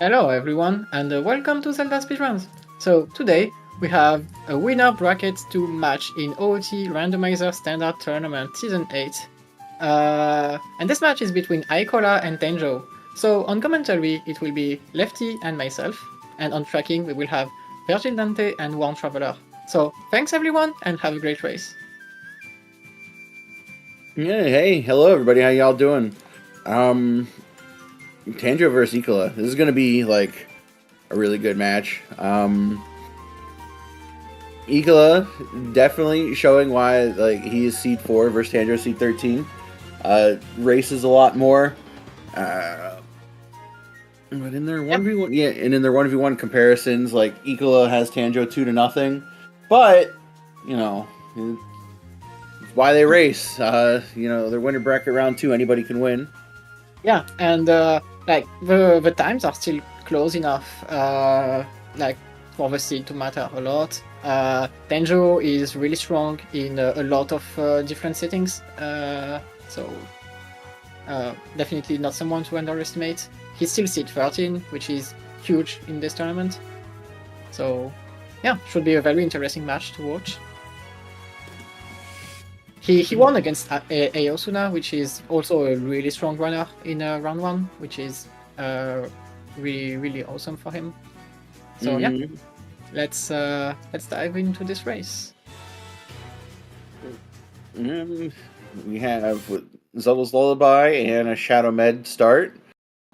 Hello everyone, and welcome to ZeldaSpeedRuns. So today we have a winner bracket to match in OoT Randomizer Standard Tournament Season 8. And this match is between Icola and Tanjo. So on commentary it will be Lefty and myself, and on tracking we will have Virgil Dante and One Traveler. So thanks everyone and have a great race. Yeah, hey, hello everybody, how y'all doing? Tanjo versus Icola. This is gonna be like a really good match. Icola definitely showing why like he is seed 4 versus Tanjo seed 13. Races a lot more. But in their 1v1, yeah, and in their 1v1 comparisons, like Icola has Tanjo 2-0. But, you know, it's why they race. Their winner bracket round 2, anybody can win. Yeah, and like the times are still close enough, like for the seed to matter a lot. Tanjo is really strong in a lot of different settings, so definitely not someone to underestimate. He's still seed 13, which is huge in this tournament. So yeah, should be a very interesting match to watch. He won against Aosuna, which is also a really strong runner in round 1, which is really awesome for him. So yeah, let's dive into this race. We have Zelda's Lullaby and a Shadow Med start.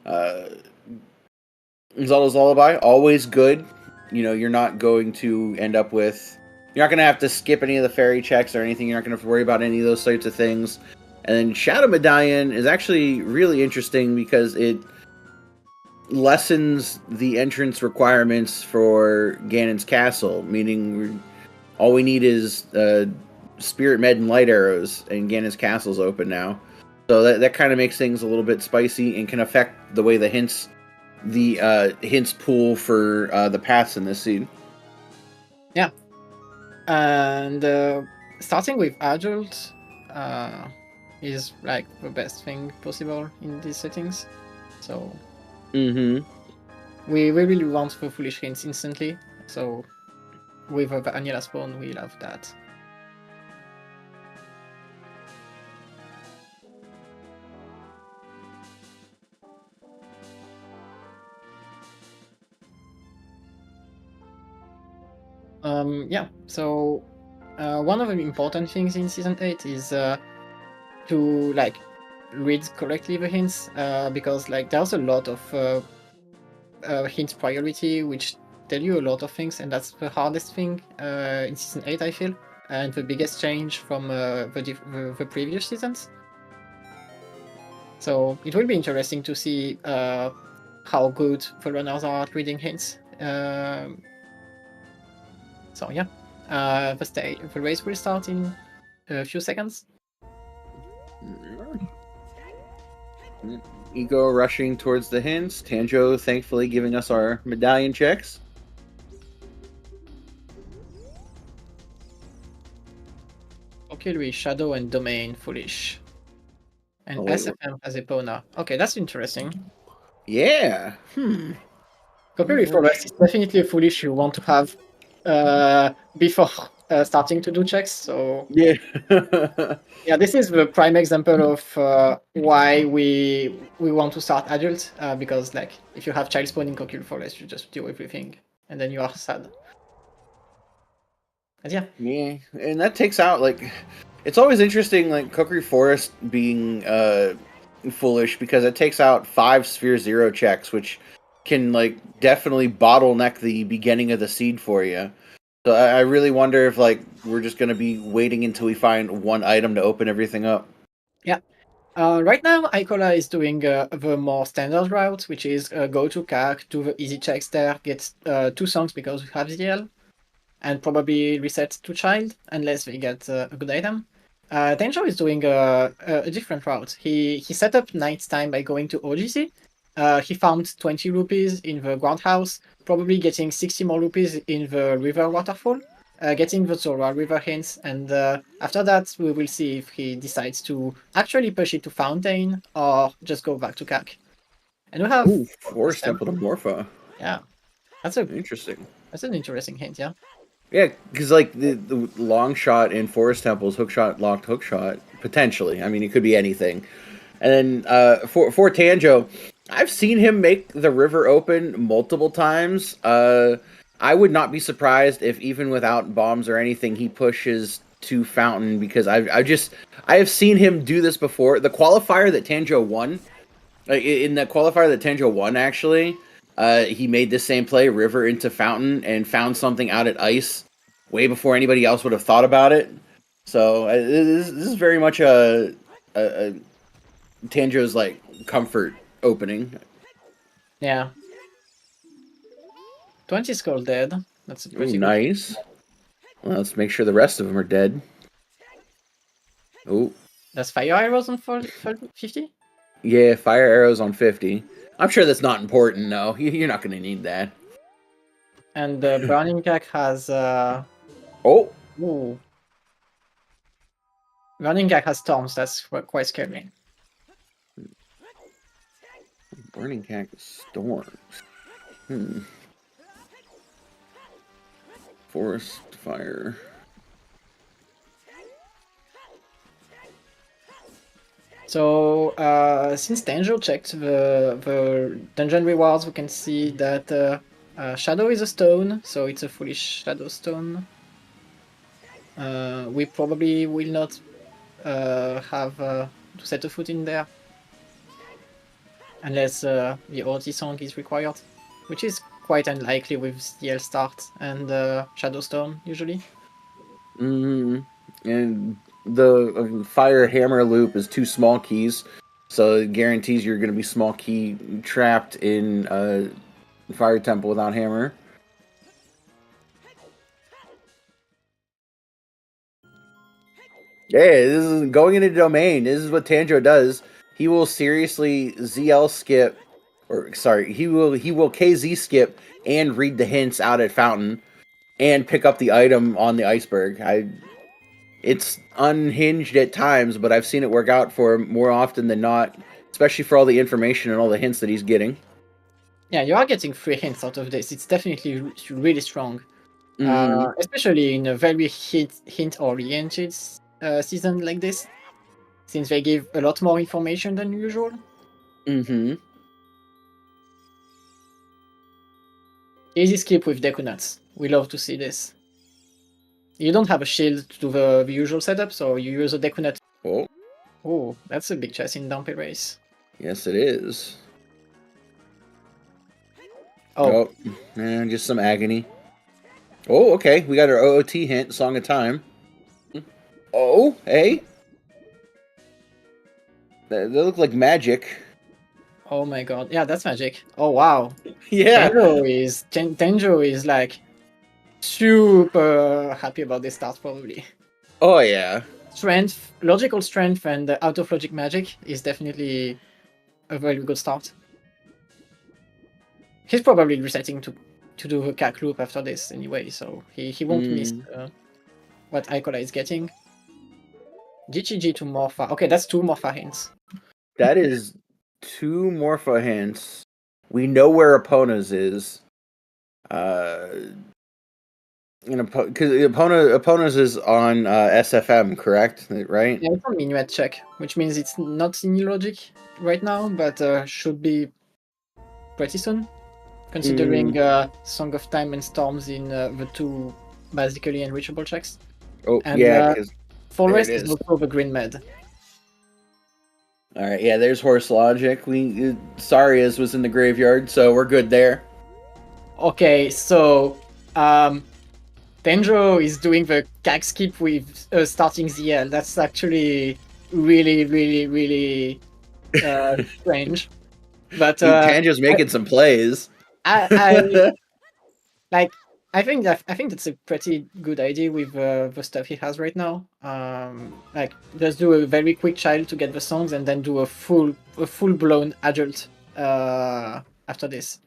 Zelda's Lullaby, always good. You know, you're not going to end up with... You're not going to have to skip any of the fairy checks or anything. You're not going to have to worry about any of those types of things. And then Shadow Medallion is actually really interesting because it lessens the entrance requirements for Ganon's Castle, meaning all we need is Spirit Med and Light Arrows, and Ganon's Castle's open now. So that kind of makes things a little bit spicy and can affect the way the hints pool for the paths in this seed. Yeah, and starting with Adult is like the best thing possible in these settings. So we really want the foolish hints instantly. So with a vanilla spawn, we love that. Yeah, so one of the important things in Season 8 is to like read correctly the hints, because like there's a lot of hint priority which tell you a lot of things, and that's the hardest thing in Season 8, I feel, and the biggest change from the previous seasons. So it will be interesting to see how good the runners are at reading hints. So yeah, the race will start in a few seconds. Ego rushing towards the hints. Tanjo thankfully giving us our medallion checks. Okay, Louis, Shadow and Domain, Foolish. And SFM has Epona. Okay, that's interesting. Yeah. Copy Forest is definitely a Foolish you want to have before starting to do checks. So yeah, yeah, this is the prime example of why we want to start Adult, because like if you have Child Spawn in Cocule Forest, you just do everything and then you are sad. But yeah. Yeah, and that takes out like it's always interesting like Cookery Forest being foolish because it takes out 5 Sphere 0 checks, which can like definitely bottleneck the beginning of the seed for you. So I really wonder if like we're just gonna be waiting until we find one item to open everything up. Yeah. Right now, Icola is doing the more standard route, which is go to CAC, do the easy checks there, get 2 songs because we have ZL, and probably reset to child unless we get a good item. Tenjo is doing a different route. He set up Night's Time by going to OGC. He found 20 rupees in the ground house, probably getting 60 more rupees in the river waterfall, getting the Zora river hints, and after that we will see if he decides to actually push it to Fountain or just go back to CAC. And we have Ooh, Forest Temple to Morpha. Yeah, Interesting. that's an interesting hint. Yeah. Yeah, because like the long shot in Forest Temple's hook shot, locked hook shot, potentially. I mean, it could be anything. And then for Tanjo, I've seen him make the river open multiple times. I would not be surprised if even without bombs or anything, he pushes to Fountain because I have seen him do this before. The qualifier that Tanjo won, in the qualifier that Tanjo won, actually, he made the same play, river into Fountain, and found something out at ice way before anybody else would have thought about it. So this is very much a Tanjo's like comfort opening. Yeah. 20 Skull dead. That's a Ooh, pretty good. nice. Well, let's make sure the rest of them are dead. Oh, That's fire arrows on 50? yeah, fire arrows on 50. I'm sure that's not important, though. You're not going to need that. And the Burning Cack has Oh, ooh. Burning Cack has storms, that's quite scary. Burning Cactus Storms. Forest Fire. So since Tanjo checked the dungeon rewards, we can see that Shadow is a stone, so it's a foolish Shadow Stone. We probably will not have to set a foot in there unless the OoT song is required, which is quite unlikely with ZL start and Shadow Storm usually. And the Fire Hammer loop is 2 small keys, so it guarantees you're going to be small key trapped in Fire Temple without Hammer. Yeah, this is going into domain. This is what Tanjo does. He will seriously ZL skip, or sorry, he will KZ skip and read the hints out at Fountain, and pick up the item on the iceberg. It's unhinged at times, but I've seen it work out for him more often than not, especially for all the information and all the hints that he's getting. Yeah, you are getting 3 hints out of this. It's definitely really strong, especially in a very hint-oriented season like this, since they give a lot more information than usual. Easy skip with Deku Nuts. We love to see this. You don't have a shield to do the usual setup, so you use a Deku Nut. Oh, that's a big chest in Dumpy Race. Yes, it is. Oh, and just some agony. Oh, okay. We got our OOT hint, Song of Time. Oh, hey. They look like magic. Oh my god. Yeah, that's magic. Oh wow. Yeah. Tenjo is like super happy about this start probably. Oh yeah. Strength, logical strength, and out of logic magic is definitely a very good start. He's probably resetting to do a cack loop after this anyway, so he won't miss what Icola is getting. GGG to Morpha. Okay, that's 2 Morpha hints. That is 2 Morpha hints. We know where Epona's is. Because Epona's is on SFM, correct? Right? Yeah, it's on Minuet check, which means it's not in logic right now, but should be pretty soon, considering Song of Time and Storms in the 2 basically unreachable checks. Oh, and, yeah. Forest is also the Green Med. Alright, yeah, there's Horse Logic. Saria's was in the graveyard, so we're good there. Okay, so Tenjo is doing the cack skip with starting ZL. That's actually really strange. But Tanjo's making some plays. I think that's a pretty good idea with the stuff he has right now. Like just do a very quick child to get the songs, and then do a full blown adult after this.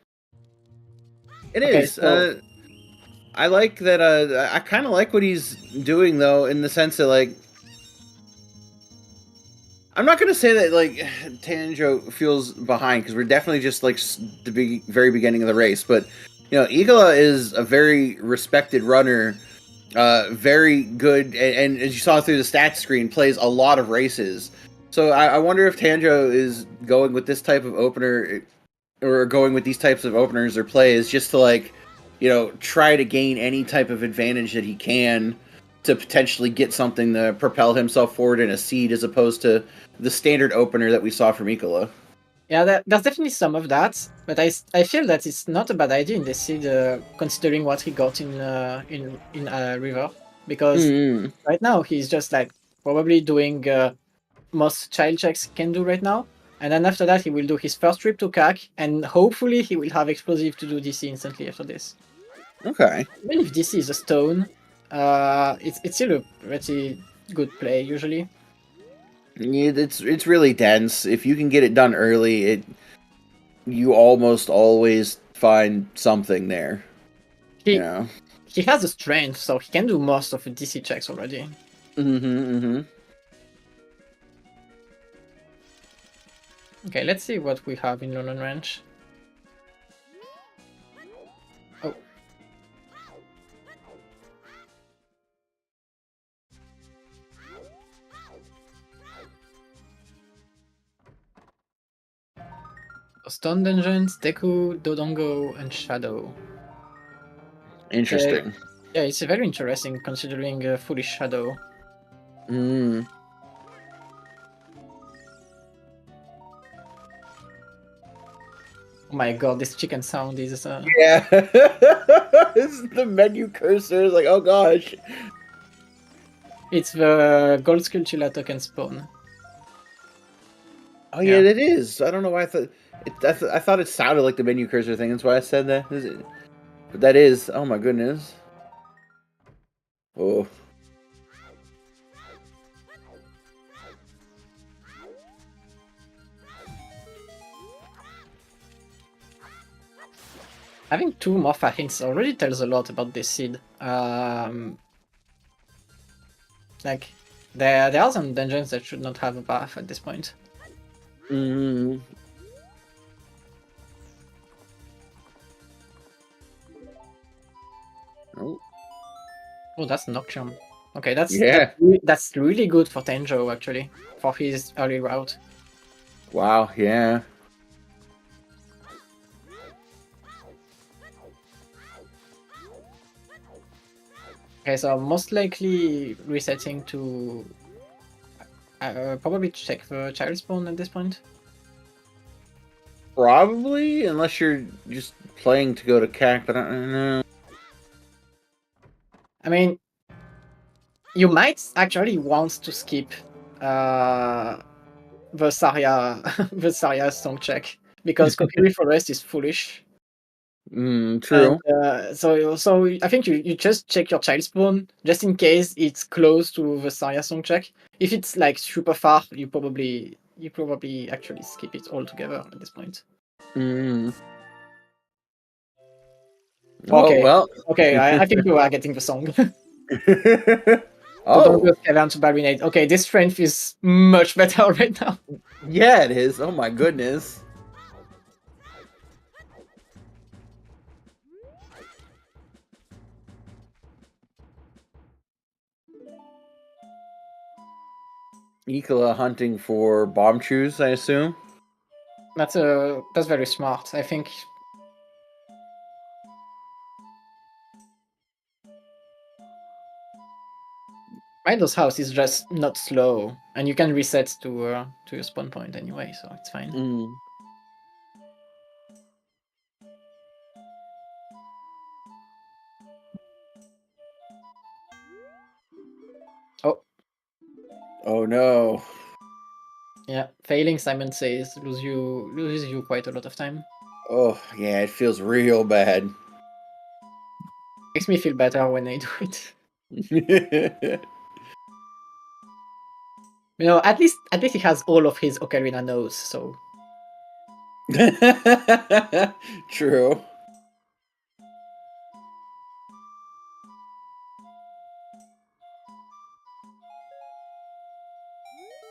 It is. So, I like that. I kind of like what he's doing, though, in the sense that, like, I'm not gonna say that like Tanjo feels behind because we're definitely just like the very beginning of the race. But you know, Icola is a very respected runner, very good, and as you saw through the stats screen, plays a lot of races. So I wonder if Tanjo is going with this type of opener, or going with these types of openers or plays just to like, you know, try to gain any type of advantage that he can to potentially get something to propel himself forward in a seed, as opposed to the standard opener that we saw from Icola. Yeah, there's definitely some of that, but I feel that it's not a bad idea in the seed, considering what he got in River, because Mm-hmm. right now he's just like probably doing most child checks he can do right now, and then after that he will do his first trip to CAC, and hopefully he will have explosive to do DC instantly after this. Okay. Even if DC is a stone, it's still a pretty good play usually. Yeah, it's really dense. If you can get it done early, you almost always find something there. You He know. he has a strength, so he can do most of the DC checks already. Mm-hmm. Mm-hmm. Okay, let's see what we have in London Ranch. Oh, Stone Dungeons, Deku, Dodongo, and Shadow. Interesting. Yeah, it's very interesting considering Foolish Shadow. Mm. Oh my god, this chicken sound is... Yeah. This is the menu cursor. It's like, oh gosh. It's the Gold Skulltula token spawn. Oh yeah, Yeah. it is. I don't know why I thought I thought it sounded like the menu cursor thing. That's why I said that. Is it? But that is. Oh my goodness. Oh. Having two Morpha hints already tells a lot about this seed. Like, there are some dungeons that should not have a buff at this point. Mm. Oh. Oh, that's Nocturne. Okay, that's Yeah. that's really good for Tenjo actually, for his early route. Wow. Yeah. Okay, so most likely resetting to probably check the child spawn at this point. Probably, unless you're just playing to go to CAC, but I don't know. I mean, you might actually want to skip the Saria the Saria song check because Kokiri Forest is foolish. And True. so I think you just check your child spawn just in case it's close to the Saria song check. If it's like super far, you probably actually skip it altogether at this point. Mm. Oh Okay, well. okay, I think you are getting the song. So don't Oh go Scavenger to Barinade. Okay, this strength is much better right now. yeah, it is. Oh my goodness. Icola hunting for bomb chews, I assume. That's very smart. I think Milo's house is just not slow, and you can reset to your spawn point anyway, so it's fine. Mm. Oh, Oh no. yeah, failing Simon says loses you quite a lot of time. Oh yeah, it feels real bad. Makes me feel better when I do it. You know, at least he has all of his Ocarina knows, so True.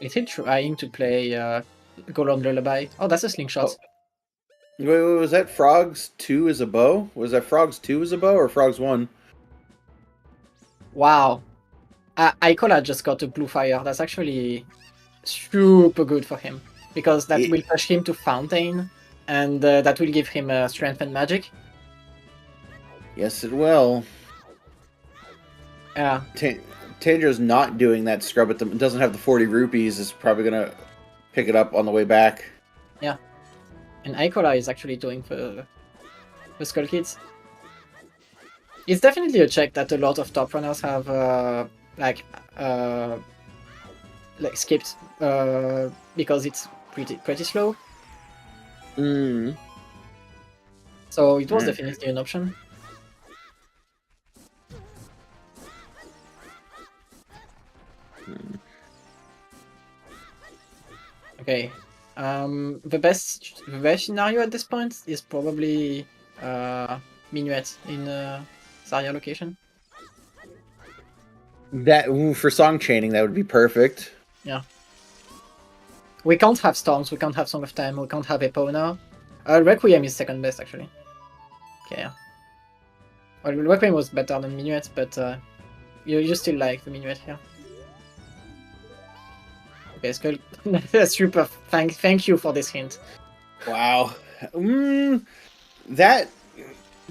Is he trying to play Golden Lullaby? Oh, that's a slingshot. Oh. Wait, was that Frogs 2 as a bow? Was that Frogs 2 as a bow or Frogs 1? Wow. Icola just got a blue fire. That's actually super good for him. Because that will push him to Fountain, and that will give him strength and magic. Yes, it will. Yeah. Tanjo's not doing that scrub at them. Doesn't have the 40 rupees. Is probably gonna pick it up on the way back. Yeah. And Icola is actually doing the Skull Kids. It's definitely a check that a lot of top runners have like skipped because it's pretty slow. So it was definitely an option. Okay. The best scenario at this point is probably Minuet in Zarya location. That for song chaining, that would be perfect. Yeah. We can't have Storms, we can't have Song of Time, we can't have Epona. Requiem is second best actually. Okay. Yeah. Well, Requiem was better than Minuet, but you still like the Minuet here. Okay, Skull. Super. Thank you for this hint. Wow. That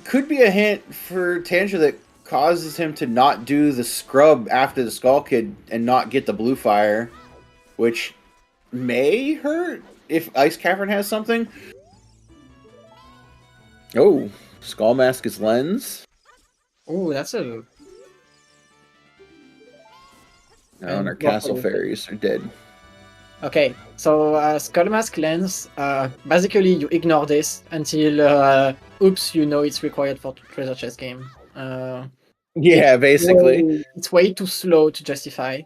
could be a hint for Tanjo that causes him to not do the scrub after the Skull Kid and not get the blue fire, which may hurt if Ice Cavern has something. Oh, Skull Mask is Lens. Oh, that's a... And our Castle Fairies are dead. Okay, so Skull Mask Lens, basically you ignore this until, oops, you know it's required for treasure chest game. Yeah, basically. It's way too slow to justify.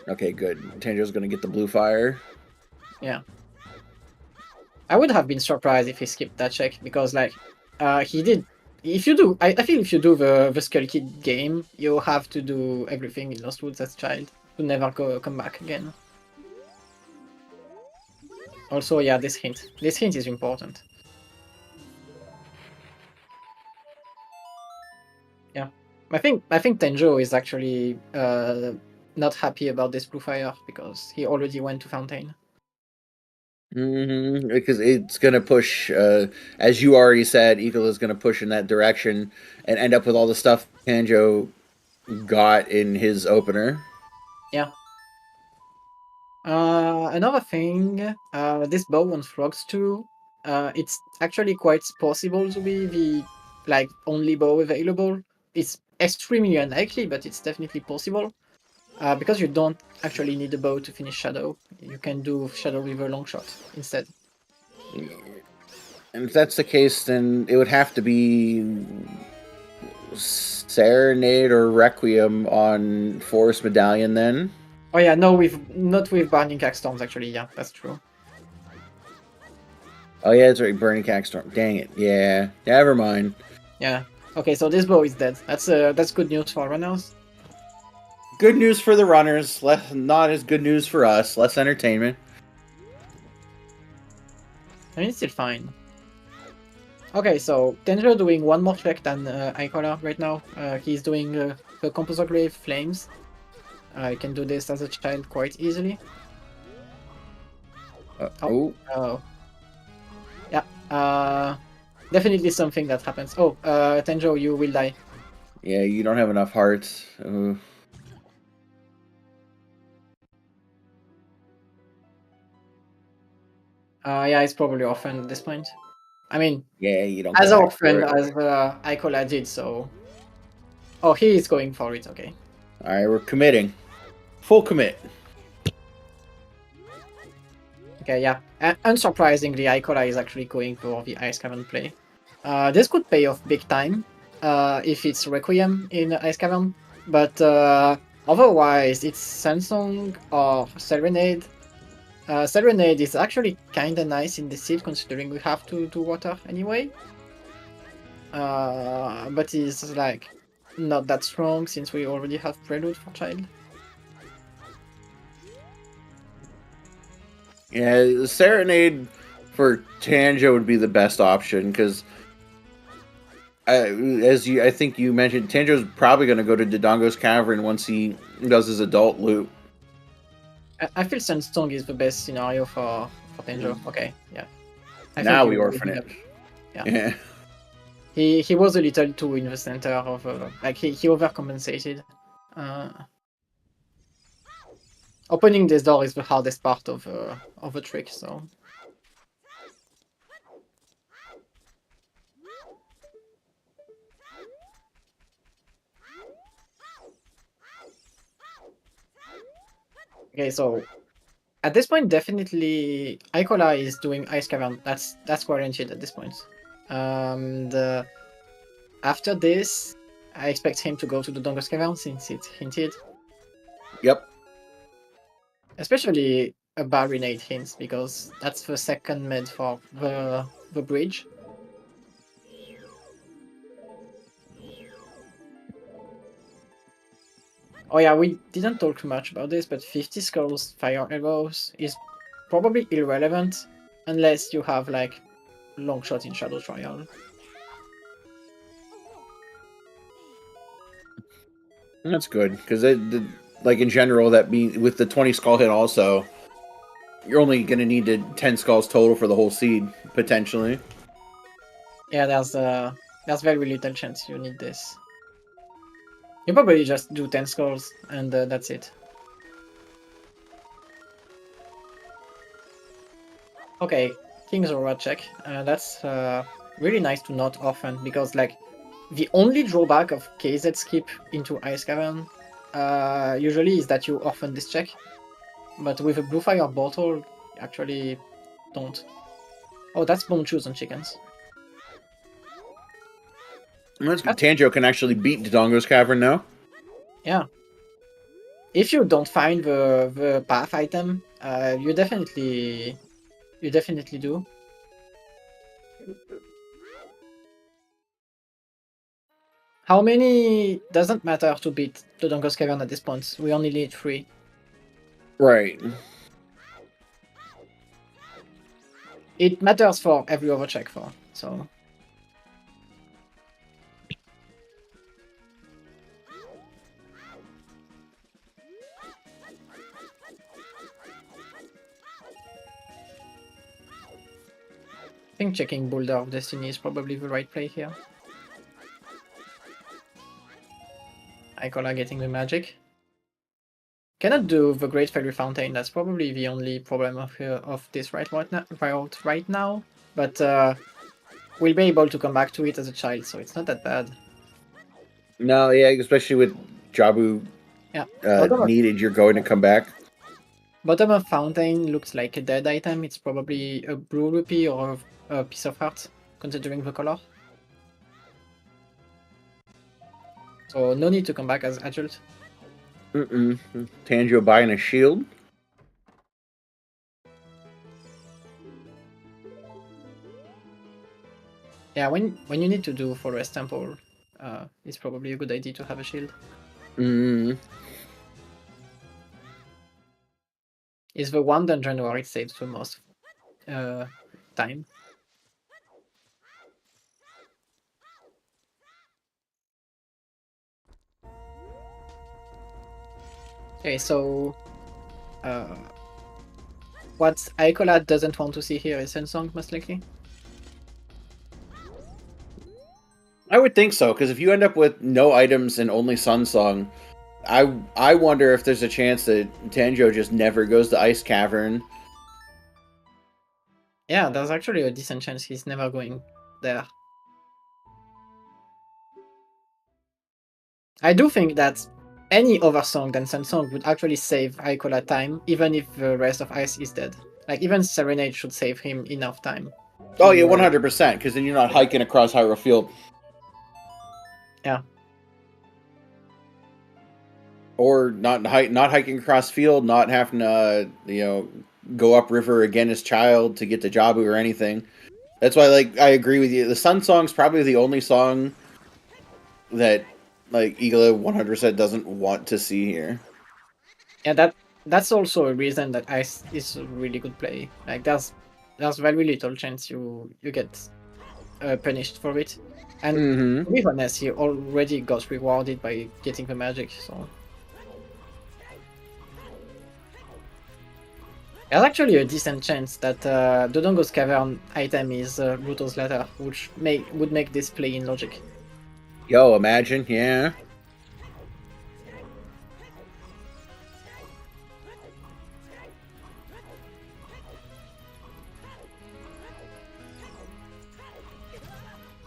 Okay, good. Tanjo's gonna get the blue fire. Yeah. I would have been surprised if he skipped that check, because, like, he did... If you do... I feel if you do the Skull Kid game, you have to do everything in Lost Woods as a child to never come back again. Also, yeah, this hint. This hint is important. Yeah. I think Tenjo is actually not happy about this blue fire because he already went to Fountain. Because it's gonna push, as you already said, Icola is gonna push in that direction and end up with all the stuff Tanjo got in his opener. Yeah. Another thing, this bow on Frogs 2, it's actually quite possible to be the only bow available. It's extremely unlikely, but it's definitely possible. Because you don't actually need a bow to finish Shadow. You can do Shadow River Longshot instead. And if that's the case, then it would have to be Serenade or Requiem on Forest Medallion then. Oh yeah, no, not with Burning Cack Storms actually, yeah, that's true. Oh yeah, that's right, Burning Cack Storm. Dang it. Yeah, never mind. Yeah. Okay, so this bow is dead. That's good news for runners. Good news for the runners, not as good news for us. Less entertainment. I mean, it's still fine. Okay, so Tenjo doing one more check than Icola right now. He's doing the Composer Grave Flames. I can do this as a child quite easily. Oh. Yeah. Definitely something that happens. Oh, Tenjo, you will die. Yeah, you don't have enough hearts. Yeah, it's probably orphaned at this point. I mean, yeah, you don't as orphaned as Icola did, so... Oh, he is going for it, okay. Alright, we're committing. Full commit. Okay, yeah. Unsurprisingly, Icola is actually going for the Ice Cavern play. This could pay off big time if it's Requiem in Ice Cavern, but otherwise it's Sansong or Serenade. Serenade is actually kinda nice in the seed considering we have to do water anyway. But it's like not that strong since we already have Prelude for Child. Yeah, the Serenade for Tanjo would be the best option because, I think you mentioned, Tanjo's probably going to go to Dodongo's Cavern once he does his adult loot. I feel Sunsong is the best scenario for Tenjo. Okay, yeah. I think Now you we already orphan it. have it. Yeah. Yeah. He was a little too in the center of like he overcompensated. Opening this door is the hardest part of the trick. So okay, so at this point, definitely Icola is doing Ice Cavern. That's guaranteed at this point. And after this, I expect him to go to the Dongus Cavern since it's hinted. Yep. Especially a Barinade hint because that's the second med for the bridge. Oh yeah, we didn't talk too much about this, but 50 skulls fire arrows is probably irrelevant unless you have like long shot in Shadow Trial. That's good because like in general, that being with the 20 skull hit also, you're only going to need 10 skulls total for the whole seed potentially. Yeah, there's very little chance you need this. You probably just do 10 skulls and that's it. Okay, King's Aura check. That's really nice to not orphan because like the only drawback of KZ skip into Ice Cavern usually is that you orphan this check. But with a Blue Fire bottle, you actually don't. Oh, that's bone chews on chickens. And that's good. Tanjo can actually beat Dodongo's Cavern now. Yeah. If you don't find the path item, you definitely do. How many doesn't matter to beat the Dodongo's Cavern at this point. We only need 3. Right. It matters for every other check for, so. I think checking Boulder of Destiny is probably the right play here. Icola getting the magic. Cannot do the Great Fairy Fountain, that's probably the only problem of this route right now. But we'll be able to come back to it as a child, so it's not that bad. No, yeah, especially with Jabu Yeah. needed, you're going to come back. Bottom of Fountain looks like a dead item. It's probably a Blue Rupee or a Piece of Heart, considering the color. So no need to come back as adult. Tanjo buying a shield. Yeah, when you need to do Forest Temple, it's probably a good idea to have a shield. It's the one dungeon where it saves the most time. Okay, so what Icola doesn't want to see here is Sensong, most likely. I would think so, because if you end up with no items and only Sunsong, I wonder if there's a chance that Tanjo just never goes to Ice Cavern. Yeah, there's actually a decent chance he's never going there. I do think that any other song than Sunsong would actually save Icola time, even if the rest of Ice is dead. Like, even Serenade should save him enough time. Oh yeah, 100%, because then you're not hiking across Hyrule Field. Yeah. Or not hiking across field, not having to go upriver again as child to get to Jabu or anything. That's why, like, I agree with you. The Sun Song's probably the only song that like Icola 100% doesn't want to see here. Yeah, that's also a reason that ice is a really good play. Like there's very little chance you get punished for it, and Mm-hmm. to be honest, he already got rewarded by getting the magic. So there's actually a decent chance that Dodongo's Cavern item is Ruto's Letter, which would make this play in logic. Yo, imagine, yeah.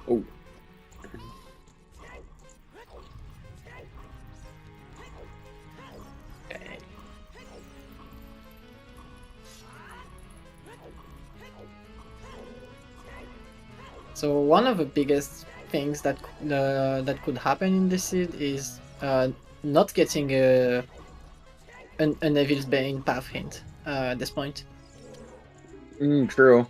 Oh. Okay. So one of the biggest things that could happen in this seed is not getting an Evil's Bane path hint at this point. True.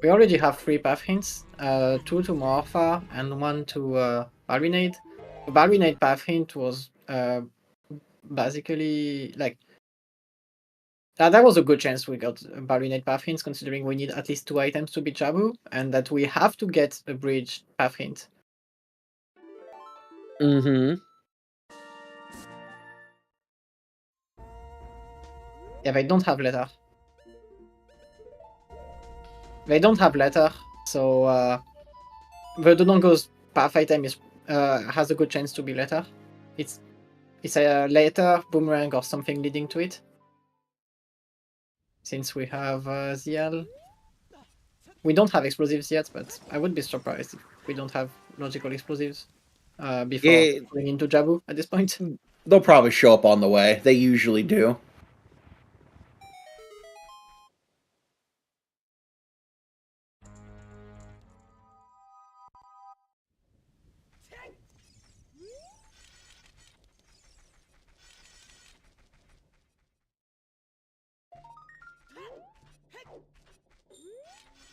We already have 3 path hints, 2 to Morpha and 1 to Barinade. The Barinade path hint was basically like that was a good chance we got Barinade path hints, considering we need at least 2 items to beat Jabu, and that we have to get a bridge path hint. Mm-hmm. Yeah, they don't have letter. They don't have letter, so the Dodongo's path item is has a good chance to be letter. It's a letter, boomerang, or something leading to it. Since we have ZL. We don't have explosives yet, but I would be surprised if we don't have logical explosives before Yeah, going into Jabu at this point. they'll probably show up on the way. They usually do.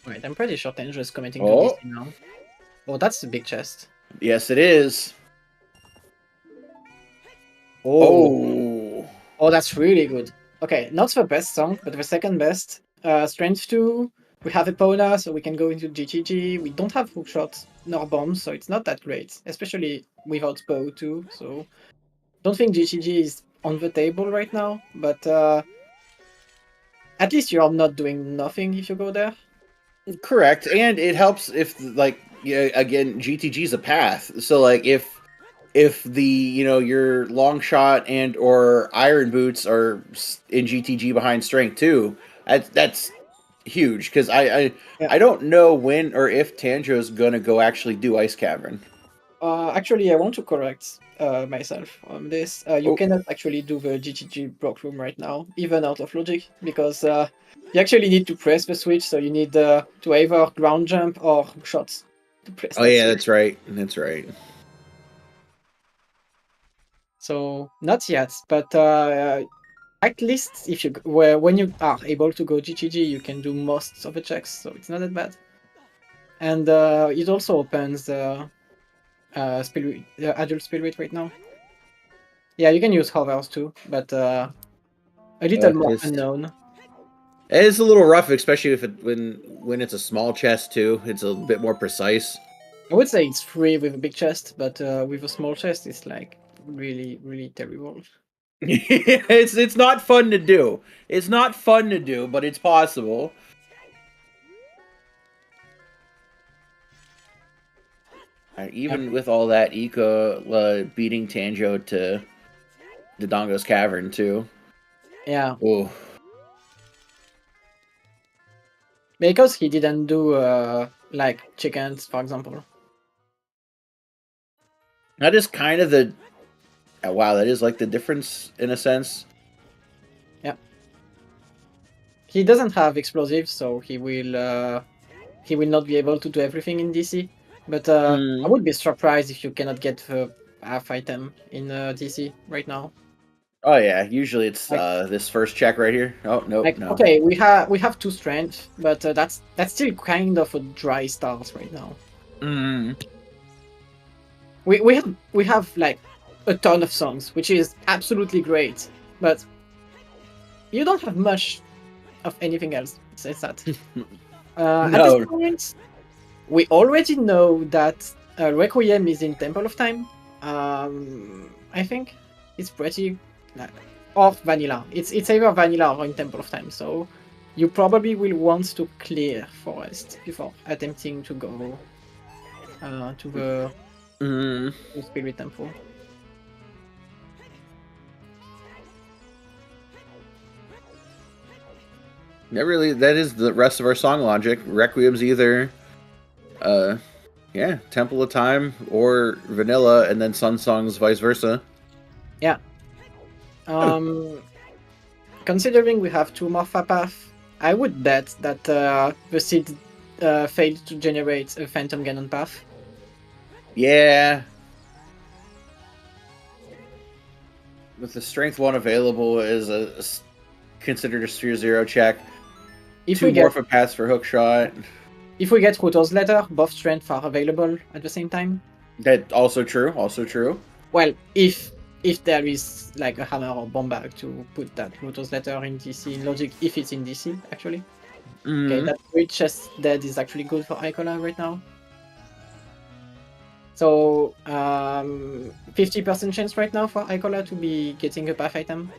Right, I'm pretty sure Tanjo is committing to Oh, DC now. Oh, that's a big chest. yes, it is. Oh, Oh. oh, that's really good. Okay, not the best song, but the second best. Strength 2, we have Epona, so we can go into GGG. We don't have hookshot nor bombs, so it's not that great, especially without bow too. So don't think GGG is on the table right now, but at least you're not doing nothing if you go there. Correct, and it helps if like yeah, again GTG is a path. So like if the your long shot and or iron boots are in GTG behind strength too, that's huge because Yeah. I don't know when or if Tanjo's gonna go actually do Ice Cavern. Actually, I want to correct myself on this. You Oh, cannot actually do the GGG block room right now, even out of logic, because you actually need to press the switch, so you need to either ground jump or shots to press oh that yeah, switch. that's right. That's right. So not yet, but at least if you when you are able to go GGG, you can do most of the checks, so it's not that bad. And it also opens adult spirit right now. Yeah, you can use hovers too, but a little more It's unknown. it's a little rough, especially if when it's a small chest too. It's a bit more precise. I would say it's free with a big chest, but with a small chest, it's like really, really terrible. It's not fun to do. It's not fun to do, but it's possible. Yeah, Even with all that, Ika beating Tanjo to Dodongo's Cavern too. yeah, Oh, because he didn't do like chickens, for example. that is kind of the wow. That is like the difference in a sense. Yeah, he doesn't have explosives, so he will not be able to do everything in DC. But I Mm. would be surprised if you cannot get the half item in DC right now. Oh yeah, usually it's Like, this first check right here. Oh nope, no. okay, we have 2 strength, but that's still kind of a dry start right now. Mm. We have like a ton of songs, which is absolutely great, but you don't have much of anything else besides that. At this No. point, we already know that Requiem is in Temple of Time. I think it's pretty like, or vanilla. It's either vanilla or in Temple of Time. So you probably will want to clear forest before attempting to go to the Mm. Spirit Temple. That is the rest of our song logic. Requiem's either yeah, Temple of Time or Vanilla, and then Sun Song's vice versa. Yeah. Considering we have 2 Morpha paths, I would bet that the seed failed to generate a Phantom Ganon path. Yeah. With the strength 1 available is considered a Sphere 0 check. If 2 we get Morpha Paths for hookshot. Router's letter, both strengths are available at the same time. That also true. Also true. Well, if there is like a hammer or bomb bag to put that Router's letter in DC in logic, if it's in DC actually. Okay, that great chest dead is actually good for Icola right now. So 50% chance right now for Icola to be getting a path item.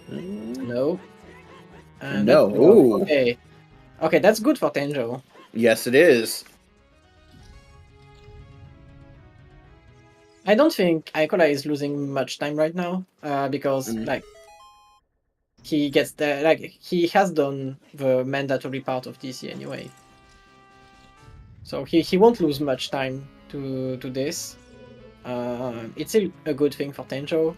No. No. Ooh. Okay. Okay, that's good for Tenjo. Yes, it is. I don't think Icola is losing much time right now, because like he gets the he has done the mandatory part of DC anyway. So he won't lose much time to this. It's still a good thing for Tenjo.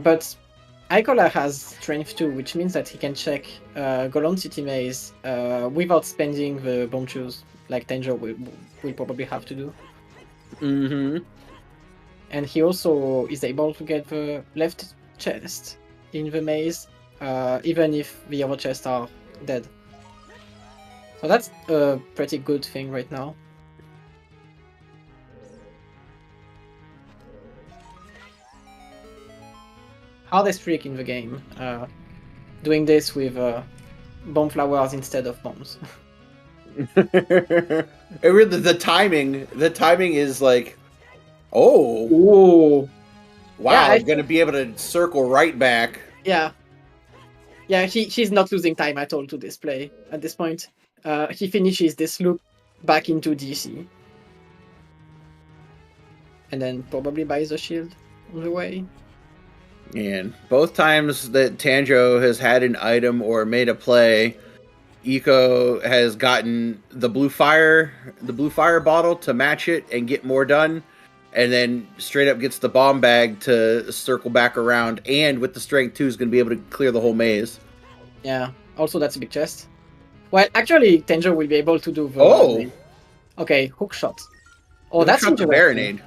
But Icola has strength 2, which means that he can check Golan City Maze without spending the bomb shoes, like Tenjo will probably have to do. Mm-hmm. And he also is able to get the left chest in the maze, even if the other chests are dead. So that's a pretty good thing right now. Hardest trick in the game, doing this with bomb flowers instead of bombs. The timing is like, oh, Ooh. wow, Yeah, I'm gonna be able to circle right back. Yeah. Yeah, he's not losing time at all to this play at this point. He finishes this loop back into DC. And then probably buys a shield on the way. And both times that Tanjo has had an item or made a play, Eco has gotten the blue fire bottle to match it and get more done, and then straight up gets the bomb bag to circle back around, and with the strength 2 is going to be able to clear the whole maze. Yeah, also that's a big chest. Well, actually, Tenjo will be able to do the... Oh! Okay, hook shot. Oh, that's interesting. Baronade.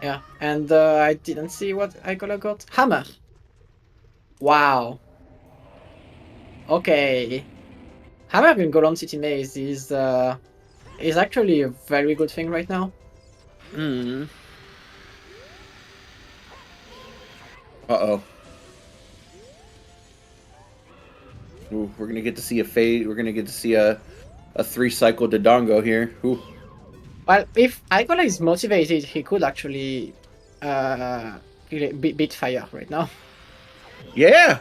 Yeah, and I didn't see what Icola got. Hammer. Wow. Okay. Hammer in Golan City Maze is actually a very good thing right now. Uh-oh. Ooh, we're gonna get to see a fade. We're gonna get to see a 3-cycle Dodongo here. Ooh. Well, if Icola is motivated, he could actually beat fire right now. Yeah!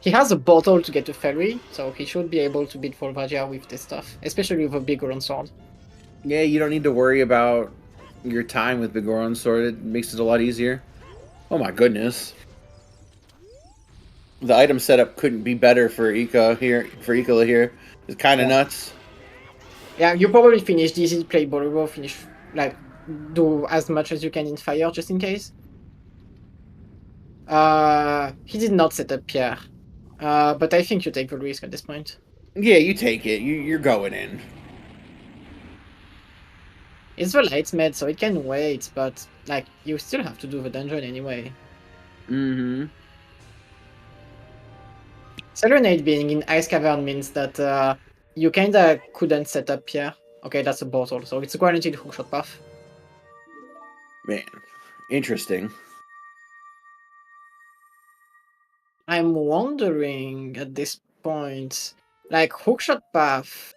He has a bottle to get to Ferry, so he should be able to beat Volvagia with this stuff, especially with a big Goron sword. Yeah, you don't need to worry about your time with Big Goron sword. It makes it a lot easier. Oh my goodness. The item setup couldn't be better for Icola here. It's kind of nuts. Yeah, you probably finish DC, play Bolero, finish, like, do as much as you can in fire, just in case. He did not set up Pierre. But I think you take the risk at this point. Yeah, you take it. You're going in. It's the light med, so it can wait, but, like, you still have to do the dungeon anyway. Mm-hmm. Serenade being in Ice Cavern means that you kinda couldn't set up Pierre. Okay, that's a bottle, so it's a guaranteed hookshot path. Man, interesting. I'm wondering at this point, like, hookshot path.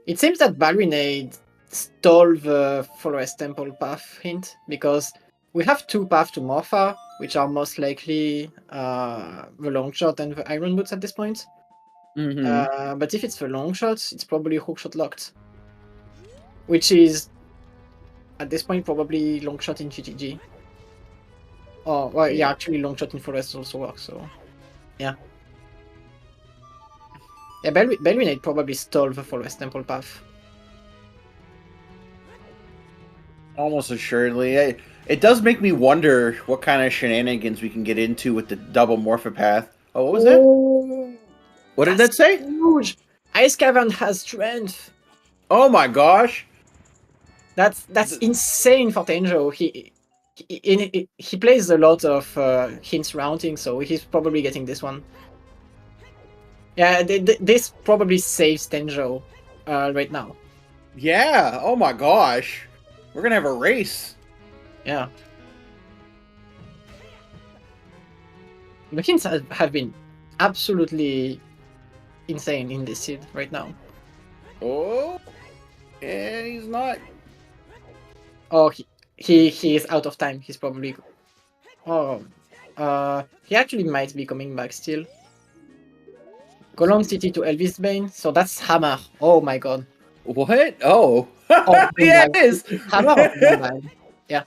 It seems that Balrinade stole the Forest Temple path hint, because we have two paths to Morpha, which are most likely the long shot and the iron boots at this point. Mm-hmm. But if it's the long shot, it's probably hookshot locked, which is at this point probably long shot in GTG. Oh, well, yeah, actually long shot in Forest also works, so yeah. Yeah, Belwinade probably stole the Forest Temple path. Almost assuredly. It does make me wonder what kind of shenanigans we can get into with the double morphopath. Oh, what was that? Oh, What did that's that say? huge! Ice Cavern has strength. Oh my gosh! That's insane for Tenjo. He plays a lot of hints routing, so he's probably getting this one. Yeah, this probably saves Tenjo right now. Yeah. Oh my gosh. We're gonna have a race. Yeah. The hints have been absolutely insane in this seed right now. Oh. Yeah, he's not. Oh, he is out of time. He's probably. Oh, he actually might be coming back still. Golem City to Elvis Bane. So that's Hammer. Oh my god. What? Oh. Or Yeah, Bombay. it is. It's Hammer or Bombay. Yeah.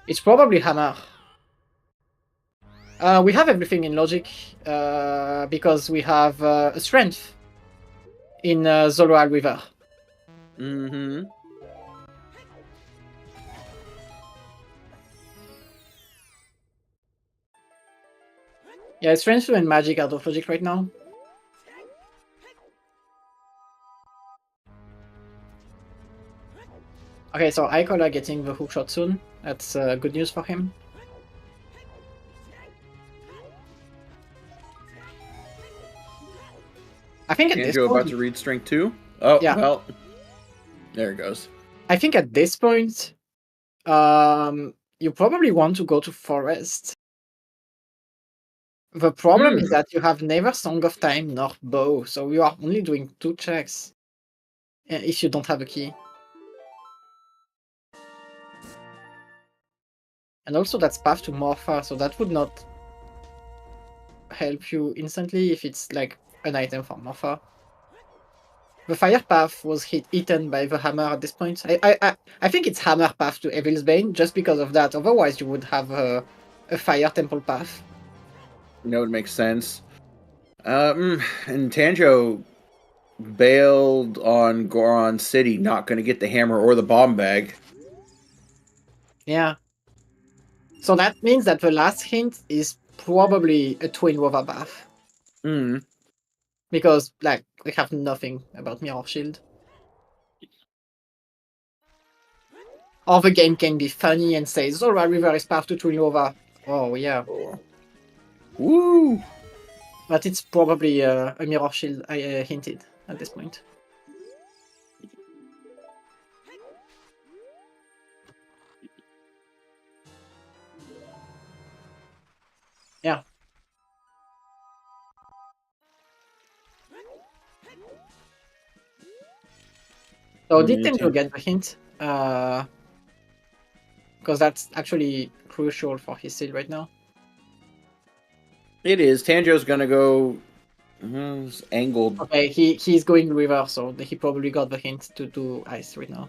It's probably Hammer. We have everything in logic because we have a strength in Zoroark River. Mm-hmm. Yeah, strength and magic out of logic right now. Okay, so Icola getting the hookshot soon. That's good news for him. I think at this Tanjo about point, to read strength 2. Oh, yeah. well. There it goes. I think at this point, you probably want to go to Forest. The problem is that you have neither Song of Time nor Bow, so you are only doing 2 checks if you don't have a key. And also that's path to Morpha, so that would not help you instantly if it's like an item for Morpha. The fire path was eaten by the hammer at this point. I think it's hammer path to Evil's Bane just because of that. Otherwise, you would have a fire temple path. You know, it makes sense. And Tanjo bailed on Goron City, not going to get the hammer or the bomb bag. Yeah. So that means that the last hint is probably a twin Wova path. Mm. Because, like, we have nothing about Mirror Shield. Or the game can be funny and say Zora River is path to twin Wova. Oh, yeah. Oh. Woo! But it's probably a Mirror Shield hinted at this point. Yeah. So did Tenjo get the hint? Because that's actually crucial for his seed right now. It is. Tanjo's going to go It's angled. Okay, he's going river, so he probably got the hint to do ice right now.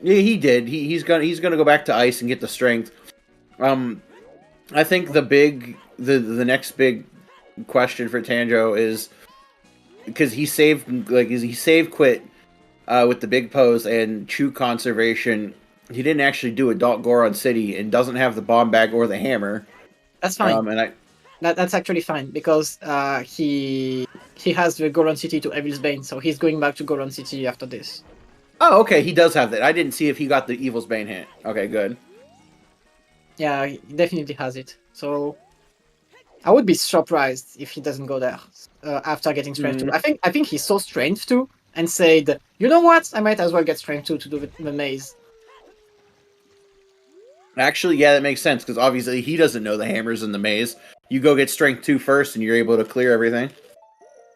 Yeah, he did. He's gonna go back to ice and get the strength. I think the next big question for Tanjo is because he saved quit with the big pose and Chew conservation. He didn't actually do Adult Goron City and doesn't have the bomb bag or the hammer. That's fine. And I That's actually fine because he has the Goron City to Evil's Bane, so he's going back to Goron City after this. Oh, okay, he does have that. I didn't see if he got the Evil's Bane hint. Okay, good. Yeah, he definitely has it. So I would be surprised if he doesn't go there after getting Strength 2. I think he saw Strength 2 and said, you know what? I might as well get Strength 2 to do the maze. Actually, yeah, that makes sense because obviously he doesn't know the hammers in the maze. You go get Strength 2 first, and you're able to clear everything.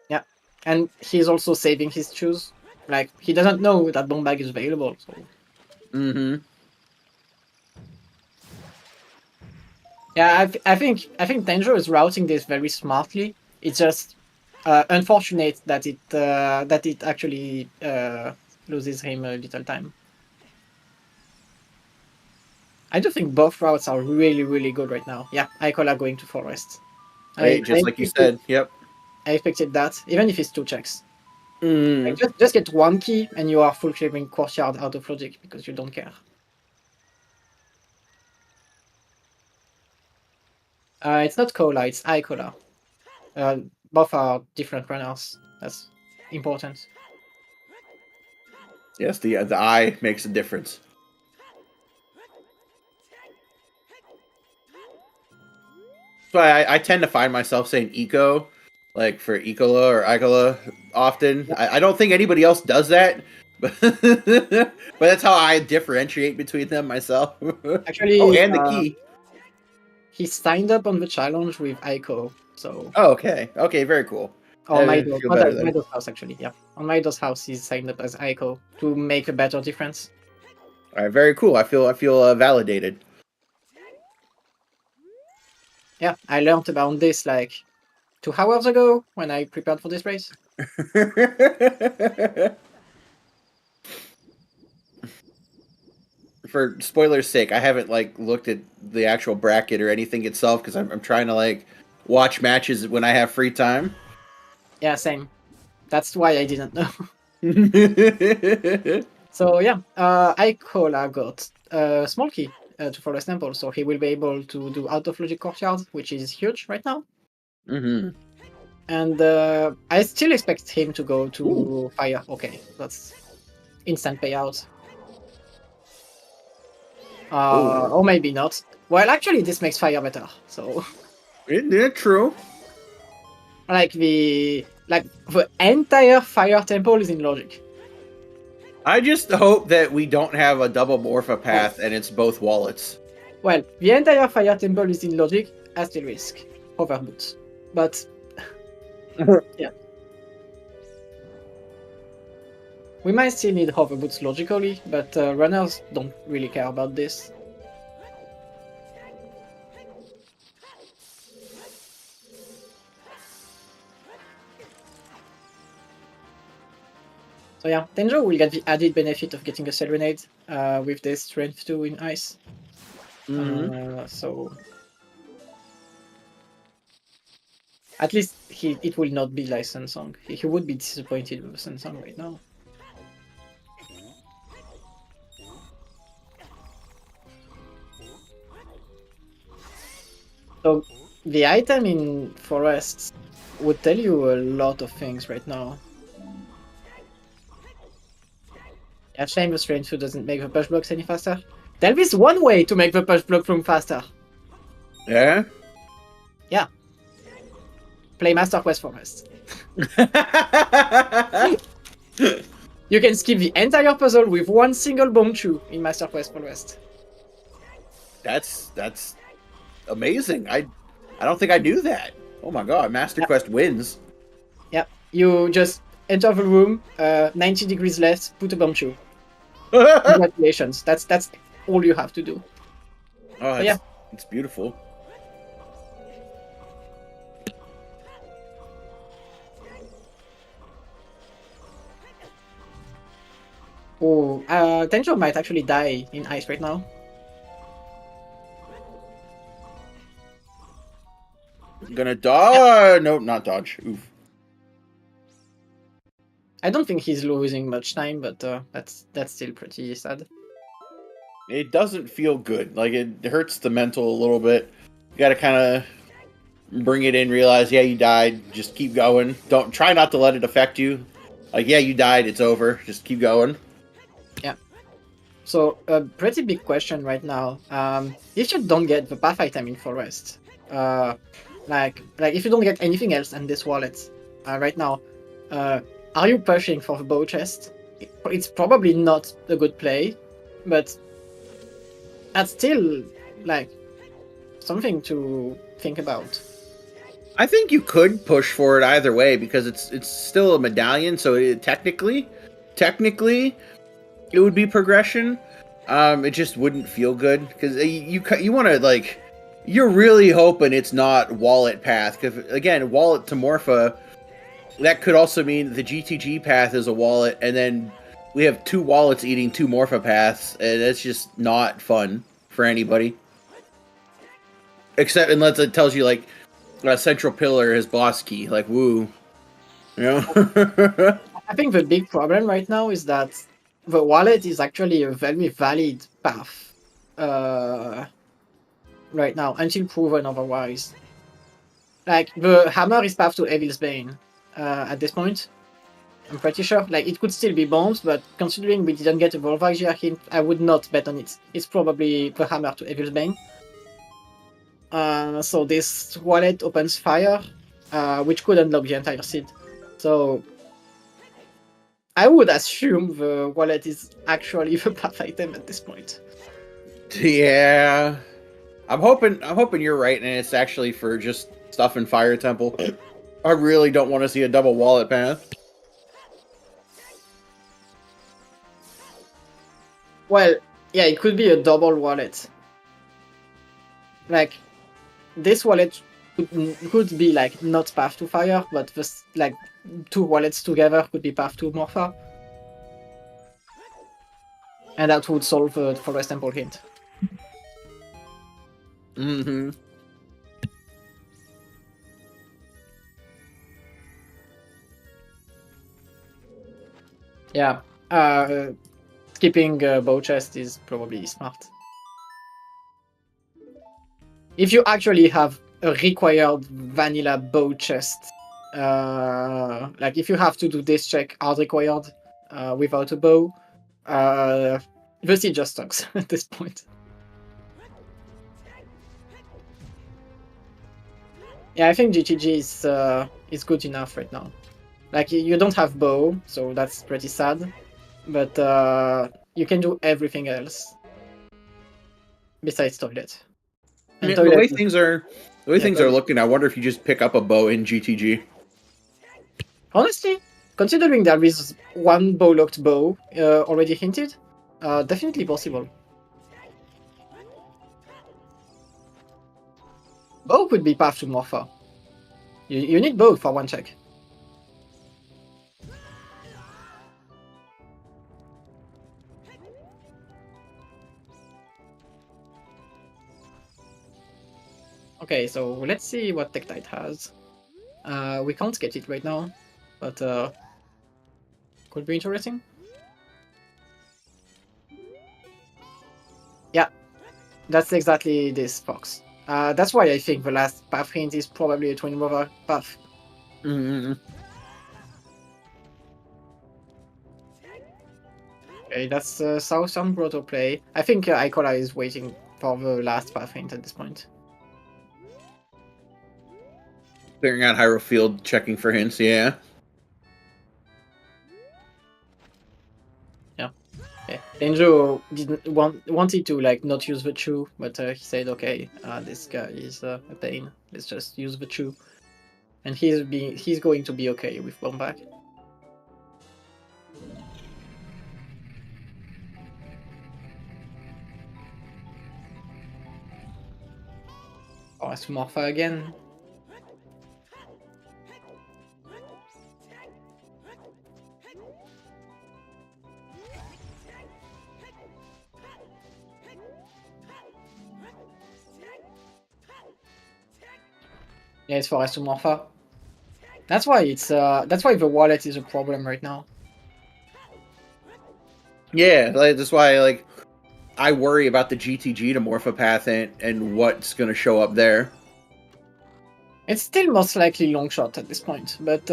Yeah, and he's also saving his choose. Like, he doesn't know that bomb bag is available. So. Yeah, I think Tanjo is routing this very smartly. It's just unfortunate that it actually loses him a little time. I do think both routes are really, really good right now. Yeah, Icola going to Forest. Right, just like you said. Yep. I expected that, even if it's 2 checks. Like, just get 1 key and you are full clearing courtyard out of logic because you don't care. It's not Cola, it's Icola. Both are different runners. That's important. Yes, the eye makes a difference. So I tend to find myself saying eco, like for Icola or Icola often. Yep. I don't think anybody else does that, but that's how I differentiate between them myself. Actually, oh, and the key. He signed up on the challenge with Ico, so. Oh, okay. Okay, very cool. On I Maido's, feel better then. Maido's house, actually, yeah. On Maido's house, he's signed up as Ico to make a better difference. All right, very cool. I feel validated. Yeah, I learned about this like 2 hours ago when I prepared for this race. For spoilers' sake, I haven't like looked at the actual bracket or anything itself because I'm trying to like watch matches when I have free time. Yeah, same. That's why I didn't know. So yeah, Icola got a small key to Forest Temple, so he will be able to do out of logic courtyard, which is huge right now. And I still expect him to go to fire. Okay, that's instant payout. Or maybe not. Well, actually, this makes fire better. So, Yeah, true. like the entire fire temple is in logic. I just hope that we don't have a double morpha path and it's both wallets. Well, the entire fire temple is in logic. I still risk overboots, but yeah, we might still need hoverboots logically, but runners don't really care about this. So yeah, Tenjo will get the added benefit of getting a Serenade with this Strength 2 in Ice. So at least it will not be like Sunsong. He would be disappointed with Sunsong right now. So the item in Forests would tell you a lot of things right now. Yeah, shame the Strength 2 doesn't make the push blocks any faster. There is one way to make the push block room faster. Yeah? Yeah. Play Master Quest Forest. You can skip the entire puzzle with one single bomb chew in Master Quest Forest. That's amazing. I don't think I knew that. Oh my god, Master Quest wins. Yeah, you just enter the room, 90 degrees left, put a bomb chew. Oh, Congratulations. That's all you have to do. it's beautiful. Oh, Tenjo might actually die in ice right now. Gonna Yeah, dodge. Nope, not dodge. Oof. I don't think he's losing much time, but that's still pretty sad. It doesn't feel good. Like it hurts the mental a little bit. You gotta kind of bring it in, realize, yeah, you died. Just keep going. Don't try not to let it affect you. Like, yeah, you died. It's over. Just keep going. Yeah. So a pretty big question right now. If you don't get the path item in forest, uh, like if you don't get anything else in this wallet, right now, uh, are you pushing for the bow chest? It's probably not a good play, but that's still like something to think about. I think you could push for it either way because it's still a medallion, so technically, it would be progression. It just wouldn't feel good because you want to like you're really hoping it's not wallet path because again, wallet to Morpha, that could also mean the GTG path is a wallet, and then we have two wallets eating two Morpha paths, and that's just not fun for anybody. Except unless it tells you like a central pillar is boss key, like woo, you know. I think the big problem right now is that the wallet is actually a very valid path uh, right now until proven otherwise. Like the hammer is path to Evil's Bane at this point. I'm pretty sure. Like it could still be bombs, but considering we didn't get a Volvagia hint, I would not bet on it. It's probably the hammer to Evil's Bane. So this wallet opens fire, which could unlock the entire seed. So I would assume the wallet is actually the path item at this point. Yeah, I'm hoping you're right, and it's actually for just stuff in Fire Temple. I really don't want to see a double wallet path. Well, yeah, it could be a double wallet. Like this wallet could be like not path to fire, but this like two wallets together could be path to Morpha, and that would solve the Forest Temple hint. Mm-hmm. Yeah, skipping bow chest is probably smart. If you actually have a required vanilla bow chest, like if you have to do this check as required without a bow, the seed just sucks at this point. Yeah, I think GTG is good enough right now. Like you don't have bow, so that's pretty sad. But you can do everything else besides toilet. And Yeah, the toilet way is things are, the way yeah, things are toilet. looking, I wonder if you just pick up a bow in GTG. Honestly, considering there is one bow locked bow already hinted, definitely possible. Bow could be path to Morpha. You need both for one check. Okay, so let's see what Tektite has. We can't get it right now, but could be interesting. Yeah, that's exactly this fox. That's why I think the last path hint is probably a twin brother path. Mm-hmm. Okay, that's Southern Proto play. I think Icola is waiting for the last path hint at this point. Clearing out Hyrule Field, checking for hints. Yeah. Yeah. Okay. Denjo didn't wanted to like not use the chew, but he said, "Okay, this guy is a pain. Let's just use the chew." And he's going to be okay with bomb back. Oh, it's Morpha again. Yeah, it's for Morpha. That's why the wallet is a problem right now. Yeah, like, that's why like I worry about the GTG to Morphopath and what's gonna show up there. It's still most likely long shot at this point, but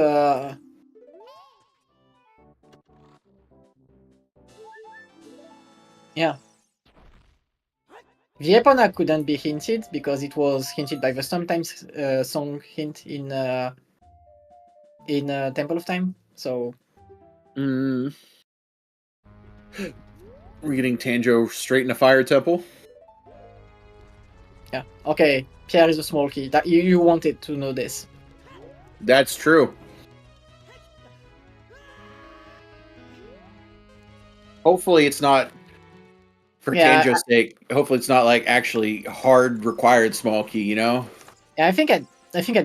yeah. The Epona couldn't be hinted because it was hinted by the sometimes song hint in Temple of Time. So We're getting Tanjo straight in a fire temple. yeah, okay. Pierre is a small key. That you wanted to know this. That's true. Hopefully, it's not for Tanjo's sake. Hopefully, it's not like actually hard required small key. You know. Yeah, I think at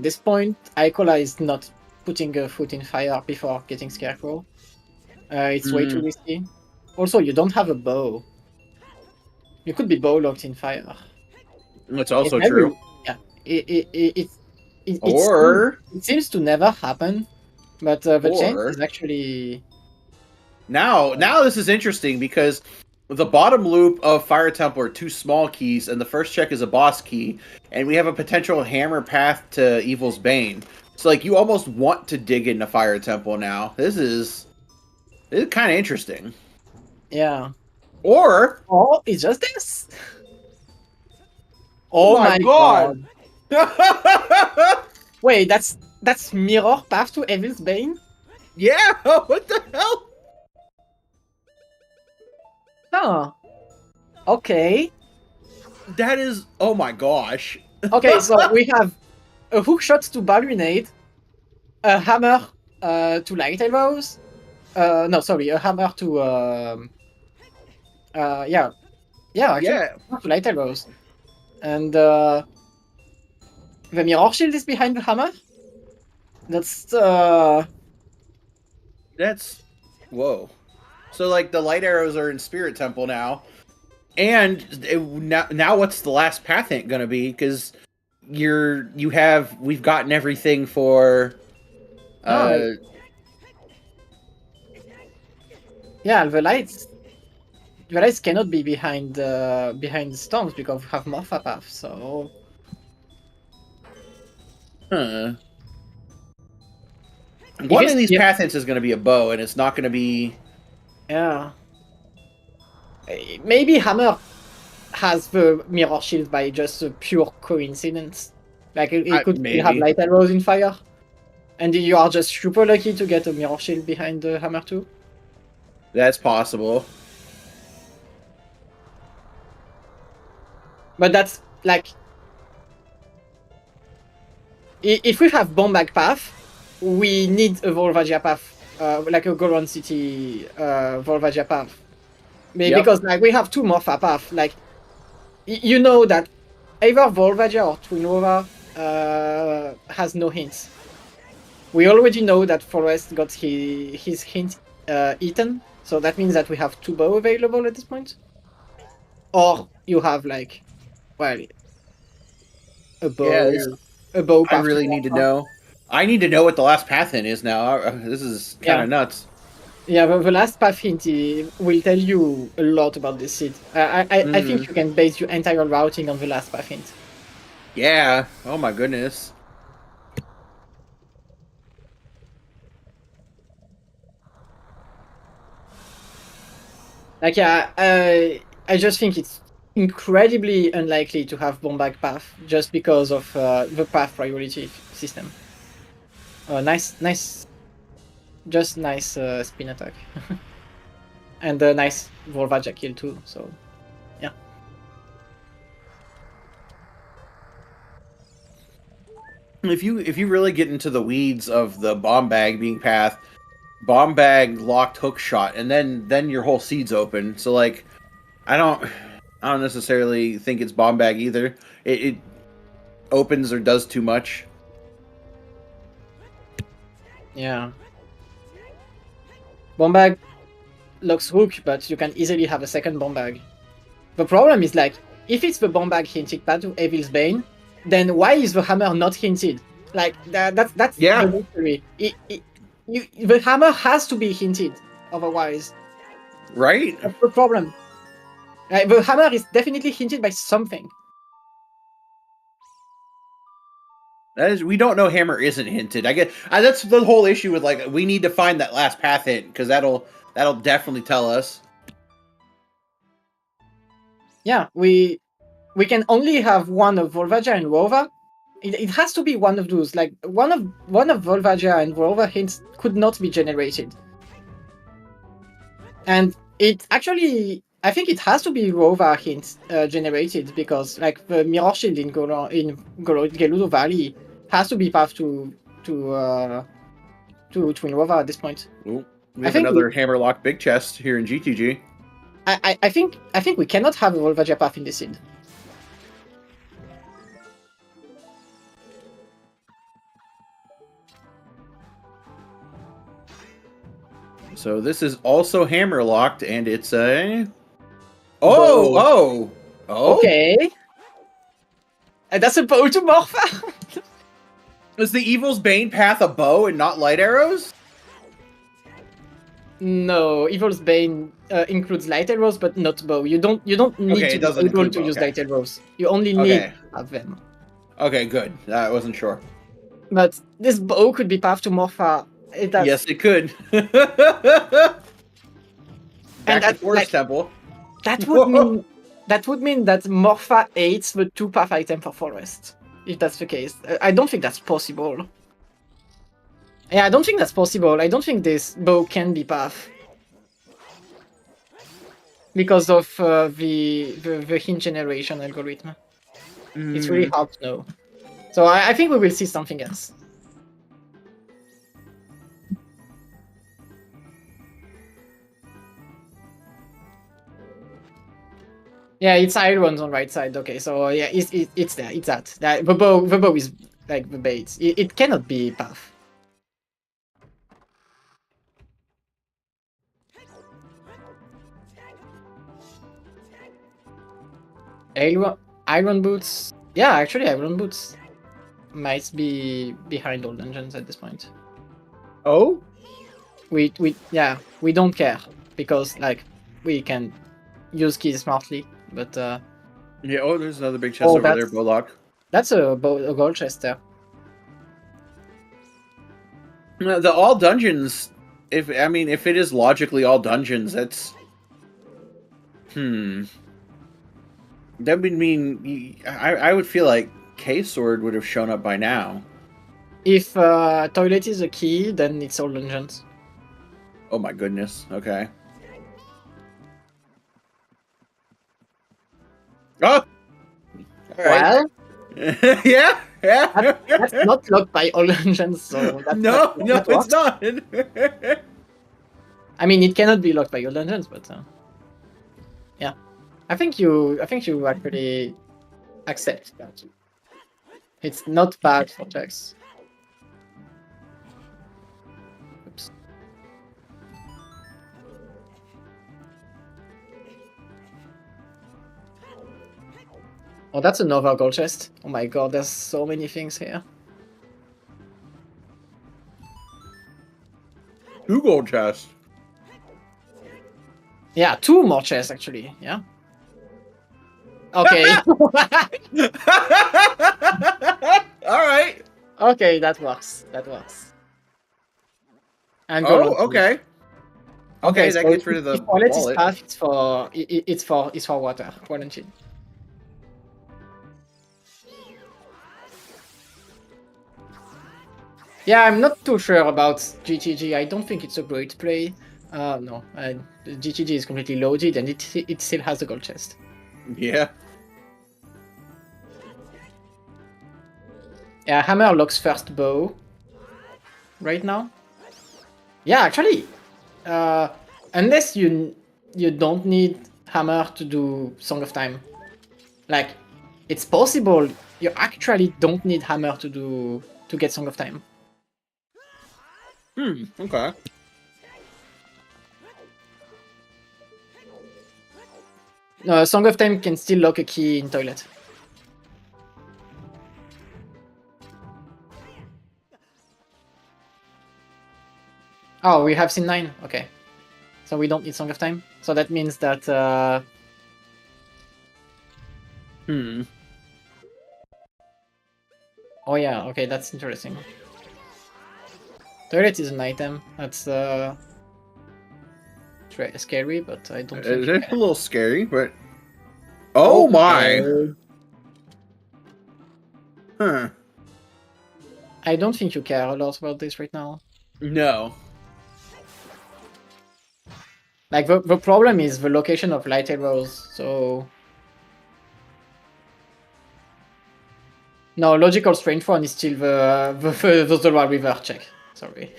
this point, Icola is not putting a foot in fire before getting Scarecrow. It's way too risky. Also, you don't have a bow. You could be bow locked in fire. That's also true. Yeah, it seems to never happen, but the chance is actually. Now this is interesting because the bottom loop of Fire Temple are 2 small keys, and the first check is a boss key, and we have a potential hammer path to Evil's Bane. So, like, you almost want to dig into Fire Temple now. This is kind of interesting. Yeah. Or it's just this. Oh my god. Wait, that's mirror path to Evil's Bane? Yeah, what the hell? Huh. Okay. That is, oh my gosh. Okay, so we have a hook shot to Balloonade, a hammer to Light Arrows. No, sorry, a hammer to actually, to Light Arrows. And the mirror shield is behind the hammer. That's whoa. So like the light arrows are in Spirit Temple now, and now what's the last path hint gonna be? Because we've gotten everything for. Yeah, the lights cannot be behind the storms because we have Morpha Path. So. Huh. One of these path hints is going to be a bow, and it's not going to be. Yeah. Maybe Hammer has the mirror shield by just a pure coincidence. Like it could have light arrows in fire, and you are just super lucky to get a mirror shield behind the Hammer too. That's possible. But that's like, if we have Bombag Path, we need a Volvagia path, like a Goron City Volvagia path. Because like we have 2 Morpha paths. Like, you know that either Volvagia or Twinova has no hints. We already know that Forest got his hint eaten, so that means that we have 2 bow available at this point. Or you have like, well, a bow. Yeah, a bow path. I really need to know. I need to know what the last path hint is now. This is kind of nuts. Yeah, the last path hint will tell you a lot about this seed. I think you can base your entire routing on the last path hint. Yeah. Oh my goodness. Like, yeah, I just think it's incredibly unlikely to have Bombag Path just because of the path priority system. Nice spin attack. And a nice Volvagia kill too, so yeah. If you really get into the weeds of the Bombag being path, Bombag locked hook shot, and then your whole seed's open. So like, I don't necessarily think it's Bombag either. It opens or does too much. Yeah. Bombag locks hook, but you can easily have a second Bombag. The problem is like, if it's the Bombag hinted path to Evil's Bane, then why is the hammer not hinted? Like that's Yeah. the mystery. The hammer has to be hinted, otherwise Right? that's the problem. The hammer is definitely hinted by something. That is, we don't know hammer isn't hinted. I get that's the whole issue with like we need to find that last path hint because that'll definitely tell us. Yeah, we can only have one of Volvagia and Rova. It has to be one of those. Like one of Volvagia and Rova hints could not be generated. And it actually, I think it has to be Rova hint generated because like the Mirror Shield in Geludo Valley has to be path to Twin Rova at this point. Ooh, we I have think another hammerlock big chest here in GTG. I think we cannot have a Volvagia path in the seed. So this is also hammerlocked, and it's a Bow. oh. Okay. And that's a bow to Morpha. Is the Evil's Bane path a bow and not light arrows? No, Evil's Bane includes light arrows, but not bow. You don't need Okay, it to doesn't be able include to bow, use okay. light arrows. You only need Okay. to have them. Okay, good. I wasn't sure. But this bow could be path to Morpha. Yes, it could. Back And to Forest Temple. that would mean that Morpha hates the 2-path item for Forest. If that's the case, I don't think that's possible. Yeah, I don't think that's possible. I don't think this bow can be path because of the hint generation algorithm. It's really hard to know. So I think we will see something else. Yeah, it's Iron's on right side. Okay, so yeah, it's there. It's that. The bow is like the bait. It cannot be path. Iron boots. Yeah, actually, Iron boots might be behind all dungeons at this point. Oh? We don't care because like we can use keys smartly, but Yeah, oh, there's another big chest over there, Bowlock. that's a gold chest there. The all dungeons, if it is logically all dungeons, that's that would mean I would feel like K-Sword would have shown up by now. If toilet is a key, then it's all dungeons. Oh my goodness. Okay. Oh. All right. Well, yeah. that's not locked by all dungeons, so no, it's not. I mean, it cannot be locked by all dungeons, but yeah, I think you actually accept that. It's not bad for checks. Oops. Oh, that's another gold chest. Oh my god, there's so many things here. 2 gold chests. Yeah, 2 more chests actually. Yeah. Okay. All right. Okay, that works. That works. And okay. Okay, that so gets rid of the if wallet is wallet. path, it's for water. Quarantine. Yeah, I'm not too sure about GTG. I don't think it's a great play. No, GTG is completely loaded and it still has a gold chest. Yeah. Yeah, Hammer locks first bow. Right now. Yeah, actually, unless you don't need Hammer to do Song of Time, like it's possible you actually don't need Hammer to get Song of Time. Okay. No, Song of Time can still lock a key in toilet. Oh, we have scene 9? Okay. So we don't need Song of Time? So that means that... Oh yeah, okay, that's interesting. Turret is an item. That's scary, but I don't think you It's a can. little scary, but... Oh my! Okay. Huh. I don't think you care a lot about this right now. No. Like, the problem is the location of light arrows, so... No, logical strength 1 is still the Zolwa River check. Sorry.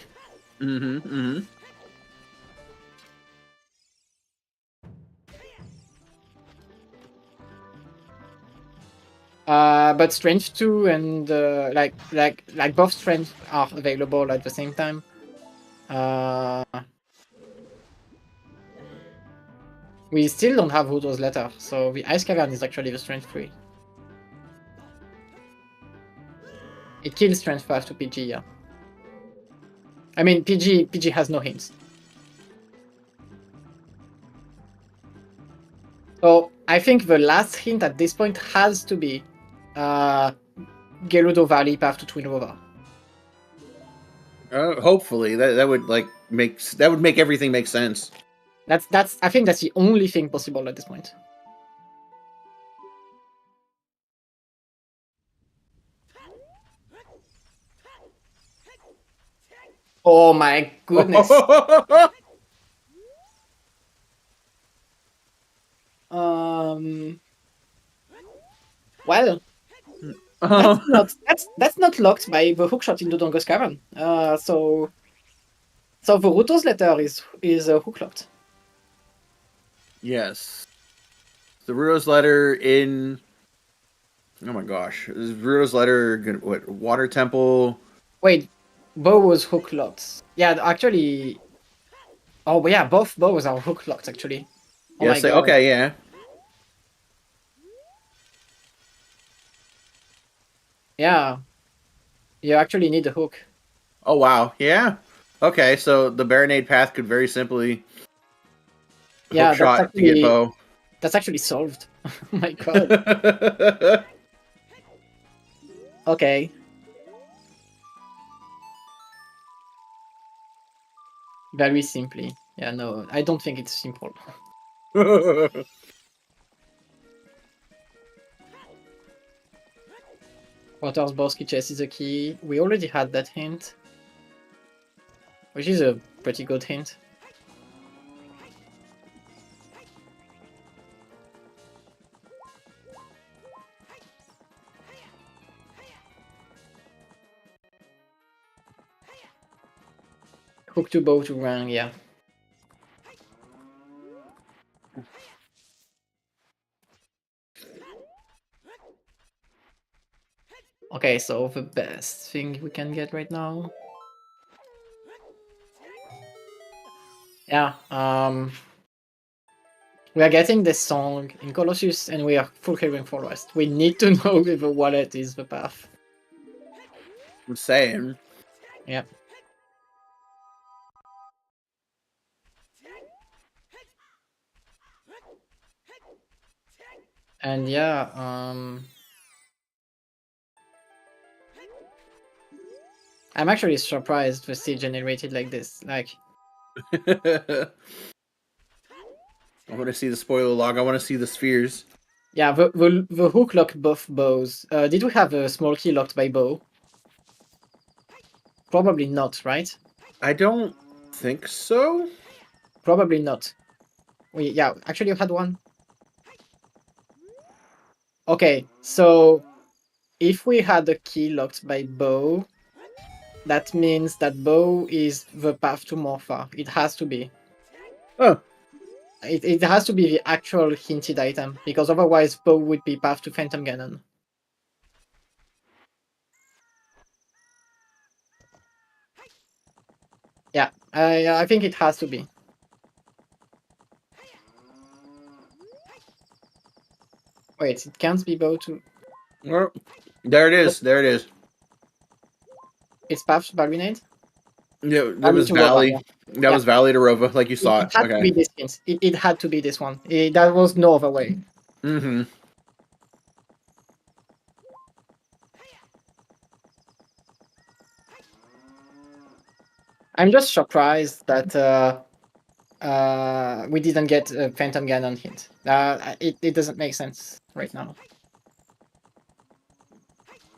But strength 2 and like both strength are available at the same time. We still don't have Udo's letter, so the Ice Cavern is actually the strength 3. It kills strength 5 to PG, yeah. I mean, PG has no hints. So I think the last hint at this point has to be Gerudo Valley path to Twin River. Hopefully, that would like make everything make sense. That's I think that's the only thing possible at this point. Oh my goodness. Well, that's not locked by the hookshot into Dongo's Cavern. So the Ruto's letter is hook locked. Yes. The Ruto's letter in... Oh my gosh. Is Ruto's letter... What? Water Temple... Wait, Bow was hook locked. Yeah, actually... Oh, yeah, both bows are hook locked, actually. Oh my Yes, god. okay, yeah. Yeah. You actually need a hook. Oh, wow. Yeah. Okay, so the Baronade path could very simply... Yeah, Hook shot to get Bow. that's actually solved. Oh my god. Okay. Very simply. Yeah, no, I don't think it's simple. Water's Bosky chest is a key. We already had that hint. Which is a pretty good hint. Hook to bow to rang, yeah. Okay, so the best thing we can get right now. Yeah, we are getting this song in Colossus and we are full clearing forest. We need to know if the wallet is the path. I'm saying. Yep. And yeah, I'm actually surprised the seed generated like this. Like, I want to see the spoiler log. I want to see the spheres. yeah, the hook locked both bows. Did we have a small key locked by bow? Probably not, right? I don't think so. Probably not. Yeah, actually you had one. Okay, so if we had a key locked by bow, that means that bow is the path to Morpha. It has to be. Oh. It has to be the actual hinted item, because otherwise bow would be path to Phantom Ganon. Yeah, I think it has to be. Wait, it can't be bow to... Well, there it is. There it is. It's path to Balvinade? Yeah, that Valley was to Rova, Valley. yeah. That Yeah. was Valley to Rova, like you saw It it. had to Okay. be this hint. It had to be this one. There was no other way. Mm-hmm. I'm just surprised that we didn't get a Phantom Ganon hint. It doesn't make sense right now.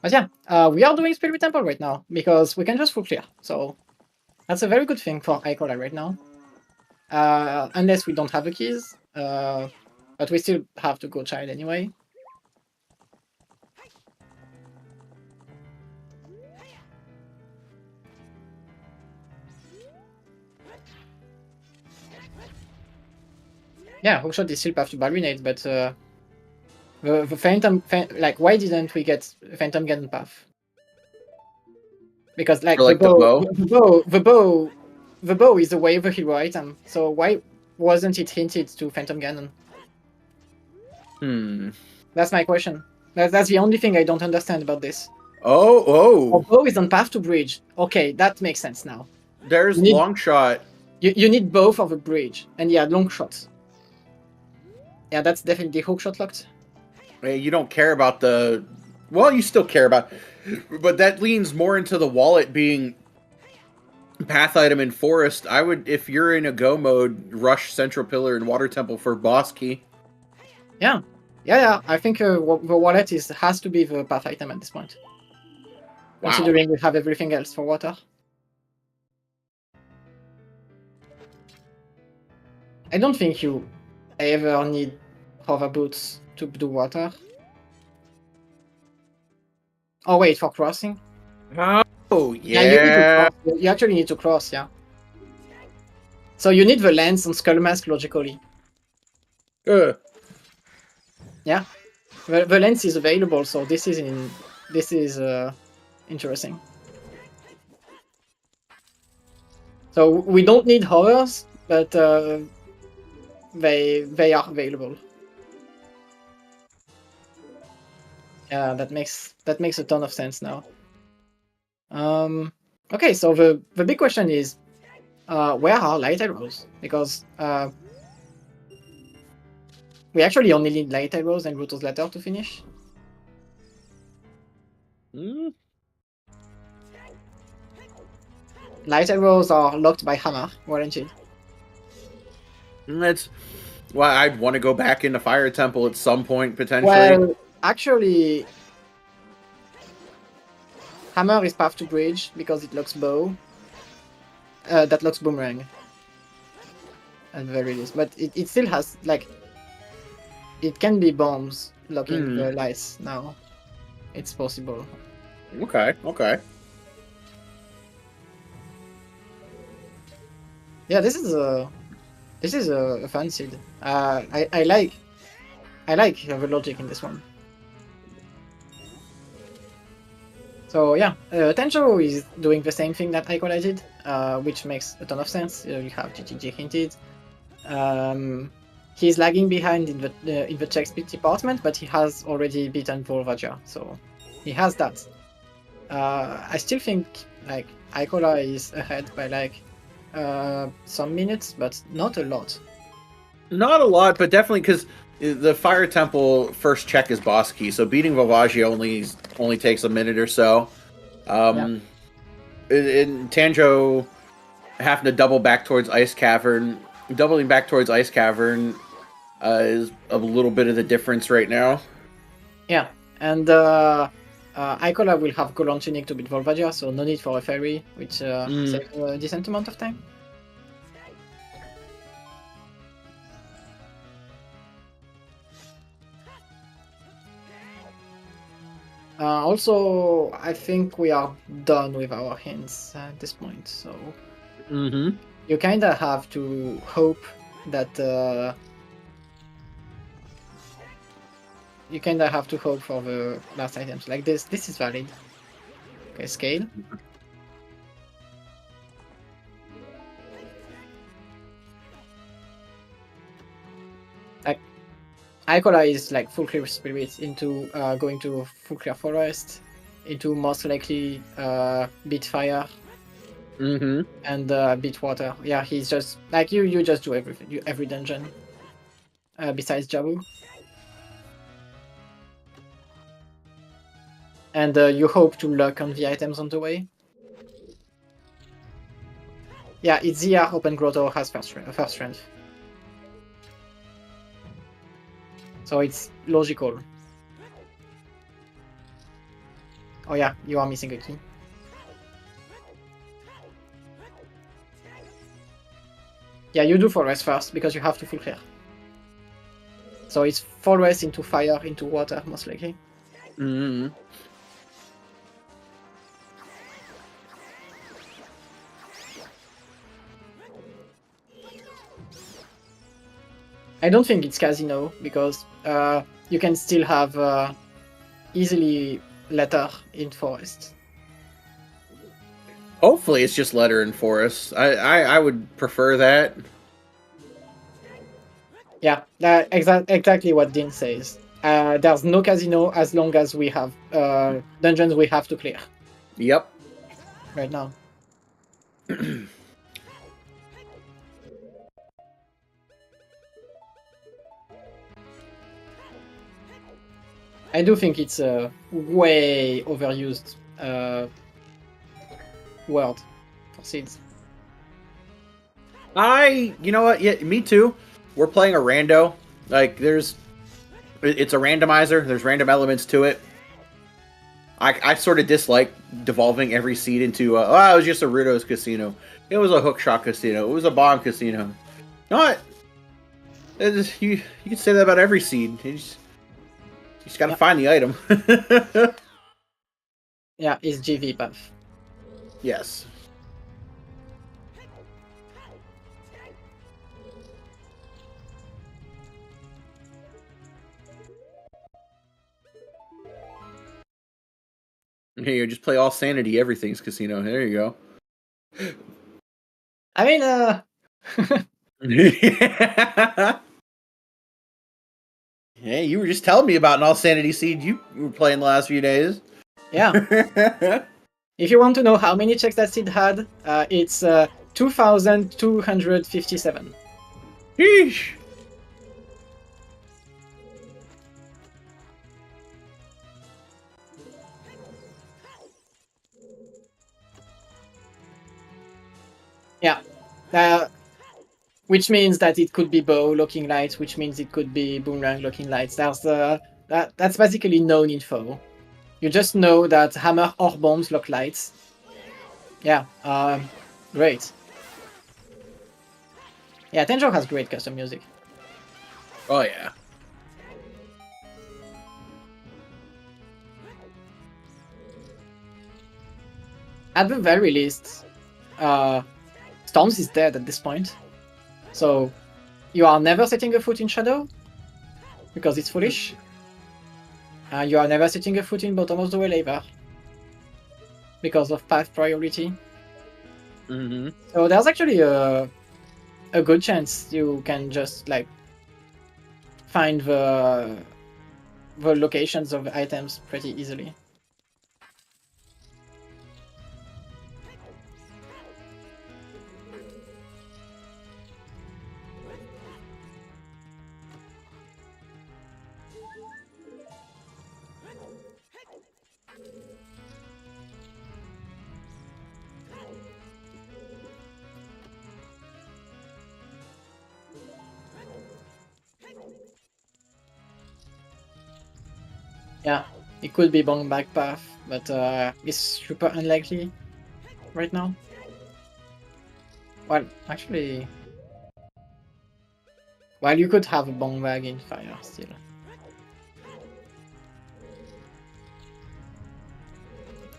But yeah, we are doing Spirit Temple right now because we can just full clear. So that's a very good thing for Icola right now. Unless we don't have the keys, but we still have to go child anyway. Yeah, hookshot is still path to Balrinate, but the like, why didn't we get Phantom Ganon path? Because like For like the bow. the bow is a way of a hero item. So why wasn't it hinted to Phantom Ganon? Hmm. That's my question. That's the only thing I don't understand about this. Oh. Bow is on path to bridge. Okay, that makes sense now. There's You need, long shot. you need both of a bridge, and yeah, long shots. Yeah, that's definitely hook shot locked. You don't care about the. Well, you still care about, but that leans more into the wallet being path item in forest. I would, if you're in a go mode, rush Central Pillar and Water Temple for boss key. Yeah. I think the wallet has to be the path item at this point. Wow. Considering we have everything else for water. I don't think you ever need hover boots to do water. Oh wait, for crossing? Oh Yeah, you need to yeah. cross. You actually need to cross, yeah. So you need the lens on Skull Mask logically. Yeah. The lens is available, so this is interesting. So we don't need hovers, but they are available. Yeah, that makes a ton of sense now. Okay, so the big question is, where are light arrows? Because we actually only need light arrows and Ruto's letter to finish. Mm. Light arrows are locked by hammer, warranted. That's why I'd want to go back into Fire Temple at some point potentially. Well, actually, hammer is path to bridge because it locks bow. That locks boomerang. At the very least, but it still has like it can be bombs locking the lights now. It's possible. Okay. Yeah, this is a fun seed. I like the logic in this one. So yeah, Tenjo is doing the same thing that Icola did, which makes a ton of sense. You have GTG hinted. He's lagging behind in the check speed department, but he has already beaten Volvagia, so he has that. I still think like Icola is ahead by like some minutes, but not a lot. Not a lot, but definitely because the Fire Temple first check is boss key, so beating Volvagia only takes a minute or so. In Tanjo having to double back towards Ice Cavern, doubling back towards Ice Cavern is a little bit of the difference right now. Yeah, and Icola will have Golon Tunic to beat Volvagia, so no need for a ferry, which saves a decent amount of time. Also, I think we are done with our hints at this point, so you kind of have to hope that you kind of have to hope for the last items. Like this is valid. Okay, scale. Like Icola is like full clear spirit into going to full clear forest, into most likely beat fire, Mm-hmm. and beat water. Yeah, he's just like you. You just do everything, every dungeon besides Jabu, and you hope to luck on the items on the way. Yeah, it's ZR Open Grotto has first strength, so it's logical. Oh yeah, you are missing a key. Yeah, you do full rest first because you have to full clear. So it's full rest into fire, into water, most likely. Mm-hmm. I don't think it's casino because you can still have easily letter in forest. Hopefully, it's just letter and forest. I would prefer that. Yeah, exactly what Dean says. There's no casino as long as we have dungeons we have to clear Yep. right now. I do think it's a way overused word for seeds. You know what? Yeah, me too. We're playing a rando. Like, it's a randomizer. There's random elements to it. I sort of dislike devolving every seed into, it was just a Rudo's casino. It was a hookshot casino. It was a bomb casino. You know what? You can say that about every seed. You just gotta find the item. Yeah, it's GV path. Yes. Here you just play all sanity, everything's casino. There you go. I mean, Hey, you were just telling me about an all sanity seed you were playing the last few days. yeah. If you want to know how many checks that seed had, it's 2,257. Sheesh. Yeah. Which means that it could be bow locking lights, which means it could be boomerang locking lights. That's basically known info. You just know that hammer or bombs lock lights. Yeah, great. Yeah, Tenjo has great custom music. Oh yeah. At the very least, Storms is dead at this point. So you are never setting a foot in Shadow because it's foolish. You are never setting a foot in bottom of the well either because of path priority. Mm-hmm. So there's actually a good chance you can just like find the locations of items pretty easily. Yeah, it could be Bong Back Path, but it's super unlikely right now. Well, actually, well, you could have a Bong Bag in fire still.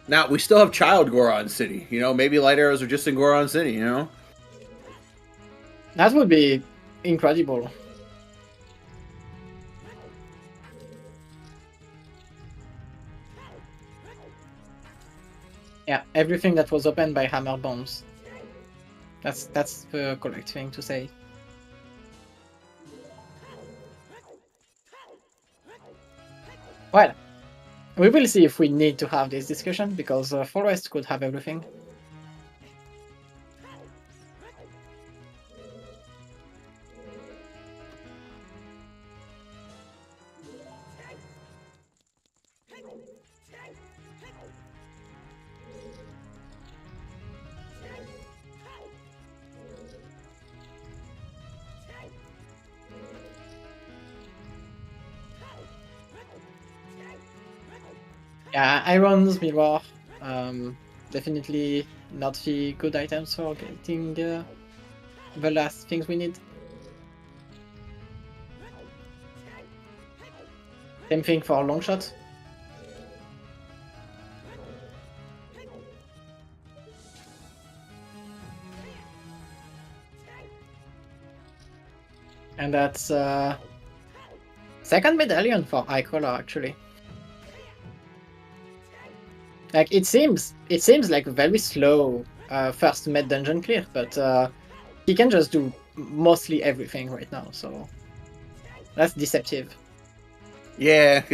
Now we still have Child Goron City. You know, maybe light arrows are just in Goron City. You know. That would be incredible. Yeah, everything that was opened by hammer bombs. That's the correct thing to say. Well, we will see if we need to have this discussion because Forest could have everything. Yeah, irons, mirror, definitely not the good items for getting the last things we need. Same thing for long shot. And that's second medallion for Icola actually. Like it seems like a very slow first med dungeon clear, but he can just do mostly everything right now, so that's deceptive. Yeah,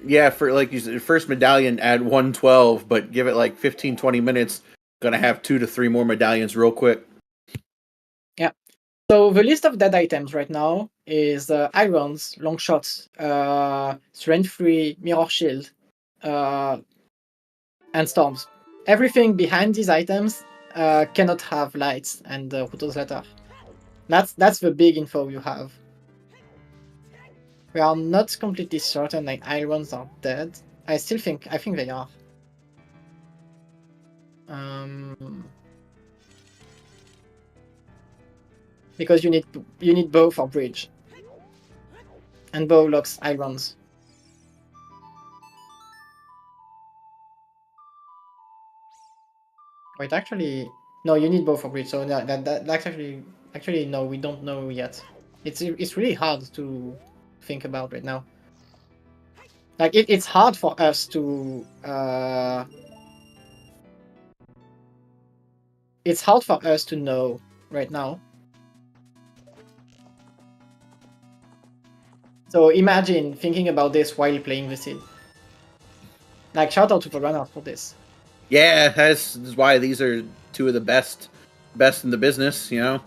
yeah. For like you said, first medallion at 112, but give it like 15, 20 minutes. Gonna have 2 to 3 more medallions real quick. Yeah. So the list of dead items right now is irons, long shots, strength 3, mirror shield, uh, and storms. Everything behind these items cannot have lights and Ruto's letter. That's the big info you have. We are not completely certain like irons are dead. I think they are. Because you need bow for bridge, and bow locks irons. Wait, actually, no, you need bow for bridge. So that's actually no, we don't know yet. It's really hard to think about right now. Like it's hard for us to it's hard for us to know right now. So imagine thinking about this while playing the seed. Like shout out to the runners for this. Yeah, that's why these are two of the best in the business. You know.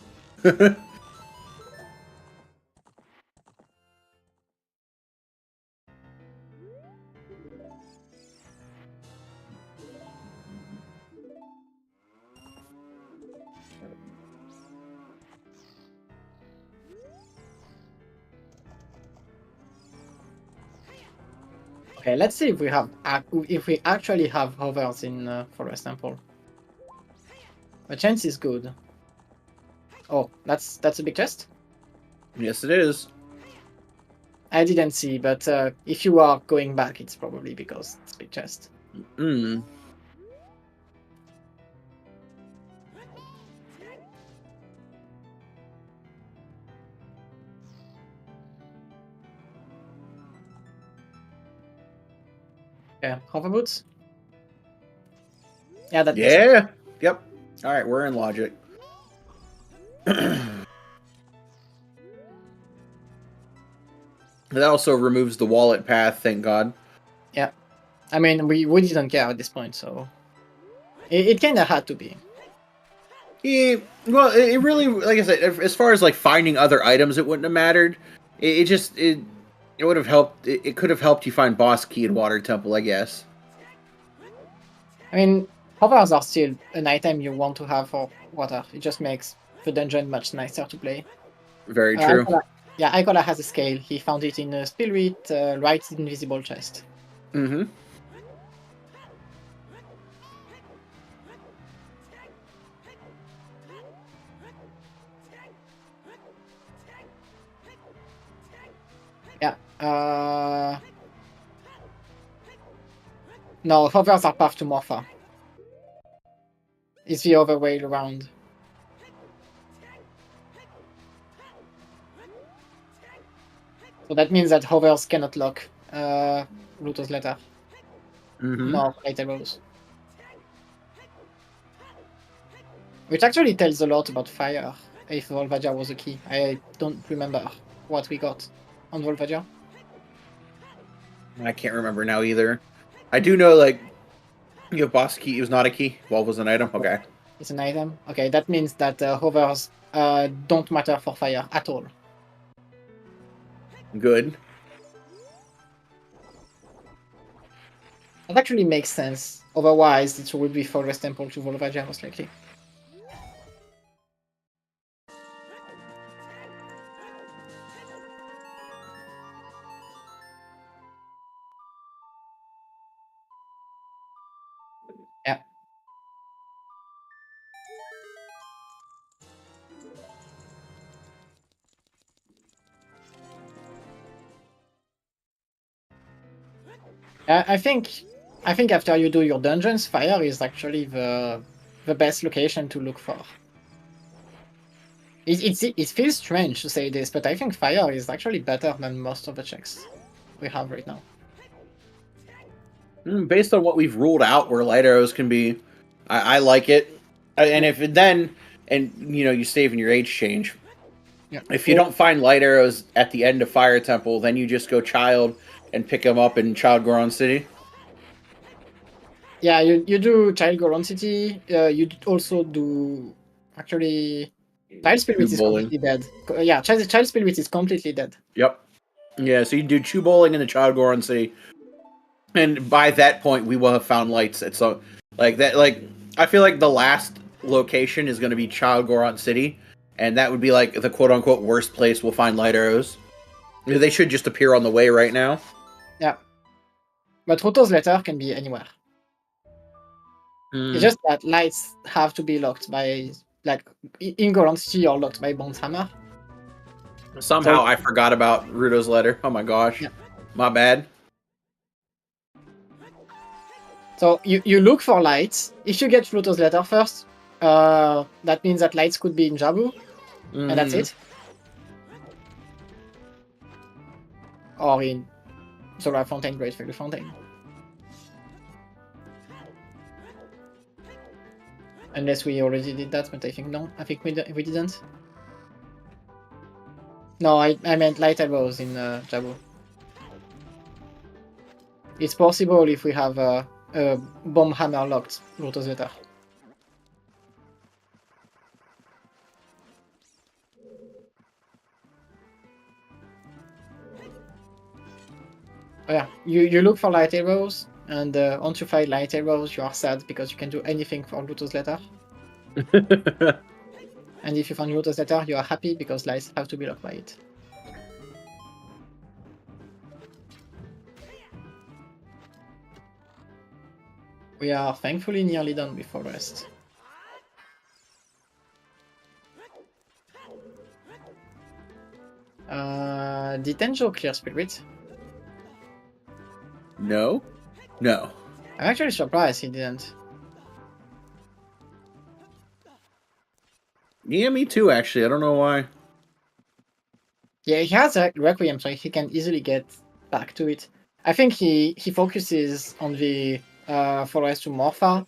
Okay, let's see if we actually have hovers in Forest Temple. The chance is good. Oh, that's a big chest. Yes, it is. I didn't see, but if you are going back, it's probably because it's a big chest. Hmm. Yeah, hover boots. Yeah, that does it. Yeah. Yep. All right, we're in logic. That also removes the wallet path. Thank God. Yeah, I mean we didn't care at this point, so it kind of had to be. Yeah. Well, it really, like I said, as far as like finding other items, it wouldn't have mattered. It just it would have helped. It could have helped you find boss key in Water Temple, I guess. I mean, hovers are still an item you want to have for water. It just makes the dungeon much nicer to play. Very true. Icola has a scale. He found it in a spirit right invisible chest. Mm-hmm. Yeah. No, hovers are path to Morpha. It's the other way around. So that means that hovers cannot lock Luto's letter. Mm-hmm. Nor Light Arrows. Which actually tells a lot about fire, if Volvagia was a key. I don't remember what we got on Volvagia. I can't remember now either. I do know, like, you have boss key. It was not a key. Valve was an item. Okay. It's an item. Okay, that means that hovers don't matter for fire at all. Good. That actually makes sense. Otherwise, it would be Forest Temple to Volvagia most likely. I think after you do your dungeons, fire is actually the best location to look for. It feels strange to say this, but I think fire is actually better than most of the checks we have right now. Based on what we've ruled out, where light arrows can be, I like it. And if then, and you save in your age change. Yeah. If you don't find light arrows at the end of Fire Temple, then you just go Child and pick them up in Child Goron City. Yeah, you do Child Goron City. You also do actually Child Spirit Tube is bowling. completely dead. Yeah, Child Spirit is completely dead. Yep. Yeah, so you do Tube bowling in the Child Goron City, and by that point we will have found lights at some like that. Like I feel like the last location is going to be Child Goron City, and that would be like the quote unquote worst place we'll find light arrows. They should just appear on the way right now. Yeah, but Roto's letter can be anywhere. It's just that lights have to be locked by like in Goron City you're locked by Bond's Hammer. Somehow So I forgot about Ruto's letter. Oh my gosh. yeah. My bad. So you look for lights. If you get Roto's letter first, that means that lights could be in Jabu, and that's it. Or in Zora Fontaine, Great Fairy Fontaine. Unless we already did that, but I think no. I think we didn't. No, I meant light arrows in Jabu. It's possible if we have a bomb hammer locked Roto's letter. Oh yeah, you look for light arrows, and once you find light arrows, you are sad because you can do anything for Roto's letter. And if you find Roto's letter, you are happy because lights have to be locked by it. We are thankfully nearly done with Forest. Did Tenjo clear Spirit? No. No. I'm actually surprised he didn't. Yeah, me too, actually. I don't know why. Yeah, he has a Requiem, so he can easily get back to it. I think he focuses on the Forest to Morpha,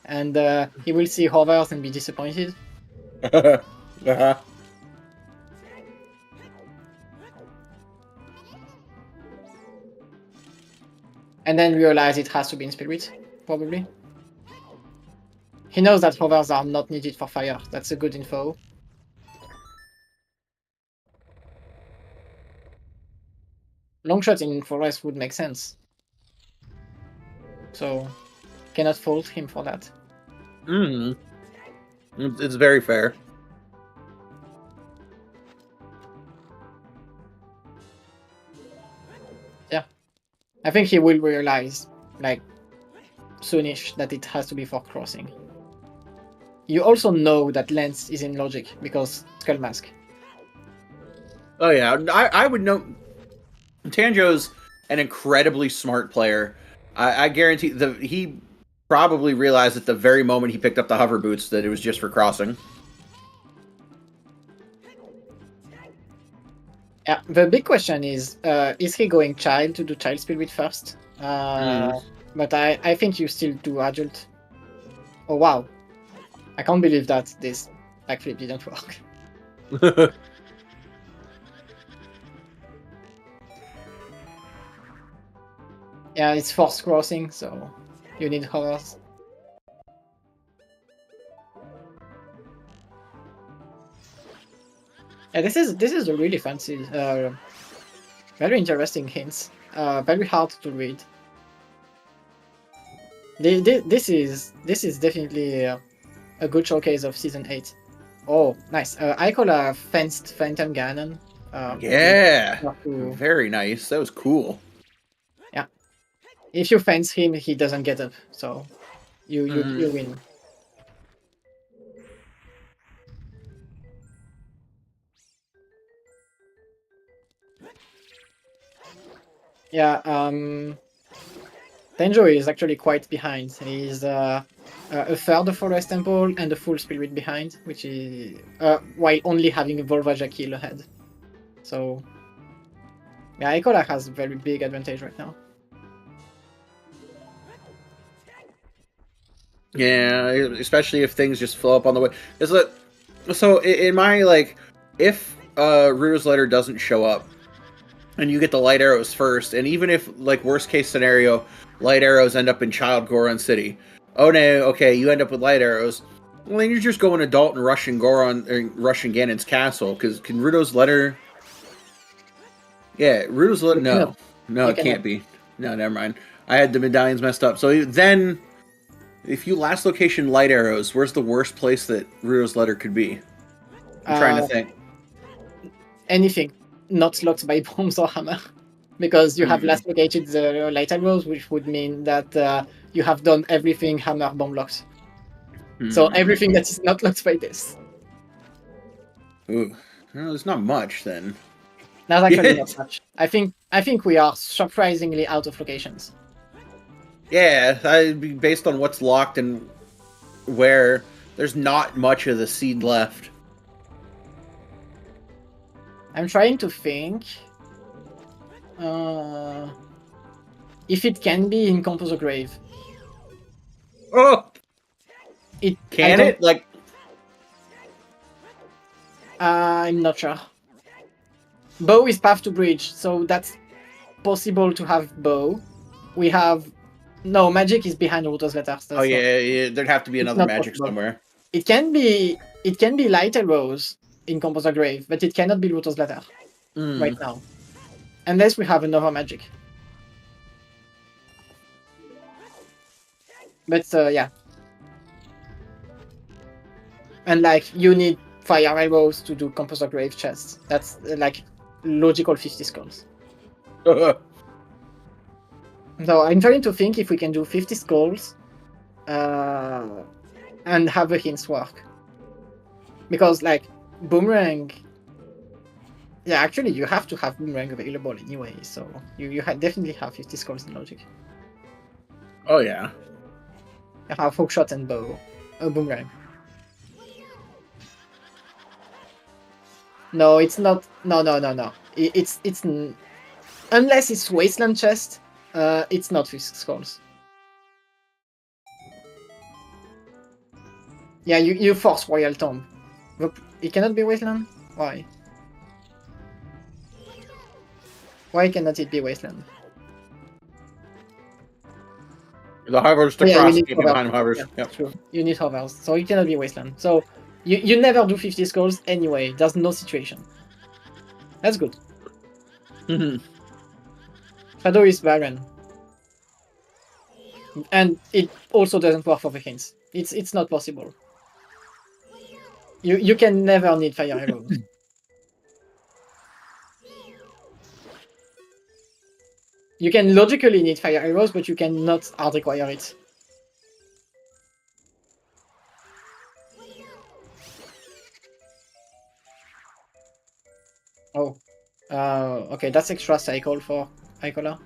and he will see Hovers and be disappointed. uh-huh. And then realize it has to be in Spirit, probably. He knows that Hovers are not needed for fire. That's a good info. Longshot in Forest would make sense. So, cannot fault him for that. It's very fair. Yeah. I think he will realize, like, soonish that it has to be for crossing. You also know that Lance is in logic because Skull Mask. Oh yeah, I would know. Tanjo's an incredibly smart player. I guarantee he probably realized at the very moment he picked up the hover boots that it was just for crossing. Yeah, the big question is he going Child to do Child Spirit first? But I think you still do Adult. Oh wow. I can't believe that this backflip didn't work. Yeah, it's forced crossing, so you need hovers. Yeah, this is a really fancy, very interesting hints. Very hard to read. This is definitely a good showcase of season 8. Oh, nice. Icola fenced Phantom Ganon. Yeah, To... very nice. That was cool. Yeah, if you fence him, he doesn't get up, so you win. Yeah. Tanjo is actually quite behind. He's a third of Forest Temple and a full Spirit behind, which is while only having a Volvaja kill ahead. So yeah, Icola has a very big advantage right now. Yeah, especially if things just flow up on the way. Is it so? In my like, if Ruto's letter doesn't show up, and you get the light arrows first, and even if like worst case scenario, light arrows end up in Child Goron City. Oh no, okay, you end up with light arrows. Well, then you're just going adult and rushing Goron or rushing Ganon's castle because can Ruto's letter? Yeah, Ruto's letter. You cannot. No, You it cannot. can't be. No, never mind. I had the medallions messed up. So then if you last location light arrows, where's the worst place that Ruto's letter could be? I'm trying to think. Anything not locked by bombs or hammer, because you have last located the light arrows, which would mean that you have done everything hammer bomb locked. So everything that is not locked by this. Ooh, well, there's not much then. That's actually not much. I think we are surprisingly out of locations. Yeah, I'd be based on what's locked and where. There's not much of the seed left. I'm trying to think if it can be in Composer Grave. Oh, It can it? Like, I'm not sure. Bow is path to bridge, so that's possible to have bow. We have no magic is behind Ruto's letters. oh yeah, there'd have to be another magic possible. somewhere. It can be light arrows in Composer Grave, but it cannot be Ruto's letter right now, unless we have another magic. But yeah, and like you need fire arrows to do Composer Grave chests. That's like logical 50 skulls. So I'm trying to think if we can do 50 skulls and have the hints work. Because like boomerang, yeah, actually you have to have boomerang available anyway, so you definitely have 50 skulls in logic. Oh yeah. You have hookshot and bow, boomerang. No, it's not. No. It's unless it's Wasteland chest. It's not 50 skulls. Yeah, you force Royal Tomb. It cannot be Wasteland? Why? Why cannot it be Wasteland? The hovers to cross behind hovers. Yeah, yep. True. You need hovers, so it cannot be Wasteland. So you never do 50 skulls anyway. There's no situation. That's good. Shadow is barren. And it also doesn't work for the hints. It's not possible. You can never need fire arrows. You can logically need fire arrows, but you cannot hard require it. Oh. Okay, that's extra cycle for Icola.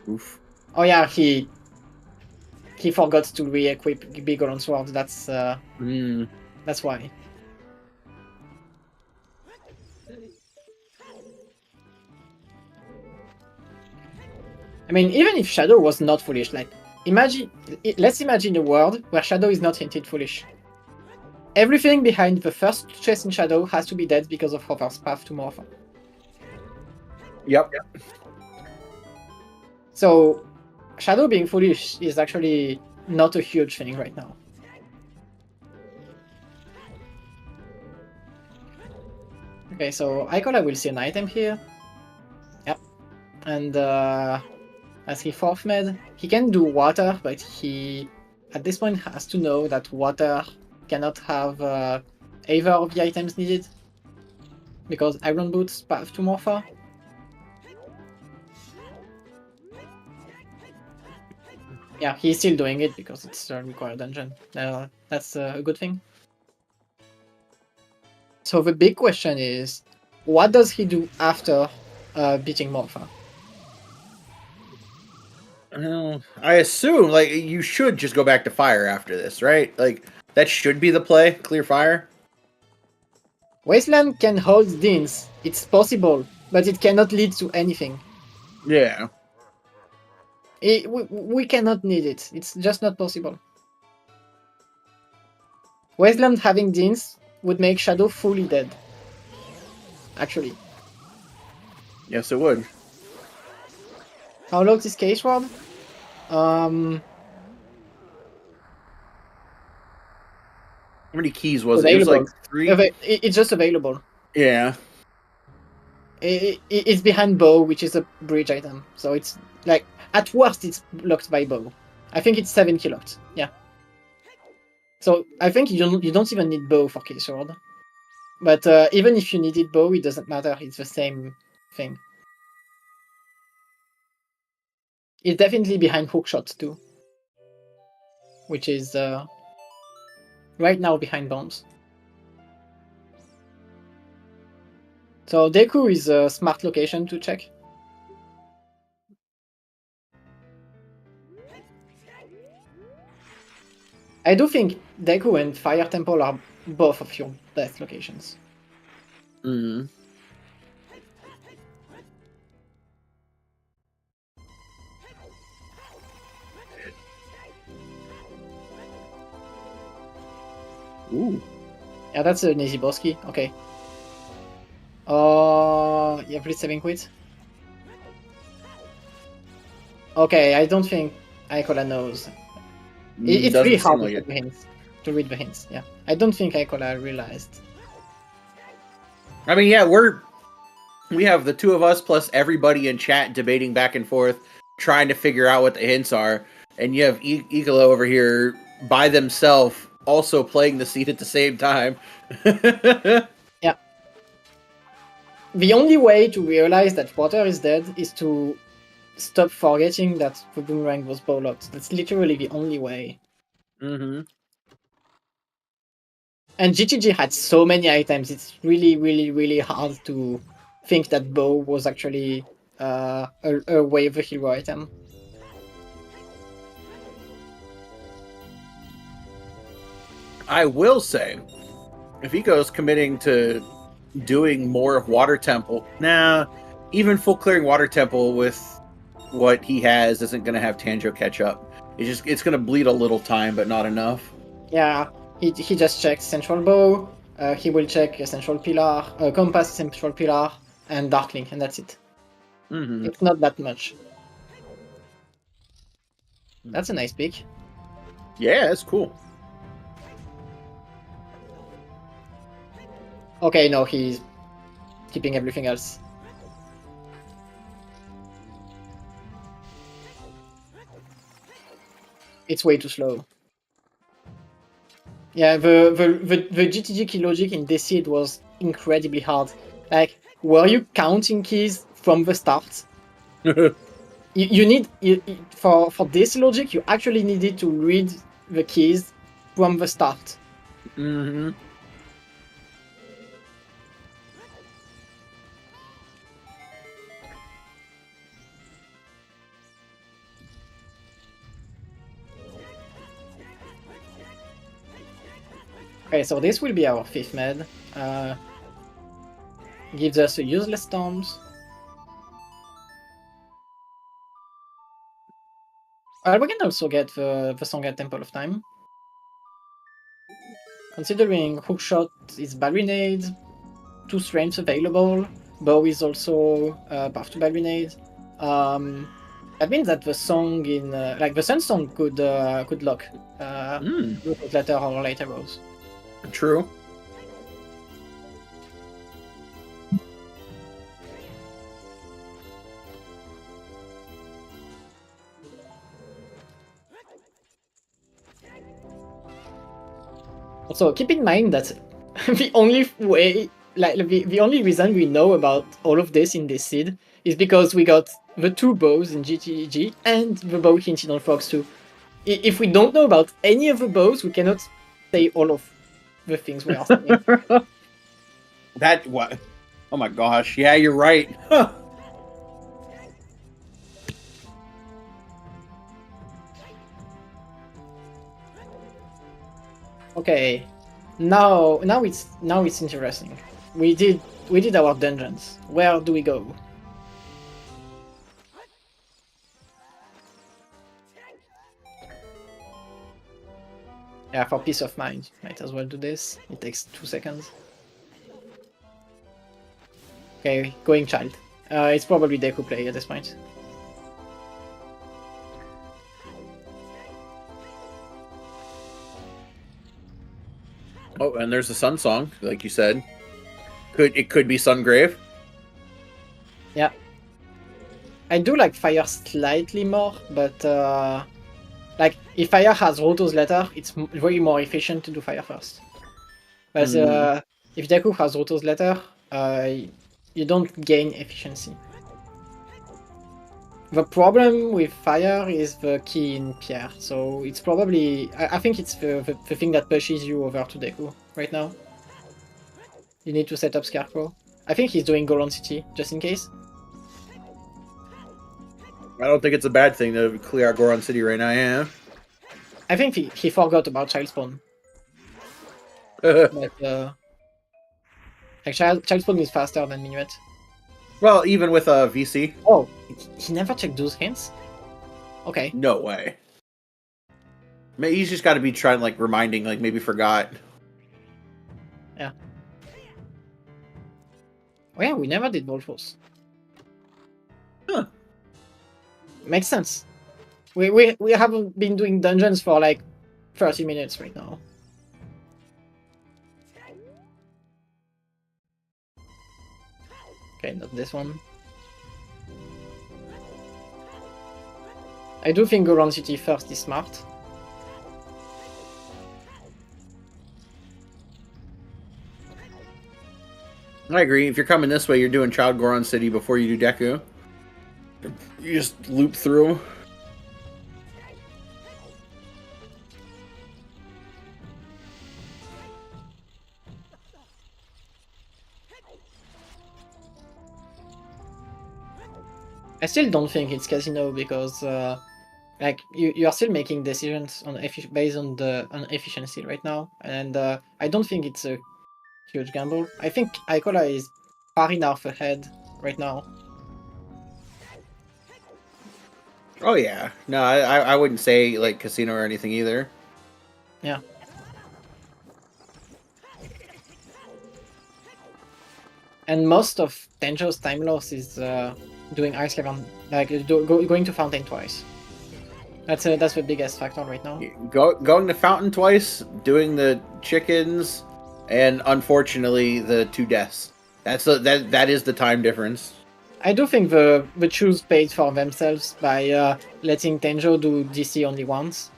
Oof. Oh yeah, he forgot to re-equip Big Golden Sword. That's why. I mean, even if Shadow was not foolish, like let's imagine a world where Shadow is not hinted foolish. Everything behind the first chest in Shadow has to be dead because of Hover's path to Morpha. Yep. So Shadow being foolish is actually not a huge thing right now. Okay, so Icola will see an item here. Yep. And as he fourth med, he can do water, but he at this point has to know that water cannot have either of the items needed. Because Iron Boots path to Morpha. Yeah, he's still doing it because it's a required dungeon. That's a good thing. So the big question is, what does he do after beating Morpha? Well, I assume like you should just go back to fire after this, right? Like that should be the play. Clear fire. Wasteland can hold Deans. It's possible, but it cannot lead to anything. Yeah. We cannot need it. It's just not possible. Wasteland having Deans would make Shadow fully dead. Actually. Yes, it would. How long is Case Ward? How many keys was it? It was like Available. 3. It's just available. Yeah. It's behind Bow, which is a bridge item. So it's like, at worst, it's locked by Bow. I think it's 7 key locked. Yeah. So I think you don't even need Bow for Case Ward. But even if you needed Bow, it doesn't matter. It's the same thing. It's definitely behind Hookshot too, which is right now behind Bombs. So Deku is a smart location to check. I do think Deku and Fire Temple are both of your best locations. Mm. Ooh. Yeah, that's an easy boss key. Okay. Yeah, please 7 quit. Okay, I don't think Icola knows. It's really hard to read the hints. To read the hints, yeah. I don't think Icola realized. I mean, yeah, we have the two of us plus everybody in chat debating back and forth, trying to figure out what the hints are, and you have Icola over here by themselves, also playing the seed at the same time. Yeah. The only way to realize that water is dead is to stop forgetting that the boomerang was bow locked. That's literally the only way. Mm-hmm. And GTG had so many items, it's really, really, really hard to think that bow was actually a wave hero item. I will say, if Eco's committing to doing more of Water Temple, even full clearing Water Temple with what he has isn't going to have Tanjo catch up. It's going to bleed a little time, but not enough. Yeah, he just checks Central Bow, he will check Central Pillar, Compass, Central Pillar, and Darklink, and that's it. Mm-hmm. It's not that much. That's a nice pick. Yeah, it's cool. Okay, no, he's keeping everything else. It's way too slow. Yeah, the GTG key logic in this seed was incredibly hard. Like, were you counting keys from the start? you need for this logic, you actually needed to read the keys from the start. Mm-hmm. Okay, so this will be our 5th med. Gives us a useless storms. We can also get the Songa Temple of Time. Considering Hookshot is Balrinade, 2 strengths available, Bow is also path to Balrinade. That means that the song in like the Sun Song could lock Letter or Light Arrows. True. Also, keep in mind that the only way, like the only reason we know about all of this in this seed is because we got the 2 bows in GTG and the bow hinted on Fox 2. If we don't know about any of the bows, we cannot say all of the things we are saying. That what? Oh my gosh! Yeah, you're right. Okay. Now it's interesting. We did our dungeons. Where do we go? Yeah, for peace of mind, might as well do this. It takes 2 seconds. Okay, going child. It's probably Deku play at this point. Oh, and there's the Sun Song, like you said. It could be Sungrave. Yeah. I do like fire slightly more, but like if fire has Roto's letter, it's very more efficient to do fire first. But if Deku has Roto's letter, you don't gain efficiency. The problem with fire is the key in Pierre, so it's probably I think it's the thing that pushes you over to Deku right now. You need to set up Scarecrow. I think he's doing Goron City just in case. I don't think it's a bad thing to clear out Goron City right now, yeah. I think he forgot about Child Spawn. But, like Child Spawn is faster than Minuet. Well, even with VC. Oh, he never checked those hints? Okay. No way. Maybe he's just got to be trying, like, reminding, like, maybe forgot. Yeah. Oh yeah, we never did Volforce. Huh. Makes sense. We haven't been doing dungeons for like 30 minutes right now. Okay, not this one. I do think Goron City first is smart. I agree. If you're coming this way, you're doing Child Goron City before you do Deku. You just loop through. I still don't think it's Casino because like you are still making decisions on based on efficiency right now, and I don't think it's a huge gamble. I think Icola is far enough ahead right now. Oh yeah, no, I wouldn't say like Casino or anything either. Yeah. And most of Tanjo's time loss is doing Ice Cavern, like going to Fountain twice. That's the biggest factor right now. Going to Fountain twice, doing the chickens, and unfortunately the 2 deaths. That is the time difference. I do think the Choose paid for themselves by letting Tanjo do DC only once.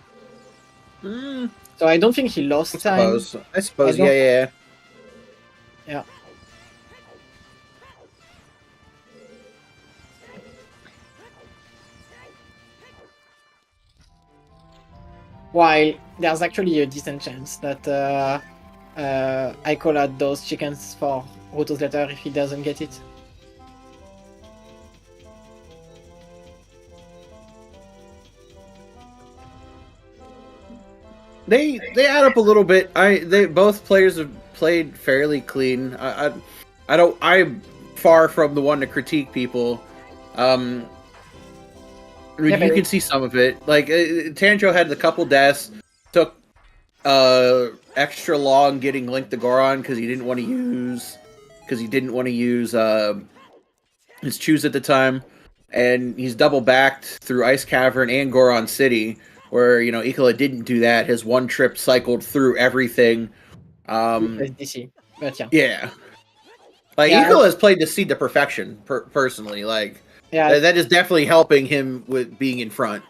So I don't think he lost time. I suppose, yeah. Yeah. While there's actually a decent chance that Icola does chickens for Roto's letter if he doesn't get it. They add up a little bit. Both players have played fairly clean. I'm far from the one to critique people. You can see some of it. Like Tanjo had a couple deaths, took extra long getting Link to Goron because he didn't want to use his choose at the time, and he's double backed through Ice Cavern and Goron City. Where, Icola didn't do that. His one trip cycled through everything. DC, but yeah. Yeah. Like, Icola has played the seed to perfection, personally. Like, that is definitely helping him with being in front.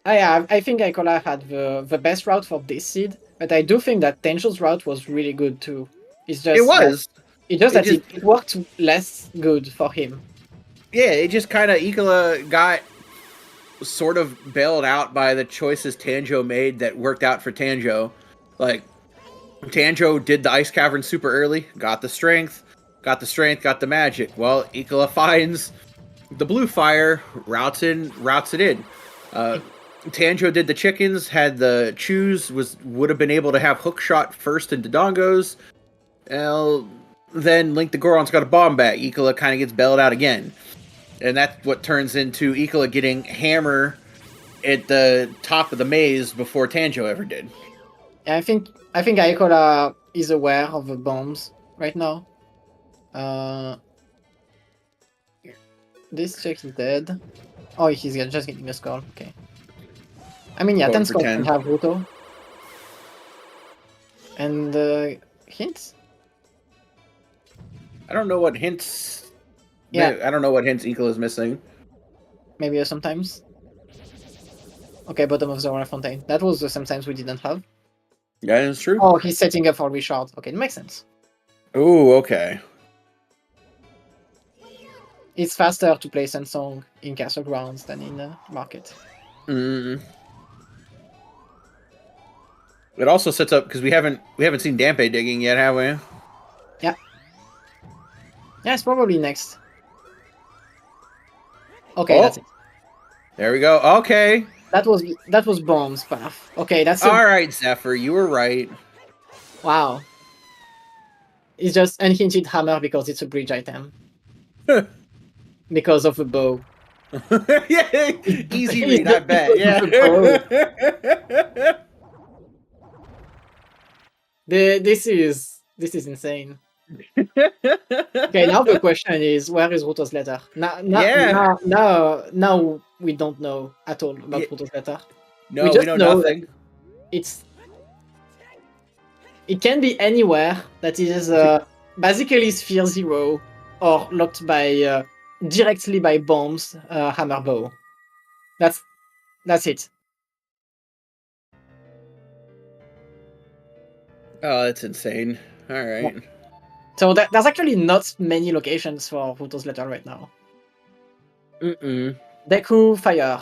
I think Icola had the best route for this seed, but I do think that Tanjo's route was really good too. It worked less good for him. Yeah, it just kind of, Icola got sort of bailed out by the choices Tanjo made that worked out for Tanjo. Like, Tanjo did the Ice Cavern super early, got the strength, got the magic. Well, Icola finds the blue fire, routes it in. Tanjo did the chickens, had the choose, would have been able to have hook shot first into Dongos. Well, then Link the Goron's got a bomb back. Icola kind of gets bailed out again. And that's what turns into Icola getting hammer at the top of the maze before Tanjo ever did. Yeah, I think Icola is aware of the bombs right now. This chick is dead. Oh, he's just getting a skull. Okay. I mean, yeah, Going 10 for skulls 10. can have Ruto. And hints? I don't know what hints. Yeah. I don't know what hints Icola is missing. Maybe sometimes. Okay, bottom of the water fountain. That was the sometimes we didn't have. Yeah, that's true. Oh, he's setting up for Richard. Okay, it makes sense. Ooh, okay. It's faster to play Song in Castle Grounds than in Market. Mm. It also sets up because we haven't seen Dampe digging yet, have we? Yeah. Yeah, it's probably next. Okay, that's it. There we go. Okay. That was bombs path. Okay, that's all right, Zephyr. You were right. Wow. It's just unhinged hammer because it's a bridge item. Because of the bow. Yeah, easy read, I bet. Yeah. This is insane. Okay, now the question is, where is Ruto's letter? Now we don't know at all about Ruto's letter. No, we know nothing. It can be anywhere that is basically Sphere 0 or locked by directly by bombs, hammer bow. That's it. Oh, that's insane. All right. Yeah. So there's actually not many locations for Ruto's letter right now. Deku, Fire,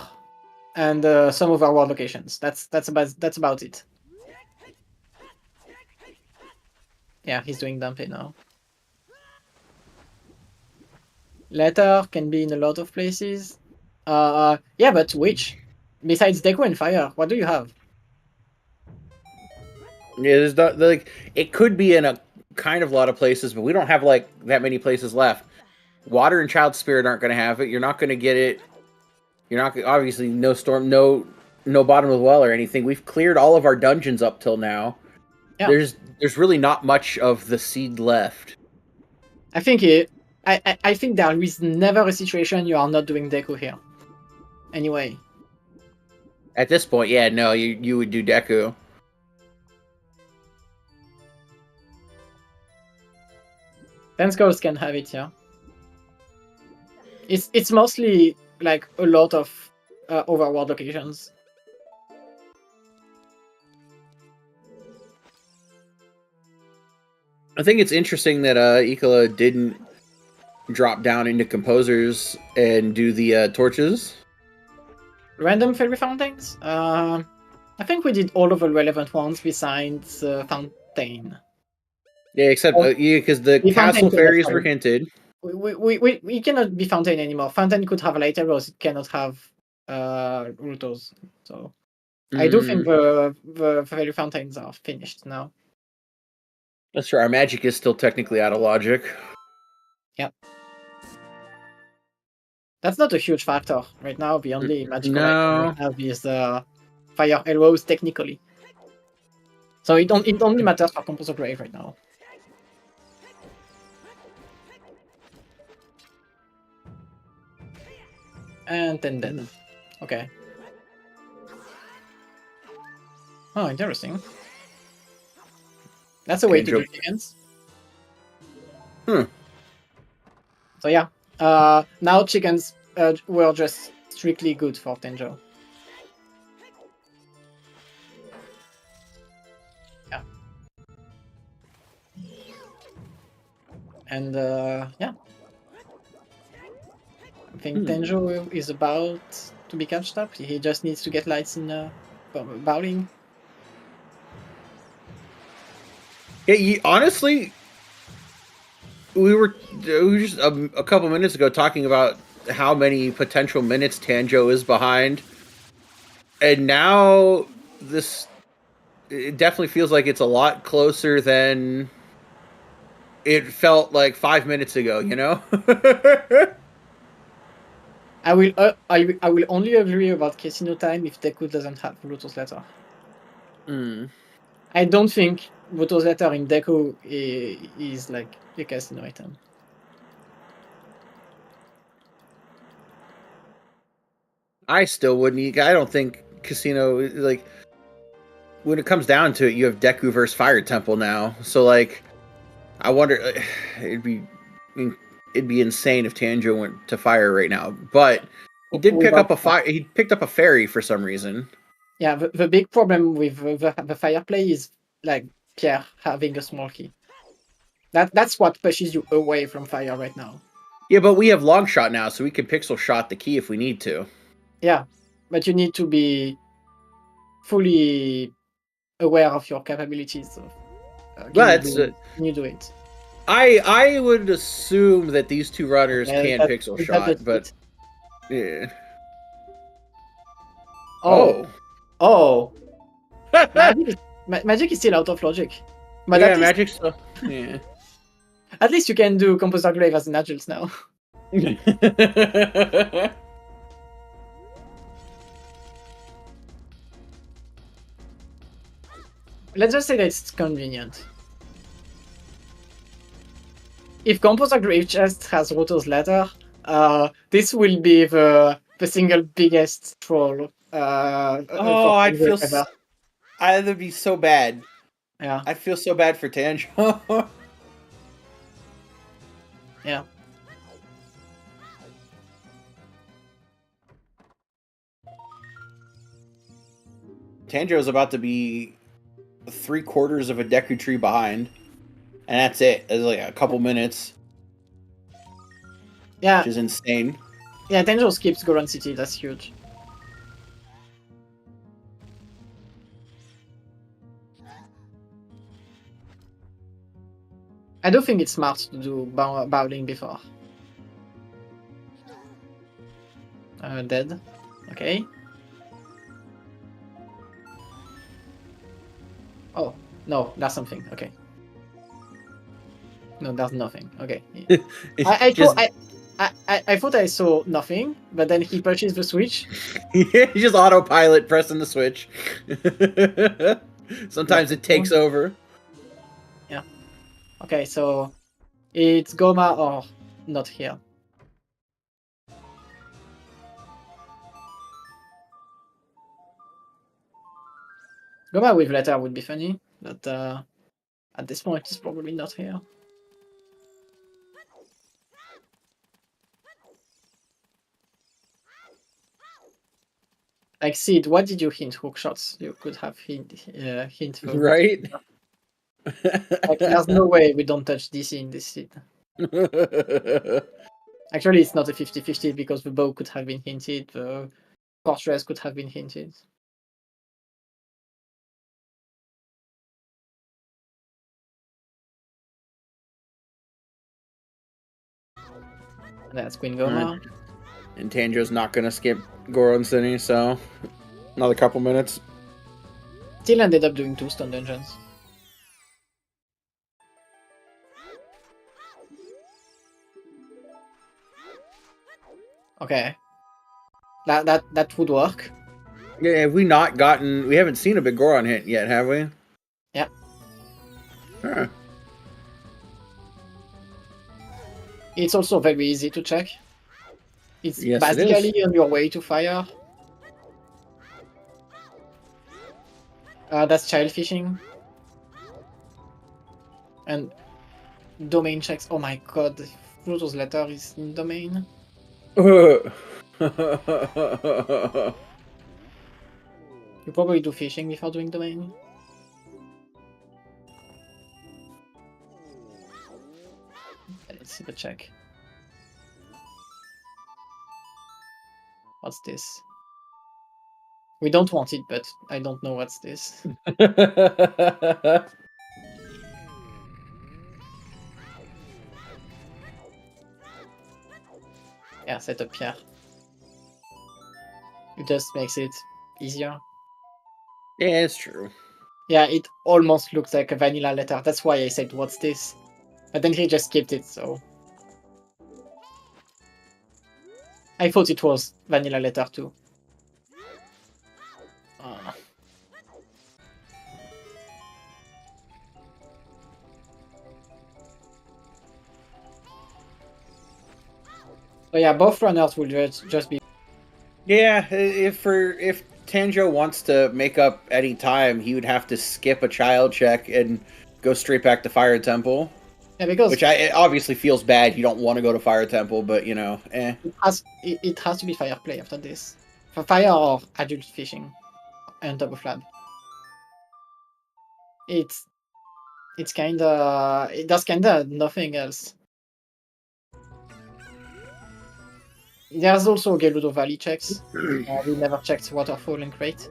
and some overworld locations. That's about it. Yeah, he's doing Dampe now. Letter can be in a lot of places. Yeah, but which? Besides Deku and Fire, what do you have? Yeah, there's like it could be in a kind of lot of places, but we don't have like that many places left. Water and Child Spirit aren't going to have it. You're not going to get it. You're not obviously no storm, no bottom of the well or anything. We've cleared all of our dungeons up till now. Yeah. There's really not much of the seed left. I think I think there is never a situation you are not doing Deku here. Anyway. At this point, yeah, no, you would do Deku. Skulls can have it, yeah. It's mostly like a lot of overworld locations. I think it's interesting that Icola didn't drop down into composers and do the torches. Random fairy fountains? I think we did all of the relevant ones besides fountain. Yeah, except because the castle fairies were hinted. We cannot be fountain anymore. Fountain could have light arrows, it cannot have Rutos. So I do think the fairy fountains are finished now. That's true. Our magic is still technically out of logic. Yep. That's not a huge factor right now. The only magical item we have is fire arrows technically. So it only matters for Composer Grave right now. And 10 dead. Okay. Oh, interesting. That's a way to do chickens. So yeah, now chickens were just strictly good for Tenjo. Yeah. And yeah. I think Tenjo is about to be catched up. He just needs to get lights in bowling. Yeah, honestly, we were just a couple minutes ago talking about how many potential minutes Tanjo is behind And now it definitely feels like it's a lot closer than it felt like 5 minutes ago, you know? I will only agree about Casino Time if Deku doesn't have Lotus Letter. Mm. I don't think Lotus Letter in Deku is like a casino item. I still wouldn't. I don't think Casino, like, when it comes down to it, you have Deku versus Fire Temple now. So, like, I wonder, it'd be, it'd be insane if Tanjo went to Fire right now. But he did pick up Without a fire. He picked up a fairy for some reason. Yeah, the big problem with the fire play is like Pierre having a small key. That's what pushes you away from fire right now. Yeah, but we have long shot now, so we can pixel shot the key if we need to. Yeah, but you need to be fully aware of your capabilities. So, But can you do it? I would assume that these two runners Yeah, can pixel that's shot, but it. yeah. Oh, Oh. magic is still out of logic. But Yeah, magic stuff. Yeah. at least you can do Composer Glaive as an adult now. Let's just say that it's convenient. If Composer Grave Chest has Roto's Letter, this will be the single biggest troll. Oh, For I'd feel. ever. I'd be so bad. Yeah. I'd feel so bad for Tanjo. Yeah. Tanjo's about to be 3/4 of a Deku tree behind, and that's it. It's like a couple minutes. Yeah. Which is insane. Yeah, Tanjo skips Goron City, that's huge. I do think it's smart to do bowling before. Dead. Okay. Oh, no, that's something. Okay. No, there's nothing. Okay. I thought I saw nothing, but then he purchased the Switch. Just autopilot pressing the switch. Sometimes it takes over. Yeah. Okay, so it's Goma or not here. Goma with letter would be funny, but at this point it's probably not here. Like Sid, what did you hint? Hook shots. You could have hint for right. like, there's no way we don't touch DC in this Sid. Actually, it's not a 50-50 because the bow could have been hinted, the fortress could have been hinted. That's Queen Goma. And Tanjo's not gonna skip Goron City, so another couple minutes. Still ended up doing 2 stone dungeons. Okay. That would work. Yeah, have we not gotten? We haven't seen a big Goron hit yet, have we? Yeah. Huh. It's also very easy to check. It's Yes, basically on your way to fire. That's child fishing. And domain checks. Oh my god, Pluto's letter is in domain. You probably do fishing before doing domain. Let's see the check. What's this? We don't want it, but I don't know what's this. Yeah, set up here. It just makes it easier. Yeah, it's true. Yeah, it almost looks like a vanilla letter. That's why I said, "What's this?" But then he just skipped it, so I thought it was vanilla letter too. Uh, so yeah, both runners will just be. Yeah, if Tanjo wants to make up any time, he would have to skip a child check and go straight back to Fire Temple. Yeah, because Which it obviously feels bad. You don't want to go to Fire Temple, but you know, eh. it has to be fire play after this. For fire or adult fishing and double flab. It's kinda it does kinda nothing else. There's also Gerudo Valley checks. We never checked Waterfall and Crate.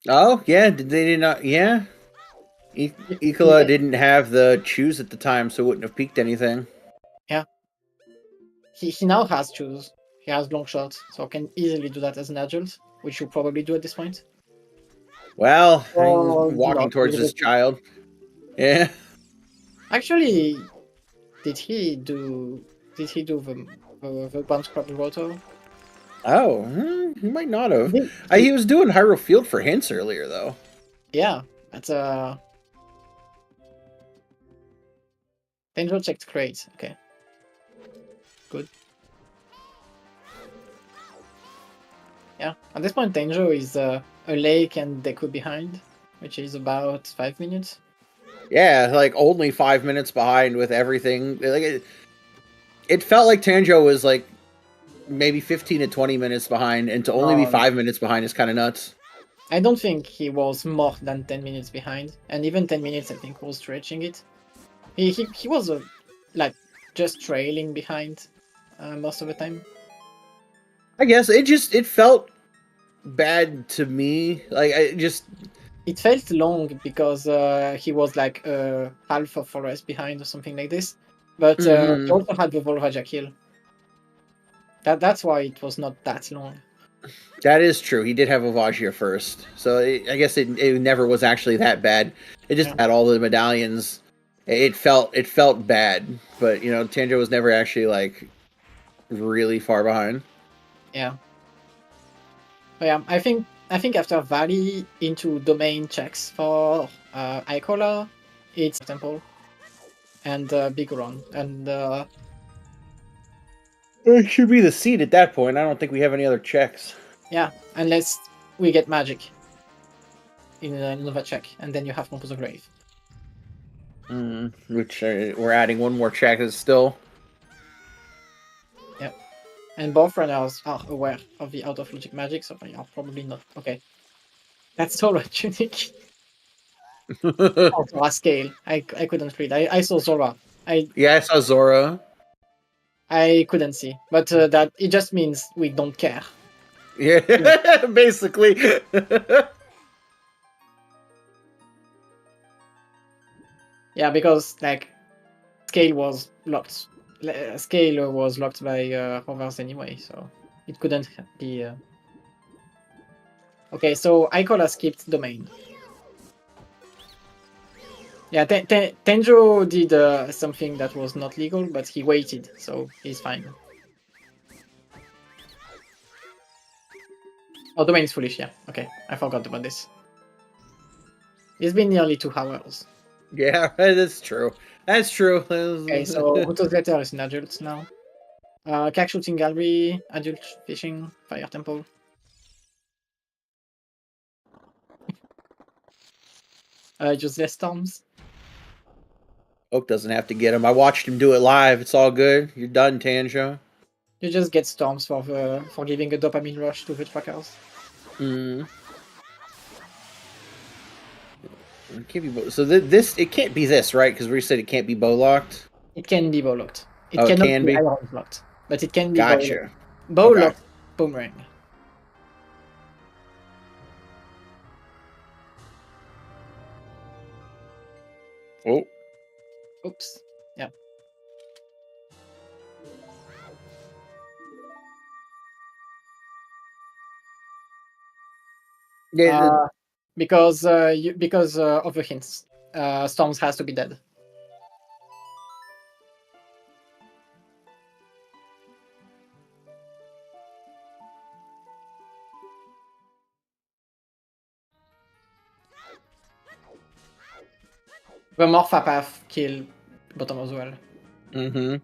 Oh yeah, they did not. Yeah, Icola didn't have the choose at the time, so it wouldn't have peaked anything. Yeah. He now has choose. He has long shots, so can easily do that as an adult, which you probably do at this point. Well, he's Or walking not. towards this child. Yeah. Actually, did he do the Bounce Crab Roto? Oh, he might not have. He, He was doing Hyrule Field for hints earlier, though. yeah, that's Tenjo checked Crate. Okay, good. Yeah, at this point, Tenjo is a lake and Deku behind, which is about 5 minutes. Yeah, like only 5 minutes behind with everything. Like it felt like Tanjo was like maybe 15 to 20 minutes behind, and to only be 5 minutes behind is kind of nuts. I don't think he was more than 10 minutes behind, and even 10 minutes I think was stretching it. He was like just trailing behind most of the time. I guess it felt bad to me. Like It felt long because he was like half a forest behind or something like this. But he also had the Volraja kill. That's why it was not that long. That is true. He did have Avagia first, so I guess it never was actually that bad. It just had all the medallions. It felt bad, but you know, Tanjo was never actually like really far behind. Yeah. But yeah, I think after Valley into domain checks for Icola, it's Temple and Big Run and It should be the seed at that point. I don't think we have any other checks. yeah, unless we get magic in another check, and then you have Compose of Grave. Which we're adding one more check is still. Yep. And both runners are aware of the out of logic magic, so they are probably not. Okay. That's Zora tunic. Oh, Zora scale. I couldn't read. I saw Zora. Yeah, I saw Zora. I couldn't see. But that it just means we don't care. Yeah, basically. Yeah, because like scale was locked. Scale was locked by hovers anyway, so it couldn't be. Okay, so Icola skipped domain. Yeah, Tenjo did something that was not legal, but he waited, so he's fine. Oh, domain is foolish, yeah. Okay, I forgot about this. It's been nearly 2 hours. Yeah, that's true. That's true. Okay, so Uto's letter is an adult now. Cag shooting gallery, adult fishing, fire temple. Useless storms. Oak doesn't have to get him. I watched him do it live. It's all good. You're done, Tanjo. You just get storms for giving a dopamine rush to the trackers. It can't be so this it can't be this, right? Because we said it can't be bow locked. It can be bow locked. It Oh, it cannot can be be? iron locked, but it can be Gotcha. bow Okay. locked boomerang. Oh. Oops. Yeah. Yeah, Because of the hints. Storms has to be dead. The Morpha Path kill bottom as well. mm-hmm.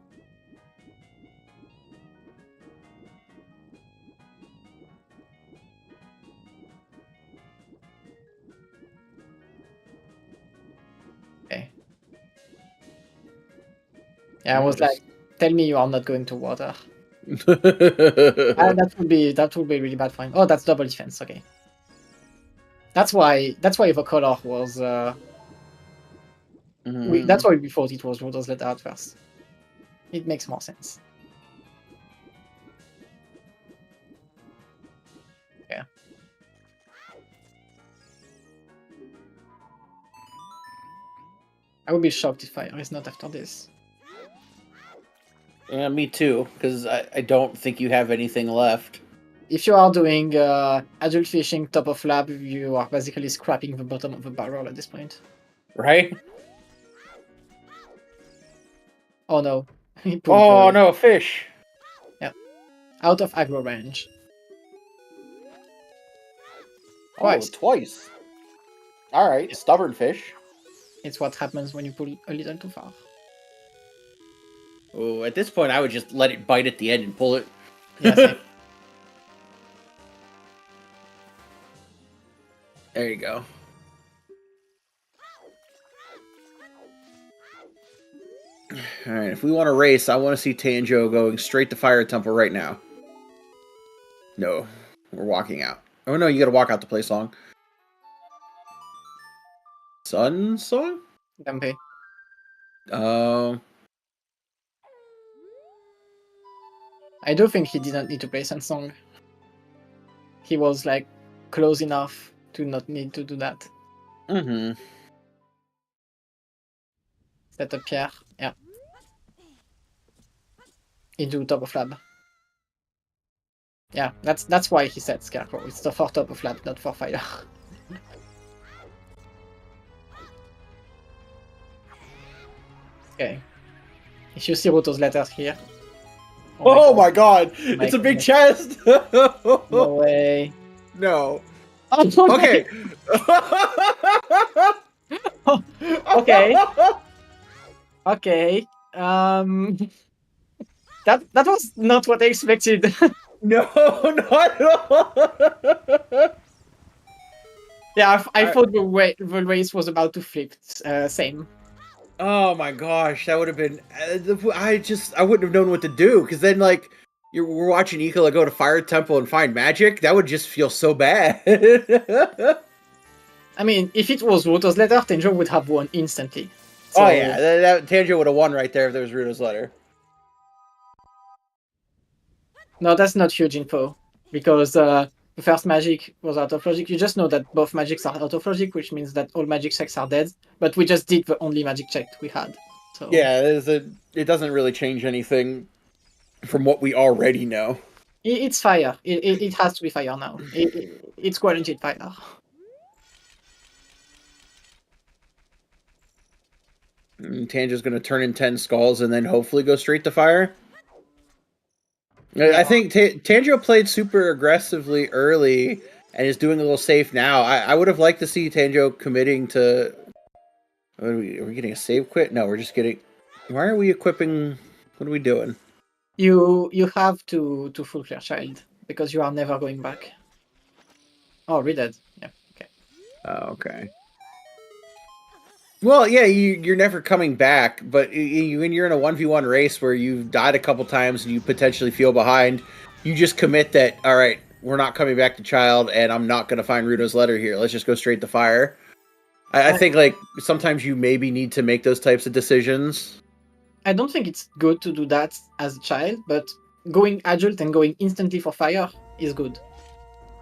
Okay. Yeah, I was like, tell me you are not going to water. That would be really bad for him. Oh, that's double defense. Okay. That's why the color was. That's why we thought it was Roto's letter at first. It makes more sense. Yeah. I would be shocked if Fire is not after this. Yeah, me too, because I don't think you have anything left. If you are doing adult fishing top of lab, you are basically scrapping the bottom of the barrel at this point. Right? Oh no. Oh no, fish! Yeah. Out of aggro range. Twice. Oh, twice. Alright, yeah. Stubborn fish. It's what happens when you pull a little too far. Oh, at this point I would just let it bite at the end and pull it. Yeah, There you go. Alright, if we want to race, I want to see Tanjo going straight to Fire Temple right now. No, we're walking out. Oh no, you gotta walk out to play song. Sun song? Dampe. I do think he didn't need to play Sun Song. He was like close enough to not need to do that. Mm-hmm. Set up Pierre, yeah. Into top of lab. Yeah, that's why he said Scarecrow. It's for top of lab, not for fire. Okay. If you see Roto's letters here. Oh my god! It's a big chest! No way. No. Oh, okay. Okay. Okay. That was not what I expected. No, not at all. Yeah, I thought the race was about to flip. Same. Oh my gosh, that would have been. I wouldn't have known what to do, because then like we're watching Icola go to Fire Temple and find magic. That would just feel so bad. I mean, if it was Roto's letter, Tanjo would have won instantly. So... Oh yeah, that Tanjo would have won right there if there was Roto's letter. No, that's not huge info, because the first magic was out of logic. You just know that both magics are out of logic, which means that all magic checks are dead. But we just did the only magic check we had. So yeah, it doesn't really change anything from what we already know. It's fire. It has to be fire now. It's guaranteed fire. Tanjo's going to turn in 10 skulls and then hopefully go straight to fire. Yeah. I think Tanjo played super aggressively early and is doing a little safe now. I would have liked to see Tanjo committing to... Are we getting a save quit? No, we're just getting... Why are we equipping... What are we doing? You have to full clear child, because you are never going back. Oh, redead. Yeah, okay. Oh, okay. Well, yeah, you're never coming back, but when you're in a 1v1 race where you've died a couple times and you potentially feel behind, you just commit that, all right, we're not coming back to child, and I'm not going to find Ruto's letter here. Let's just go straight to fire. I think, like, sometimes you maybe need to make those types of decisions. I don't think it's good to do that as a child, but going adult and going instantly for fire is good.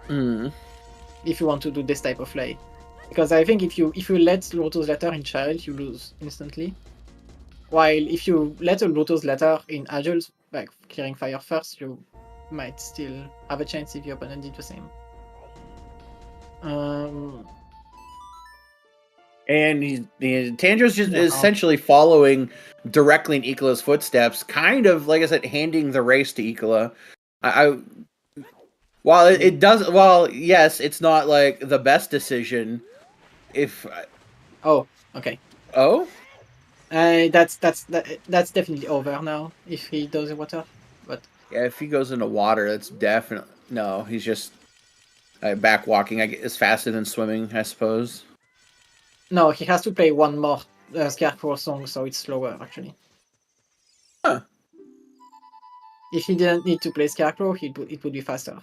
If you want to do this type of play. Because I think if you let Roto's letter in child, you lose instantly. While if you let a Roto's letter in adult, like clearing fire first, you might still have a chance if your opponent did the same. Um, And Tanjo's just yeah. essentially following directly in Icola's footsteps, kind of like I said, handing the race to Icola. I while it does, well, yes, it's not like the best decision. If Oh, okay. oh That's definitely over now if he does the water. But yeah, if he goes into water, that's definitely no. He's just back walking. I guess faster than swimming, I suppose. no, he has to play one more Scarecrow song, so it's slower actually. Huh. If he didn't need to play Scarecrow, it would be faster.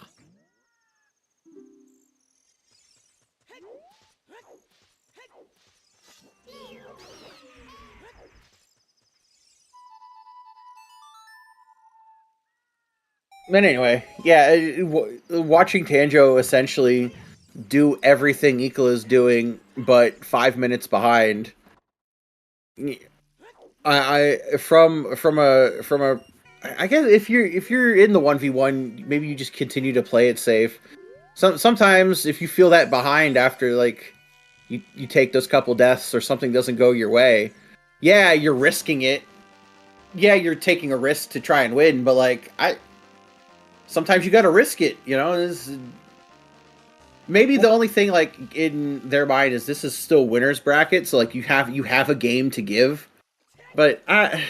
But anyway, yeah, watching Tanjo essentially do everything Icola is doing, but 5 minutes behind. From a I guess if you're in the 1v1, maybe you just continue to play it safe. Sometimes if you feel that behind after like you take those couple deaths or something doesn't go your way, yeah, you're risking it. Yeah, you're taking a risk to try and win, but like I sometimes you got to risk it, you know? Maybe the only thing like in their mind is this is still winners bracket, so like you have a game to give. But I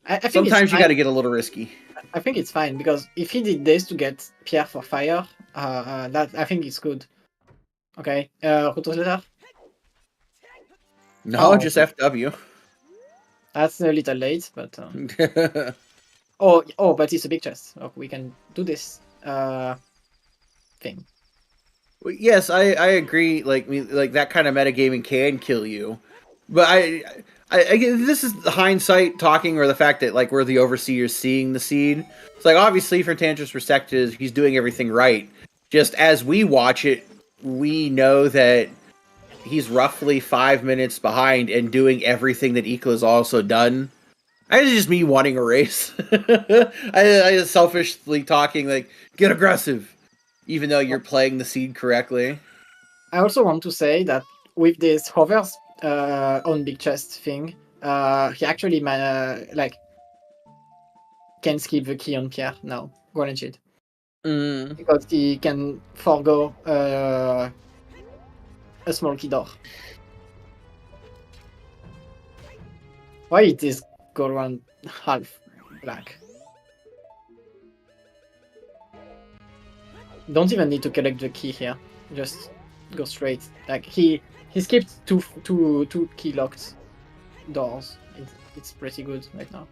think it's sometimes you got fine. to get a little risky. I think it's fine because if he did this to get Pierre for fire, that I think it's good. Okay, Rotosletter? No, Oh, just okay. FW. That's a little late, but but it's a big chest. Oh, we can do this thing. Yes, I agree. Like that kind of metagaming can kill you, but I this is the hindsight talking, or the fact that like we're the overseers seeing the seed. It's like obviously from Tantra's perspective, he's doing everything right. Just as we watch it, we know that he's roughly 5 minutes behind and doing everything that Ikola's also done. It's just me wanting a race. I selfishly talking like get aggressive, even though you're playing the seed correctly. I also want to say that with this hovers on big chest thing, he actually like can skip the key on Pierre now, guaranteed, because he can forego a small key door. Why it is go around half black? Don't even need to collect the key here. Just go straight. Like he skipped two key locked doors. It's pretty good right now.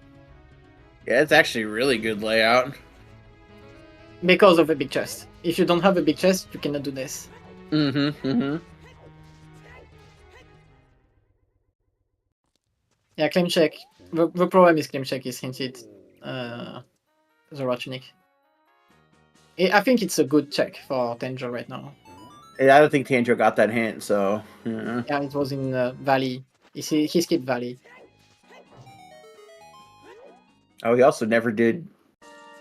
Yeah, it's actually really good layout. Because of a big chest. If you don't have a big chest, you cannot do this. Yeah, claim check. The problem is claim check is hinted. Zoratunic. I think it's a good check for Tanjo right now. Yeah, I don't think Tanjo got that hint, so yeah. Yeah, it was in Valley. He skipped Valley. Oh, he also never did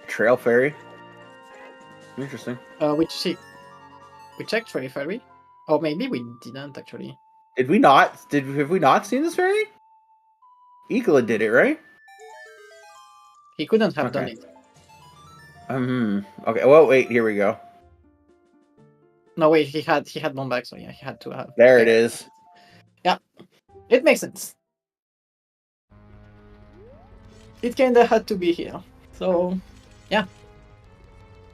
Trail Fairy. Interesting. We checked Trail Fairy, or maybe we didn't actually. Did we not? Have we not seen this fairy? Icola did it, right? He couldn't have done Okay. it. Okay. Well, wait. Here we go. No, wait. He had Bombag, so yeah, he had to have. There Okay. it is. Yeah, it makes sense. It kinda had to be here. So, yeah.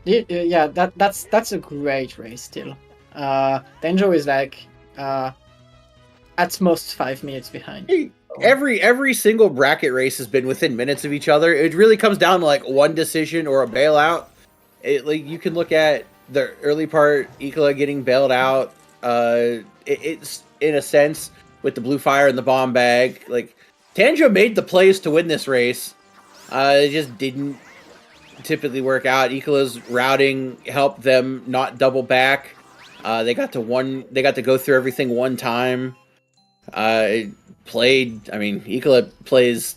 Yeah, that's a great race still. Tanjo is like at most 5 minutes behind. Every single bracket race has been within minutes of each other. It really comes down to like one decision or a bailout. Like you can look at the early part, Icola getting bailed out. It's in a sense with the blue fire and the bomb bag. Like Tanjo made the plays to win this race. It just didn't typically work out. Icola's routing helped them not double back. They got to go through everything one time. Icola plays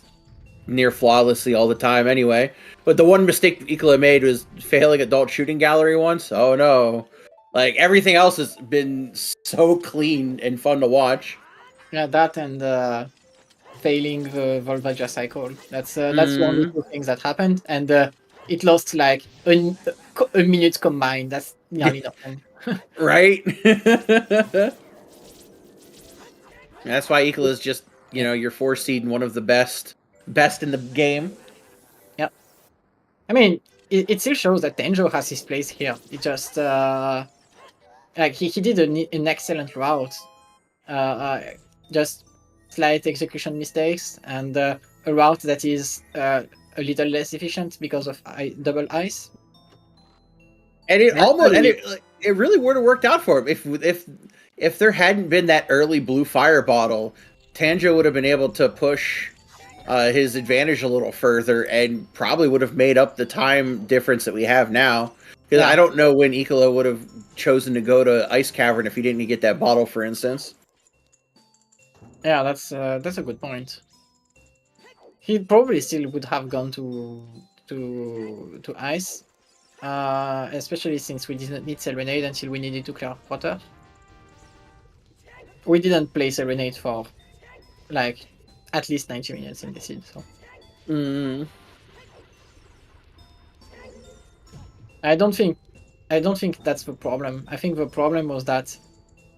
near flawlessly all the time anyway. But the one mistake Icola made was failing adult shooting gallery once. Oh no. Like everything else has been so clean and fun to watch. Yeah, that and failing the Volvagia cycle. That's the only Mm. two things that happened, and it lost like a minute combined. That's nearly nothing. Right? That's why Icola is just, Yeah. your 4 seed and one of the best in the game. Yeah. I mean, it still shows that Tenjo has his place here. It just like he did an excellent route. Just slight execution mistakes and a route that is a little less efficient because of double ice. And it almost and Actually, it really would have worked out for him if there hadn't been that early blue fire bottle. Tanjo would have been able to push his advantage a little further and probably would have made up the time difference that we have now. Because I yeah, don't know when Icola would have chosen to go to Ice Cavern if he didn't get that bottle, for instance. yeah, that's a good point. He probably still would have gone to ice, especially since we didn't need Serenade until we needed to clear water. We didn't play Serenade for like at least 90 minutes in the seed, so Mm. I don't think I don't think that's the problem. I think the problem was that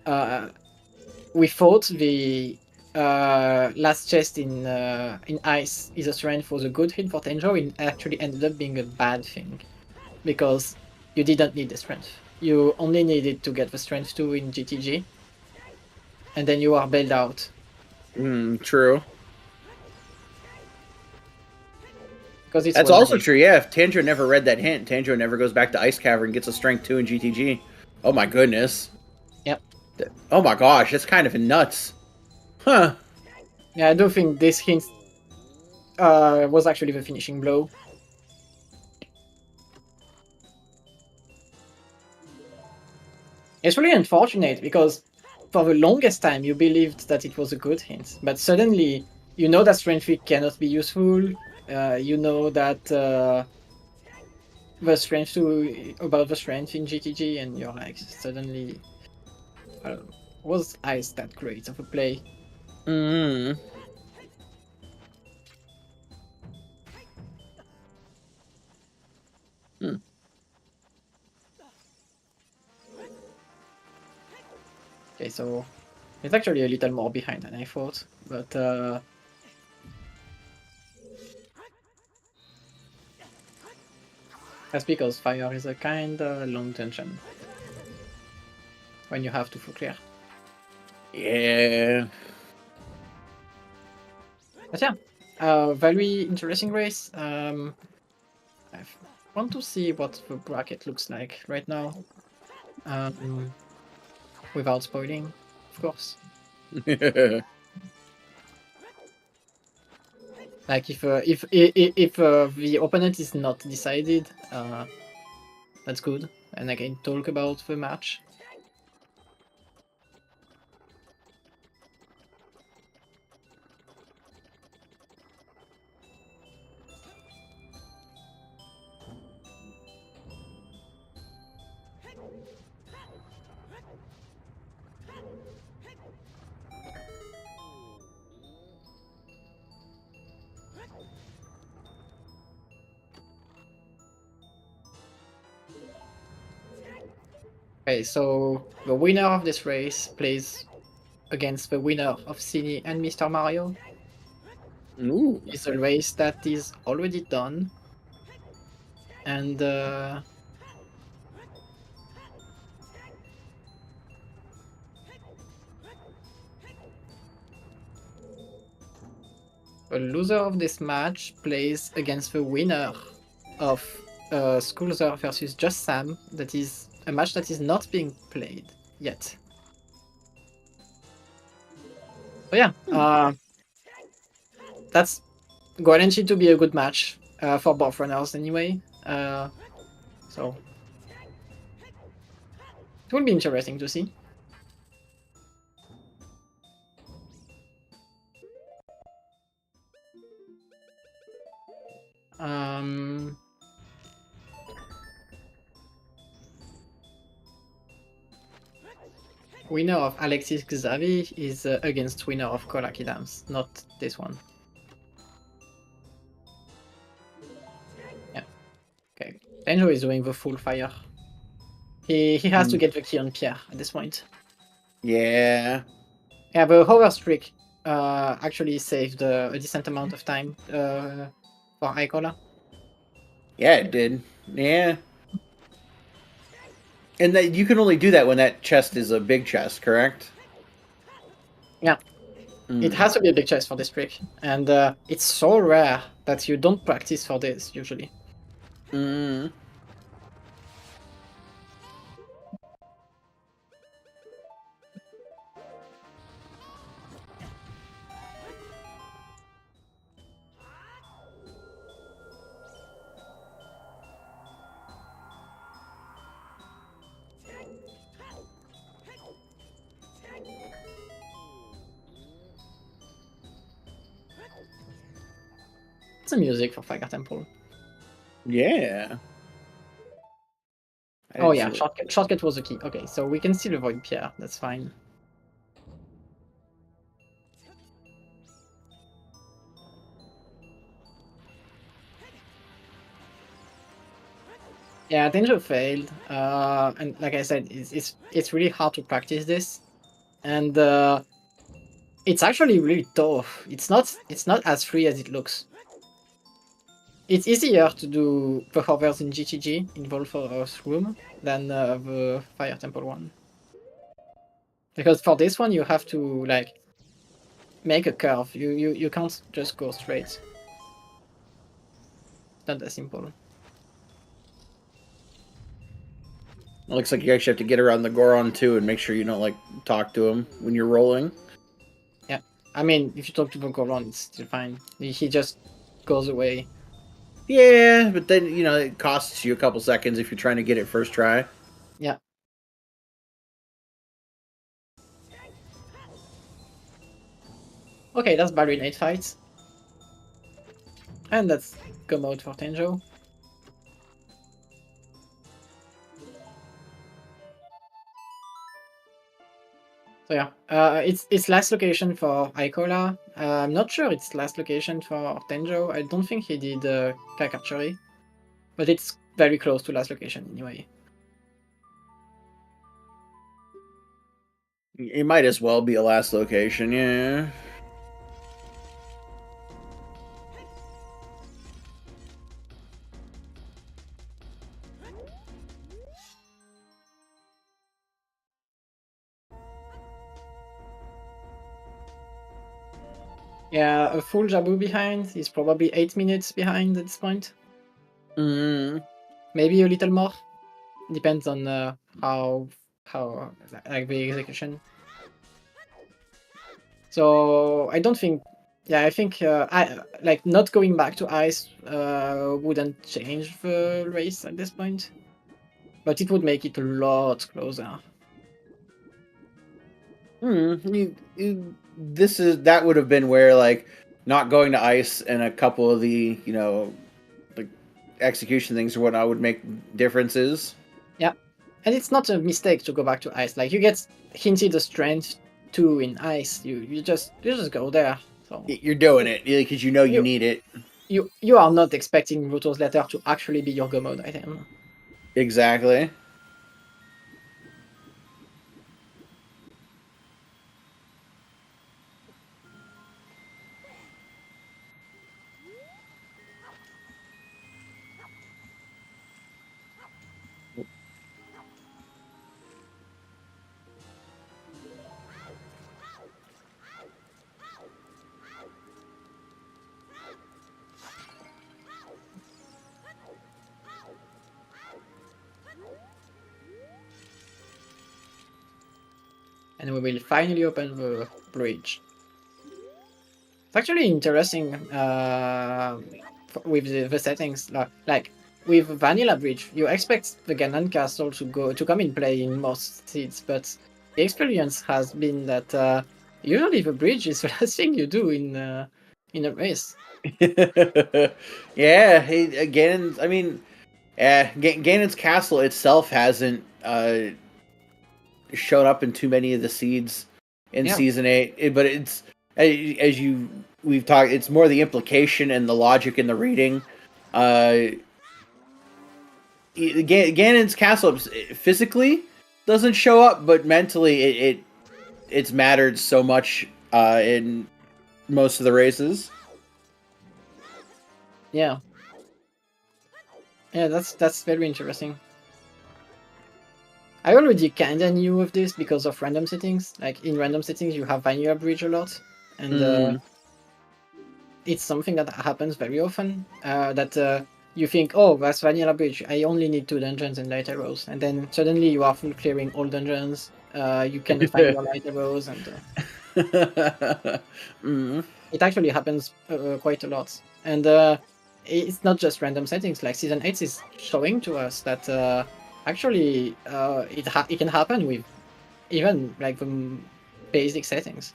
uh, we thought the last chest in ice is a strength was a good thing for Tenjo. It actually ended up being a bad thing because you didn't need the strength. You only needed to get the strength 2 in GTG, and then you are bailed out. True. Because it's That's what also they. true. Yeah, if Tanjo never read that hint, Tanjo never goes back to Ice Cavern and gets a Strength 2 in GTG. Oh my goodness. Yep. Oh my gosh, that's kind of nuts. Huh. Yeah, I do think this hint was actually the finishing blow. It's really unfortunate because for the longest time you believed that it was a good hint, but suddenly you know that strength 3 cannot be useful. You know that the strength 2 about the strength in GTG, and you're like suddenly was ice that great of a play? Mm. Hmm. Okay, so it's actually a little more behind than I thought, but that's because fire is a kind of long dungeon when you have to full clear. Yeah. But yeah, very interesting race. I want to see what the bracket looks like right now, without spoiling, of course. Like if the opponent is not decided, that's good, and I can talk about the match. Okay, so the winner of this race plays against the winner of Cine and Mr. Mario. Ooh. It's a race that is already done, and the loser of this match plays against the winner of Schoolzer versus Just Sam. That is a match that is not being played yet. So yeah, that's guaranteed to be a good match for both runners anyway. So it will be interesting to see. Um, winner of Alexis Xavi is against winner of Kolaki Dams, not this one. Yeah. Okay. Tanjo is doing the full fire. He has to get the key on Pierre at this point. Yeah. Yeah, the hover streak actually saved a decent amount of time for Icola. Yeah, it did. Yeah. And that you can only do that when that chest is a big chest, correct? Yeah. It has to be a big chest for this trick, and it's so rare that you don't practice for this usually. Mm. It's the music for Fire Temple. Yeah. Oh yeah, shortcut was the key. Okay, so we can still avoid Pierre, that's fine. Yeah, Danger failed, and like I said, it's really hard to practice this, and it's actually really tough. It's not as free as it looks. It's easier to do the hovers in GTG in Wolfer's room than the Fire Temple one, because for this one you have to like make a curve. You can't just go straight. It's not that simple. Looks like you actually have to get around the Goron too and make sure you don't like talk to him when you're rolling. Yeah, I mean, if you talk to the Goron, it's still fine. He just goes away. Yeah, but then it costs you a couple seconds if you're trying to get it first try. Yeah. Okay, that's Ballerina 8 fights. And that's go mode for Tenjo. So yeah, it's last location for Icola. I'm not sure it's last location for Tenjo. I don't think he did Kakachori, but it's very close to last location anyway. It might as well be a last location, yeah. Yeah, a full Jabu behind. He's probably 8 minutes behind at this point. Maybe a little more. Depends on how like the execution. So I don't think. Yeah, I think I like not going back to ice wouldn't change the race at this point, but it would make it a lot closer. That would have been where like not going to ice and a couple of the like execution things or whatnot would make differences. Yeah, and it's not a mistake to go back to ice. Like you get hinted the strength 2 in ice, you just go there. So You're doing it because you need it. You are not expecting Ruto's letter to actually be your go mode item. Exactly. And we will finally open the bridge. It's actually interesting with the settings. Like with Vanilla Bridge, you expect the Ganon Castle to come in play in most seeds, but the experience has been that usually the bridge is the last thing you do in a race. Yeah, again, I mean, Ganon's castle itself hasn't shown up in too many of the seeds in season 8. But it's as we've talked. It's more the implication and the logic and the reading. Ganon's castle physically doesn't show up, but mentally it's mattered so much in most of the races. Yeah. Yeah, that's very interesting. I already kinda knew of this because of random settings. Like in random settings, you have vanilla bridge a lot, and it's something that happens very often. That you think, oh, that's vanilla bridge. I only need 2 dungeons and light arrows, and then suddenly you are full clearing all dungeons. You cannot find your light arrows, and it actually happens quite a lot. And it's not just random settings. Like season 8 is showing to us that actually it can happen with even like the basic settings.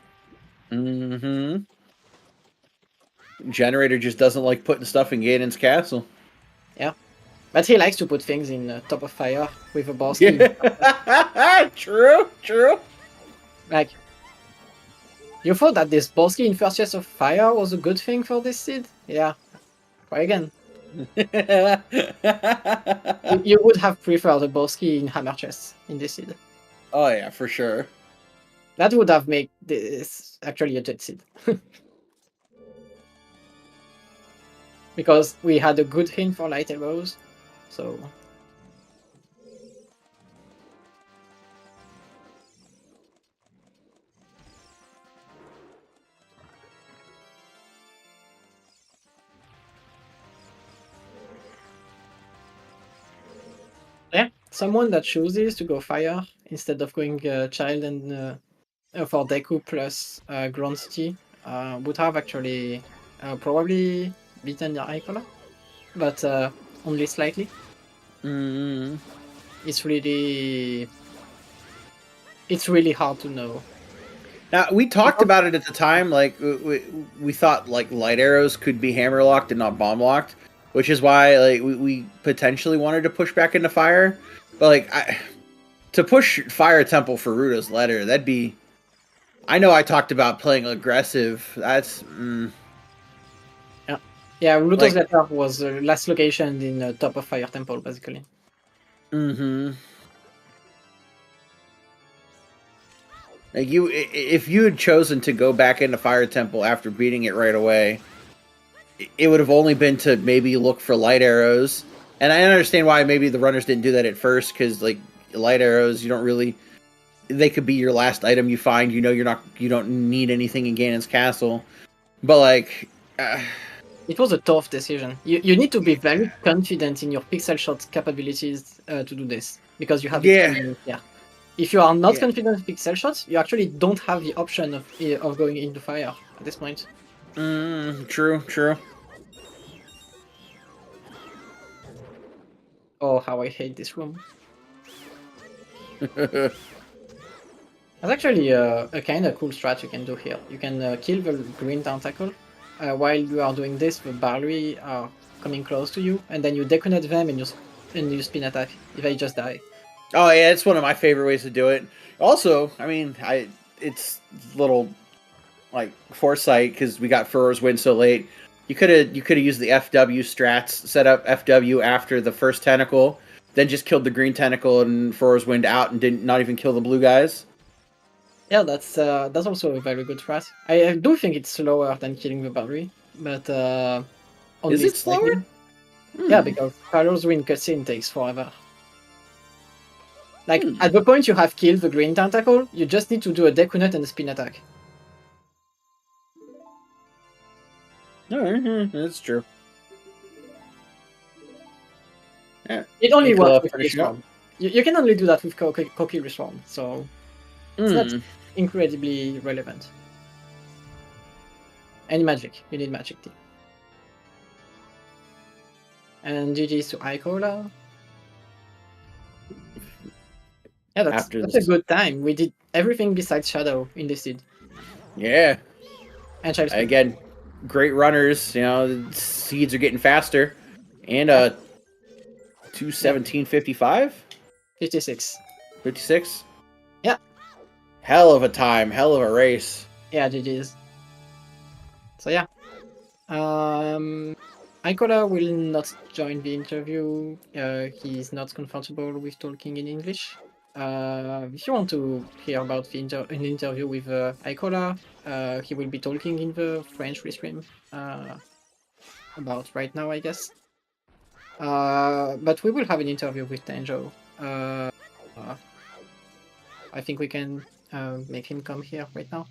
Generator just doesn't like putting stuff in Ganon's castle. Yeah, but he likes to put things in Top of Fire with a boss key. True. Like, you thought that this boss key in First Chest of Fire was a good thing for this seed? Yeah, try again. You would have preferred a boss key in Hammer Chest in this seed. Oh yeah, for sure. That would have made this actually a jet seed. Because we had a good hint for light arrows, so... Yeah, someone that chooses to go fire instead of going child and for Deku plus Grand City would have actually probably beaten Icola, but only slightly. It's really hard to know. Now we talked about it at the time. Like we thought like light arrows could be hammer locked and not bomb locked, which is why like we potentially wanted to push back into fire. But like to push Fire Temple for Ruto's letter, that'd be. I know I talked about playing aggressive. That's. Yeah, Ruto's letter was the last location in top of Fire Temple, basically. Like if you had chosen to go back into Fire Temple after beating it right away, it would have only been to maybe look for light arrows. And I understand why maybe the runners didn't do that at first, because like light arrows, you don't really. They could be your last item you find. You know, you don't need anything in Ganon's castle, but like. It was a tough decision. You need to be very confident in your pixel shot capabilities to do this, because you have it. Yeah. If you are not confident in pixel shots, you actually don't have the option of going into fire at this point. True. Oh, how I hate this room. That's actually a kind of cool strat you can do here. You can kill the green tentacle. While you are doing this, the Barley are coming close to you, and then you deconnect them and you spin attack if they just die. Oh yeah, it's one of my favorite ways to do it. Also, I mean, it's little like foresight because we got Furrow's Wind so late. You could have used the FW strats, set up FW after the first tentacle, then just killed the green tentacle and Furrow's Wind out and didn't not even kill the blue guys. Yeah, that's also a very good strat. I do think it's slower than killing the Barley, but only is it slower? Yeah, because Furrow's Wind cutscene takes forever. Like, at the point you have killed the green tentacle, you just need to do a Dekunut and a spin attack. That's true. Yeah. It only works with Respawn. You can only do that with Koki Respawn, so it's not incredibly relevant. And magic. You need magic too. And GG's to Icola. Yeah, that's a good time. We did everything besides Shadow in this seed. Yeah. And Child Speed. Again, great runners. You know, seeds are getting faster. And 217.55? 56. 56? Yeah, hell of a time, hell of a race. Yeah, GG's. So yeah. Icola will not join the interview. He's not comfortable with talking in English. If you want to hear about an interview with Icola, he will be talking in the French restream about right now, I guess. But we will have an interview with Tanjo. I think we can make him come here right now.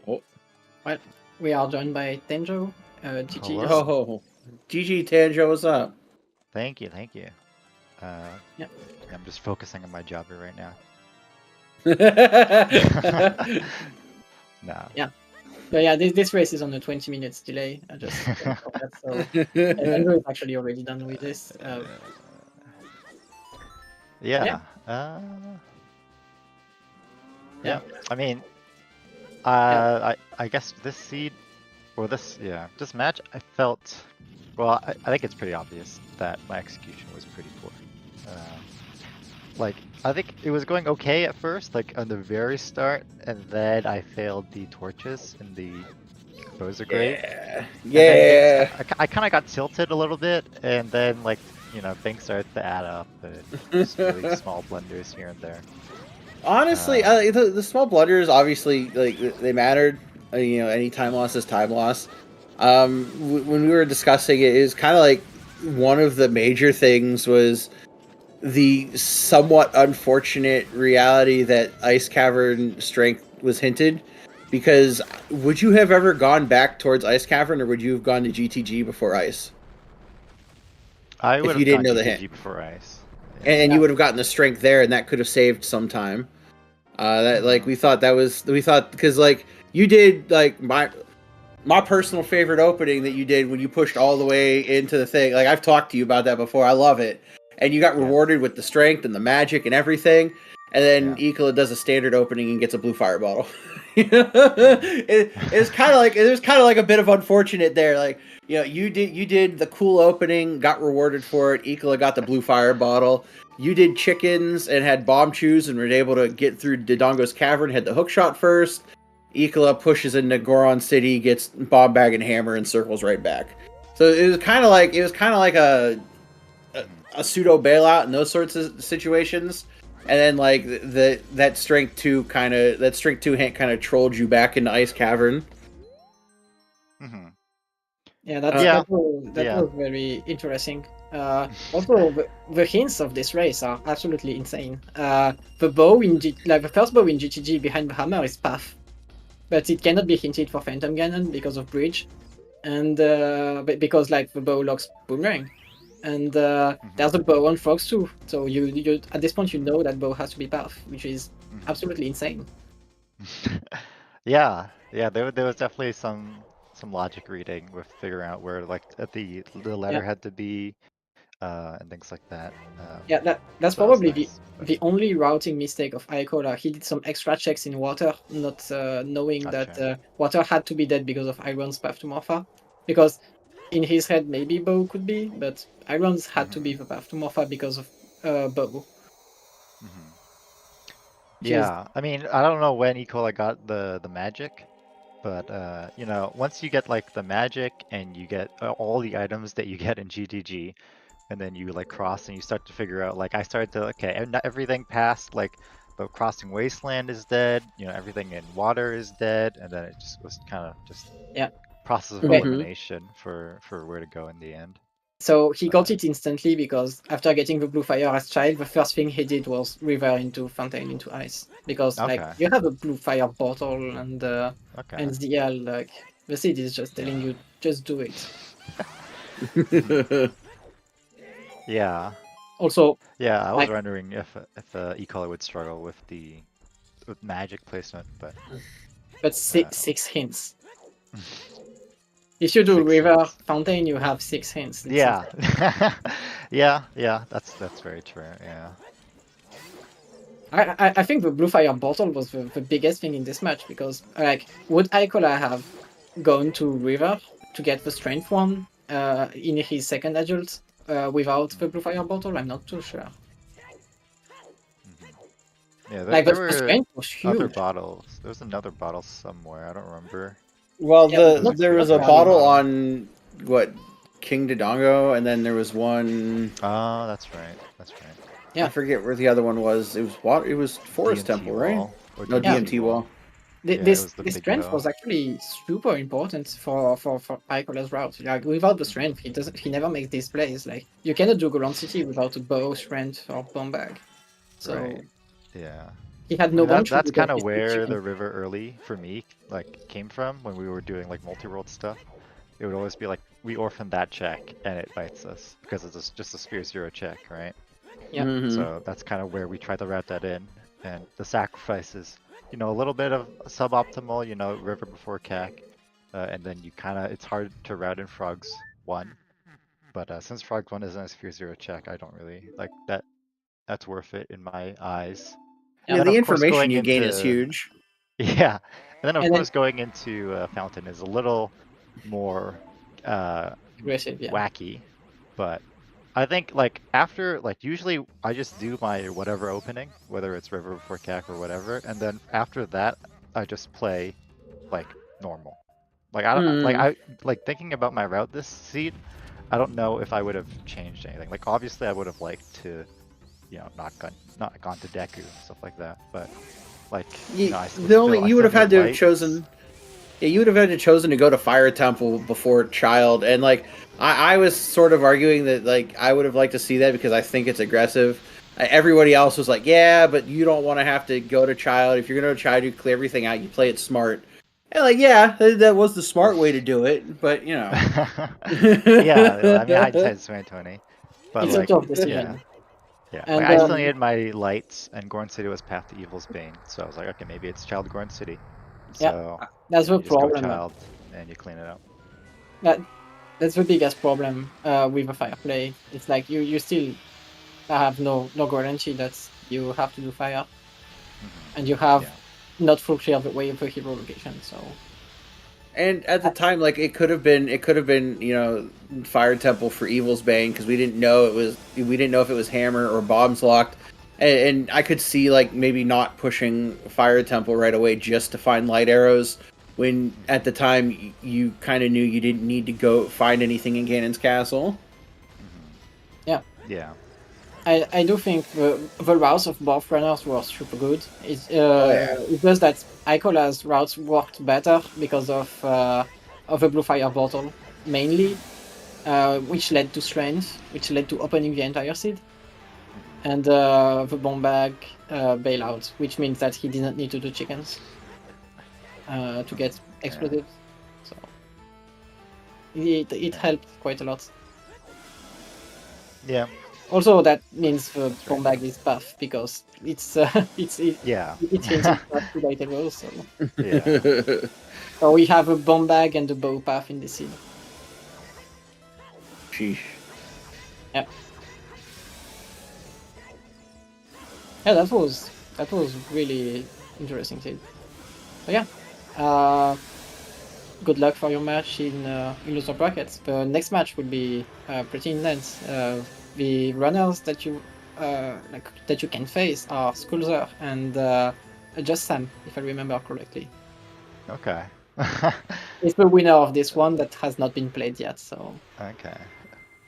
Oh. Well, we are joined by Tanjo. GG. Oh, GG Tanjo, what's up? Thank you, thank you. Yeah. I'm just focusing on my job here right now. No. Yeah. But yeah, this race is on a 20 minutes delay. I just that, so Andrew is actually already done with this. Yeah. Yeah. I mean, Yeah. I guess this seed, or this match, I felt, well, I think it's pretty obvious that my execution was pretty poor. Like, I think it was going okay at first, like on the very start, and then I failed the torches in the Composer grave. Yeah. I kind of got tilted a little bit, and then, like, you know, things started to add up, and just really small blunders here and there. Honestly, the small blunders obviously like they mattered. You know, any time loss is time loss. When we were discussing it, it was kind of like one of the major things was the somewhat unfortunate reality that Ice Cavern strength was hinted. Because would you have ever gone back towards Ice Cavern, or would you have gone to GTG before Ice? I would If you have didn't gone know the GTG hint. before Ice. And you would have gotten the strength there, and that could have saved some time. That like we thought because like you did like my personal favorite opening that you did when you pushed all the way into the thing. Like I've talked to you about that before. I love it, and you got rewarded with the strength and the magic and everything. And then Icola does a standard opening and gets a blue fire bottle. It was kind of like a bit of unfortunate there. Like you know, you did the cool opening, got rewarded for it. Icola got the blue fire bottle. You did chickens and had bomb chews and were able to get through Dodongo's cavern. Had the hook shot first. Icola pushes into Goron City, gets bomb bag and hammer, and circles right back. So it was kind of like a pseudo bailout in those sorts of situations. And then like that strength 2 hint kind of trolled you back into Ice Cavern. Mm-hmm. Yeah, that was very interesting. Also, the hints of this race are absolutely insane. The bow the first bow in GTG behind the hammer is Path, but it cannot be hinted for Phantom Cannon because of Bridge, and because like the bow locks Boomerang, and there's a bow on Frogs too. So you at this point you know that bow has to be Path, which is absolutely insane. Yeah, there was definitely some logic reading with figuring out where like the letter had to be, and things like that. That's probably the only routing mistake of Icola. He did some extra checks in water, not knowing that water had to be dead because of Iron's path to Morpha. Because in his head maybe bow could be, but Iron's had to be the path to Morpha because of bow. Yeah, I mean, I don't know when Icola got the magic, but you know, once you get like the magic and you get all the items that you get in GTG, and then you like cross and you start to figure out, like I started to, okay, not everything past like the crossing wasteland is dead, you know, everything in water is dead, and then it just was kind of just process of elimination for where to go in the end. So he got it instantly because after getting the blue fire as child, the first thing he did was river into Fontaine into ice. Because like you have a blue fire portal and ZL, like the seed is just telling you just do it. Yeah. Also, yeah, I was wondering if Icola would struggle with magic placement, but six hints. If you do river fountain, you have 6 hints. Yeah. yeah, that's very true. Yeah. I think the blue fire bottle was the biggest thing in this match because like would Icola have gone to river to get the strength one in his second adult without the blue fire bottle? I'm not too sure. Yeah, Like there the were strength was other huge. bottles. There was another bottle somewhere. I don't remember. Well, Yeah, but not there was a not value bottle bottle. on what King Dodongo, and then there was one. Oh, that's right. That's right. Yeah. I forget where the other one was. It was what? It was Forest DNT Temple, right? wall or No, Yeah. DNT DNT wall. wall. Yeah, it was the This big strength was hill. actually super important for Icola's route. Like without the strength, he never makes these plays. Like you cannot do Goron City without a bow, strength, or bomb bag. So Right. Yeah. he had I no mean one that's shoot because kind of his big where chicken. the river early for me like came from when we were doing like multi-world stuff. It would always be like we orphan that check and it bites us because it's just a spear 0 check, right? Yeah. So that's kind of where we try to route that in. And the sacrifice is, you know, a little bit of suboptimal, you know, river before CAC. And then you kind of, it's hard to route in Frogs 1. But since Frogs 1 isn't a Sphere 0 check, I don't really like that. That's worth it in my eyes. Yeah. Yeah, Then the of course information going you gain is into, huge. yeah. And then of And then course going into Fountain is a little more aggressive. Yeah. wacky. But I think like after like usually I just do my whatever opening, whether it's River before CAC or whatever, and then after that I just play like normal. Like I don't like Hmm. I like thinking about my route this seed. I don't know if I would have changed anything. Like obviously I would have liked to, you know, not gone to Deku and stuff like that. But like you know I The only I you would still have had need to have lights. chosen. Yeah, you would have had to chosen to go to Fire Temple before Child, and like I was sort of arguing that like I would have liked to see that because I think it's aggressive. Everybody else was like, yeah, but you don't want to have to go to Child. If you're going to Child, you clear everything out. You play it smart. And like, yeah, that was the smart way to do it. But you know, Yeah, I mean hindsight's 2020. But It's a like tough yeah. decision. Yeah, like And I still needed my lights, and Gorn City was Path to Evil's Bane, so I was like, okay, maybe it's Child Gorn City. yeah, So, that's you know, the you just go problem. Child, and you clean it up. That that's the biggest problem with a fire play. It's like you still have no guarantee that you have to do fire, and you have Yeah. not full clear the way of the hero location. So and at the time, like it could have been, you know, Fire Temple for Evil's Bane because we didn't know if it was Hammer or Bombs locked, and I could see like maybe not pushing Fire Temple right away just to find light arrows when at the time you kind of knew you didn't need to go find anything in Ganon's castle. yeah, Yeah. I do think the routes of both runners were super good. Yeah. It's just that Icola's routes worked better because of the blue fire bottle mainly, which led to strength, which led to opening the entire seed, and the bomb bag bailout, which means that he didn't need to do chickens to get explosives. So it helped quite a lot. Yeah. Also, that means the That's bomb right. bag is buff because it's Yeah. it's hinted at relatable. So Yeah. so we have a bomb bag and a bow path in the seed. Sheesh. Yeah. Yeah, that was really interesting seed. So yeah, good luck for your match in loser brackets. The next match will be pretty intense. The runners that you that you can face are Skulzer and Just Sam, if I remember correctly. Okay. It's the winner of this one that has not been played yet. So Okay.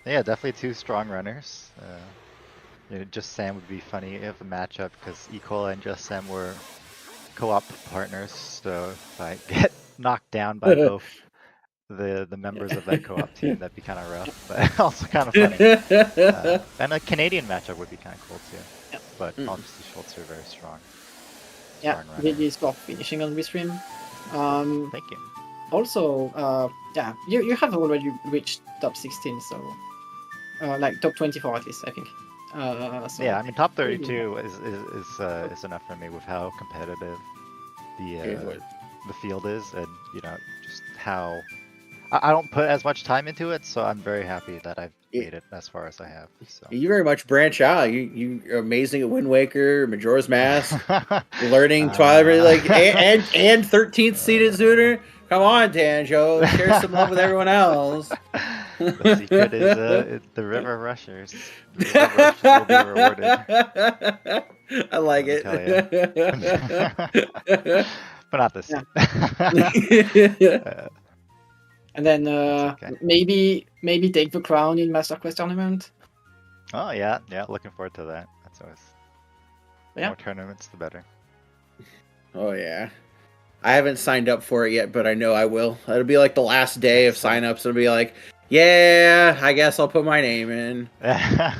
Yeah, definitely two strong runners. You know, Just Sam would be funny if a matchup because Icola and Just Sam were co-op partners. So if I get knocked down by both the members of that co-op team, that'd be kind of rough, but also kind of funny. And a Canadian matchup would be kind of cool too. yeah, But obviously Schultz are very strong. yeah, Strong runner. GG's for finishing on this stream. Thank you. Also, yeah, you have already reached top 16, so like top 24 at least, I think. So Yeah, I mean top 32 is enough for me with how competitive the field is, and you know just how I don't put as much time into it, so I'm very happy that I've made it as far as I have. So. You very much branch out. You're amazing at Wind Waker, Majora's Mask, learning Twilight, like and 13th seeded Zooter. Come on, Tanjo, share some love with everyone else. The secret is the river rushers. The river rushers will be rewarded. I like Let me it. tell ya. But not this Yeah. seat. And then okay. maybe take the crown in Master Quest tournament. Oh yeah, looking forward to that. That's always Yeah. more tournaments, the better. Oh yeah. I haven't signed up for it yet, but I know I will. It'll be like the last day of signups. It'll be like, yeah, I guess I'll put my name in. Yeah,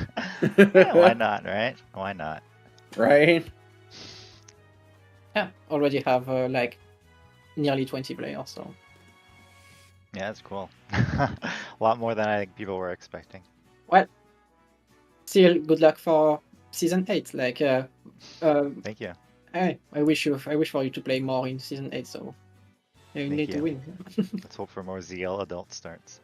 why not, right? Why not? Right? Yeah, already have like nearly 20 players, so. Yeah, it's cool. A lot more than I think people were expecting. Well, still good luck for season 8. Like, Thank you. I wish for you to play more in season 8. So you need to win. Let's hope for more ZL adult starts.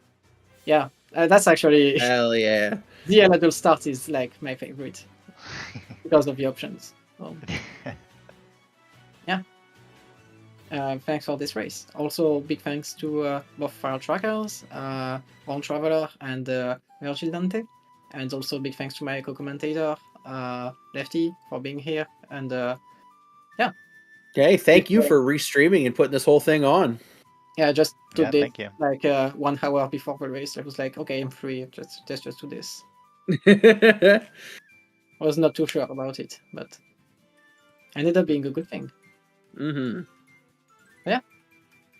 Yeah, that's actually Hell yeah. ZL adult start is like my favorite because of the options. So. Yeah. Thanks for this race. Also, big thanks to both Fire Trackers, Ron Traveler, and Virgil Dante. And also big thanks to my co-commentator, Lefty, for being here. And yeah. Okay, thank you for restreaming and putting this whole thing on. Yeah, I just took it thank you. like 1 hour before the race. I was like, okay, I'm free. Let's just do this. I was not too sure about it, but ended up being a good thing. Mm-hmm. Yeah.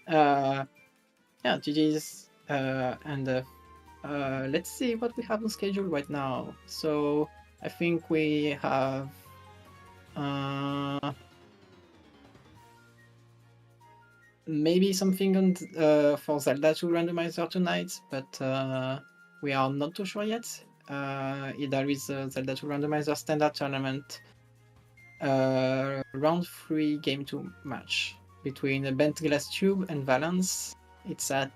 Yeah, GG's. And let's see what we have on schedule right now. So I think we have maybe something on for Zelda 2 randomizer tonight, but we are not too sure yet. There is a Zelda 2 randomizer standard tournament round 3 game 2 match between Bent Glass Tube and Valence. It's at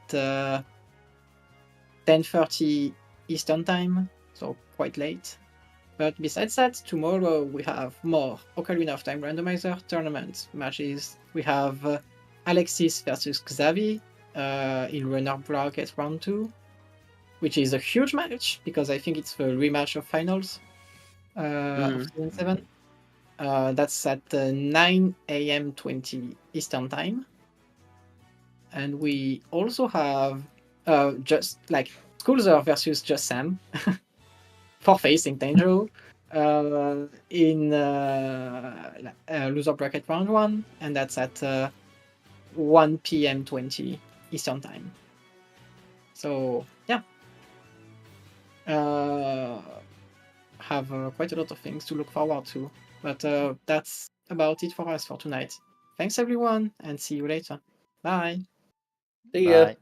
10:30 Eastern time, so quite late. But besides that, tomorrow we have more Ocarina of Time randomizer tournament matches. We have Alexis versus Xavi in runner bracket round 2, which is a huge match because I think it's the rematch of finals of season 7. That's at 9 a.m. 20 Eastern time. And we also have just like Skulzer versus Just Sam for facing Tanjo in loser bracket round 1, and that's at 1 p.m. 20 Eastern time. So yeah, have quite a lot of things to look forward to. But that's about it for us for tonight. Thanks everyone, and see you later. Bye. See ya. Bye.